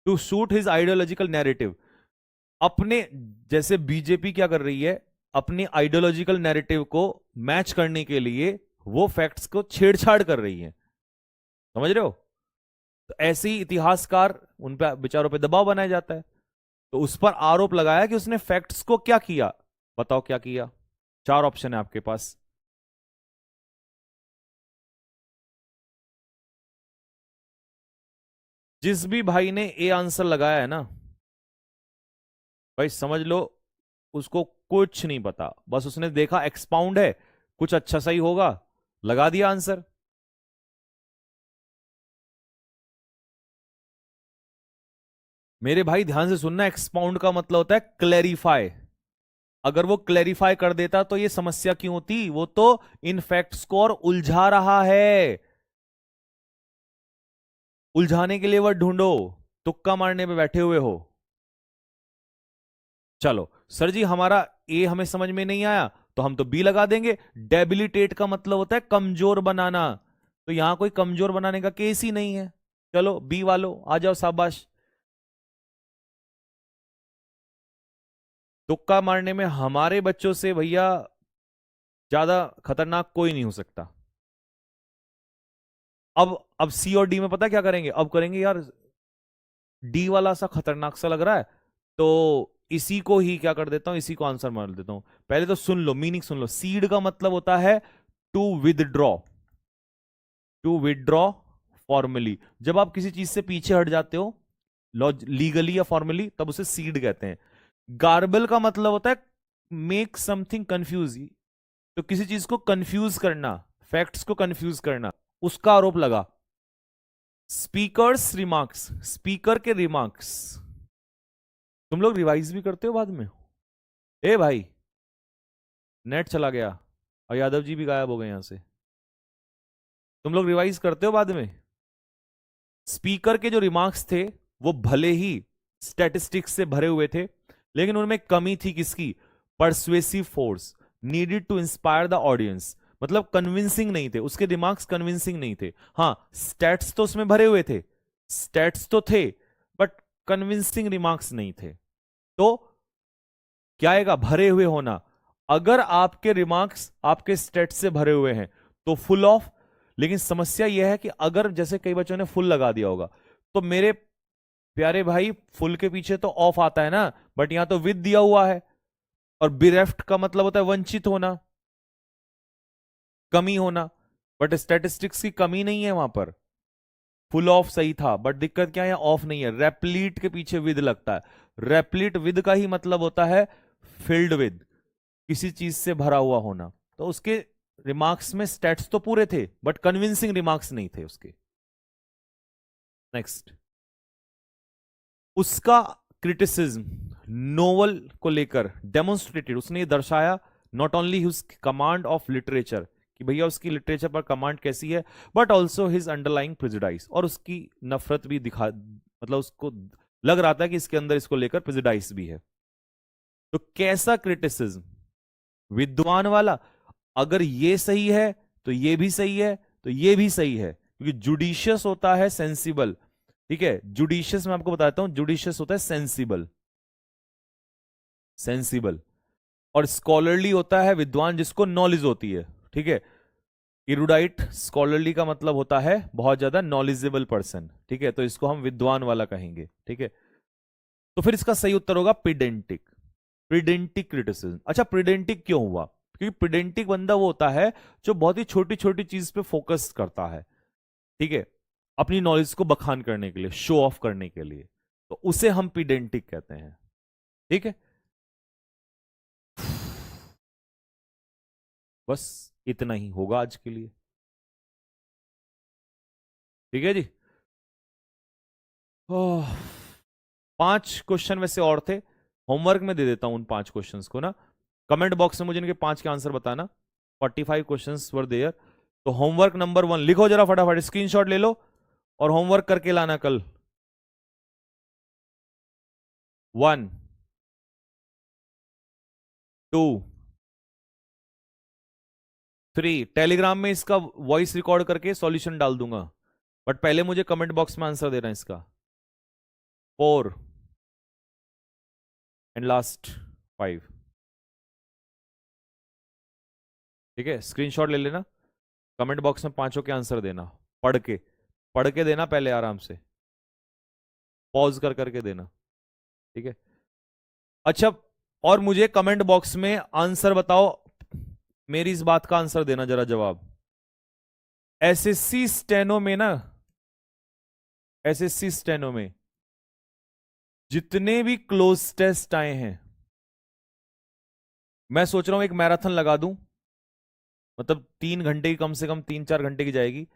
to suit his ideological narrative. अपने, जैसे बीजेपी क्या कर रही है, अपने आइडियोलॉजिकल नैरेटिव को मैच करने के लिए वो फैक्ट्स को छेड़छाड़ कर रही है, समझ रहे हो। तो ऐसे ही इतिहासकार, उन पे विचारों पे दबाव बनाया जाता है। तो उस पर आरोप लगाया कि उसने फैक्ट्स को क्या किया, बताओ क्या किया। चार ऑप्शन है आपके पास। जिस भी भाई ने ए आंसर लगाया है ना भाई, समझ लो उसको कुछ नहीं पता, बस उसने देखा एक्सपाउंड है, कुछ अच्छा सही होगा, लगा दिया आंसर। मेरे भाई ध्यान से सुनना, एक्सपाउंड का मतलब होता है क्लैरिफाई। अगर वो क्लैरिफाई कर देता तो ये समस्या क्यों होती, वो तो इन फैक्ट्स को और उलझा रहा है। उलझाने के लिए वर्ड ढूंढो, तुक्का मारने पे बैठे हुए हो। चलो सर जी हमारा ए हमें समझ में नहीं आया तो हम तो बी लगा देंगे। डेबिलिटेट का मतलब होता है कमजोर बनाना, तो यहां कोई कमजोर बनाने का केस ही नहीं है। चलो बी वालों आ जाओ, शाबाश। तुक्का मारने में हमारे बच्चों से भैया ज्यादा खतरनाक कोई नहीं हो सकता। अब सी और डी में पता क्या करेंगे, अब करेंगे यार डी वाला सा खतरनाक सा लग रहा है, तो इसी को ही क्या कर देता हूं, इसी को आंसर मान देता हूं। पहले तो सुन लो, मीनिंग सुन लो। सीड का मतलब होता है to withdraw, to withdraw formally, जब आप किसी चीज से पीछे हट जाते हो लीगली या फॉर्मली, तब उसे सीड कहते हैं। गार्बल का मतलब होता है मेक समथिंग कंफ्यूज, तो किसी चीज को कंफ्यूज करना, फैक्ट्स को कंफ्यूज करना, उसका आरोप लगा। स्पीकर्स रिमार्क्स, स्पीकर के रिमार्क्स। तुम लोग रिवाइज भी करते हो बाद में? ए भाई, नेट चला गया और यादव जी भी गायब हो गए यहां से। तुम लोग रिवाइज करते हो बाद में? स्पीकर के जो रिमार्क्स थे वो भले ही स्टैटिस्टिक्स से भरे हुए थे, लेकिन उनमें कमी थी किसकी? Persuasive force needed to inspire the audience. मतलब कन्विंसिंग नहीं थे उसके रिमार्क्स, कन्विंसिंग नहीं थे। हाँ, स्टैट्स तो उसमें भरे हुए थे, स्टैट्स तो थे, बट कन्विंसिंग रिमार्क्स नहीं थे। तो क्या आएगा? भरे हुए होना। अगर आपके रिमार्क्स आपके स्टेट से भरे हुए हैं तो फुल ऑफ। लेकिन समस्या यह है कि अगर जैसे कई बच्चों ने फुल लगा दिया होगा, तो मेरे प्यारे भाई फुल के पीछे तो ऑफ आता है ना, बट यहां तो विद दिया हुआ है। और बिरेफ्ट का मतलब होता है वंचित होना, कमी होना, बट स्टैटिस्टिक्स की कमी नहीं है वहां पर। फुल ऑफ सही था, बट दिक्कत क्या है? ऑफ नहीं है। रेप्लीट के पीछे विद लगता है। रेप्लीट विद का ही मतलब होता है फिल्ड विद, किसी चीज से भरा हुआ होना। तो उसके रिमार्क्स में स्टैट्स तो पूरे थे, बट कन्विंसिंग रिमार्क्स नहीं थे उसके। नेक्स्ट, उसका क्रिटिसिज्म नोवेल को लेकर डेमोन्स्ट्रेटेड, उसने ये दर्शाया not only his command of literature, कि भैया उसकी लिटरेचर पर कमांड कैसी है, but also his underlying prejudice, और उसकी नफरत भी दिखा, मतलब उसको लग रहा था कि इसके अंदर इसको लेकर प्रेजुडाइस भी है। तो कैसा क्रिटिसिज्म? विद्वान वाला। अगर ये सही है तो ये भी सही है, तो ये भी सही है, क्योंकि जुडिशियस होता है सेंसिबल। ठीक है, जुडिशियस मैं आपको बताता हूं, जुडिशियस होता है सेंसिबल, सेंसिबल। और स्कॉलरली होता है विद्वान जिसको नॉलेज होती है। ठीक है, इरुडाइट स्कॉलरली का मतलब होता है बहुत ज्यादा नॉलेजेबल पर्सन। ठीक है, तो इसको हम विद्वान वाला कहेंगे। ठीक है, तो फिर इसका सही उत्तर होगा पिडेंटिक, प्रिडेंटिक क्रिटिसिज्म। अच्छा, प्रिडेंटिक क्यों हुआ? क्योंकि प्रिडेंटिक बंदा वो होता है जो बहुत ही छोटी छोटी चीज पे फोकस करता है। ठीक है, अपनी नॉलेज को बखान करने के लिए, शो ऑफ करने के लिए, तो उसे हम पिडेंटिक कहते हैं। ठीक है, बस इतना ही होगा आज के लिए। ठीक है जी। ओह, 5 क्वेश्चन वैसे और थे, होमवर्क में दे देता हूं उन 5 क्वेश्चंस को ना। कमेंट बॉक्स में मुझे इनके 5 के आंसर बताना। 45 क्वेश्चंस वर देयर। तो होमवर्क नंबर 1 लिखो जरा फटाफट, स्क्रीनशॉट ले लो और होमवर्क करके लाना कल। 1, 2, 3। टेलीग्राम में इसका वॉइस रिकॉर्ड करके सॉल्यूशन डाल दूंगा, बट पहले मुझे कमेंट बॉक्स में आंसर देना इसका। 4 एंड लास्ट 5। ठीक है, स्क्रीनशॉट ले लेना, कमेंट बॉक्स में 5 के आंसर देना। पढ़ के, पढ़ के देना पहले आराम से, पॉज कर करके देना। ठीक है, अच्छा, और मुझे कमेंट बॉक्स में आंसर बताओ, मेरी इस बात का आंसर देना जरा जवाब। एसएससी स्टेनो में ना, एसएससी स्टेनो में जितने भी क्लोज टेस्ट आए हैं, मैं सोच रहा हूं एक मैराथन लगा दूं, मतलब 3 घंटे की, कम से कम 3-4 घंटे की जाएगी।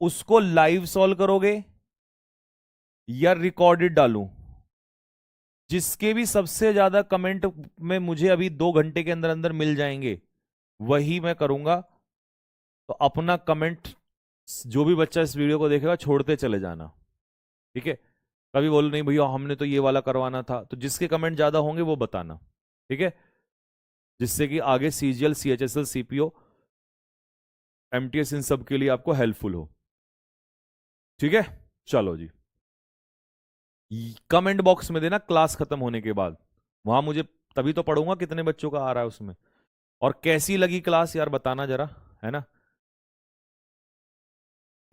उसको लाइव सॉल्व करोगे या रिकॉर्डेड डालूं? जिसके भी सबसे ज्यादा कमेंट में मुझे अभी 2 घंटे के अंदर अंदर मिल जाएंगे, वही मैं करूंगा। तो अपना कमेंट जो भी बच्चा इस वीडियो को देखेगा छोड़ते चले जाना। ठीक है, कभी बोलो नहीं भैया हमने तो ये वाला करवाना था, तो जिसके कमेंट ज्यादा होंगे वो बताना। ठीक है, जिससे कि आगे सीजीएल, सीएचएसएल, सीपीओ, एमटीएस इन सब के लिए आपको हेल्पफुल हो। ठीक है, चलो जी, कमेंट बॉक्स में देना क्लास खत्म होने के बाद, वहां मुझे तभी तो पढ़ूंगा कितने बच्चों का आ रहा है उसमें। और कैसी लगी क्लास यार बताना जरा, है ना?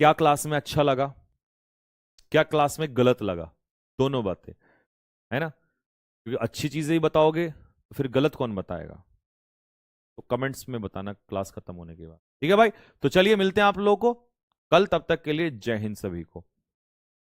क्या क्लास में अच्छा लगा, क्या क्लास में गलत लगा, दोनों बातें, है ना? क्योंकि अच्छी चीजें ही बताओगे तो फिर गलत कौन बताएगा? तो कमेंट्स में बताना क्लास खत्म होने के बाद। ठीक है भाई, तो चलिए मिलते हैं आप लोगों को कल। तब तक के लिए जय हिंद सभी को।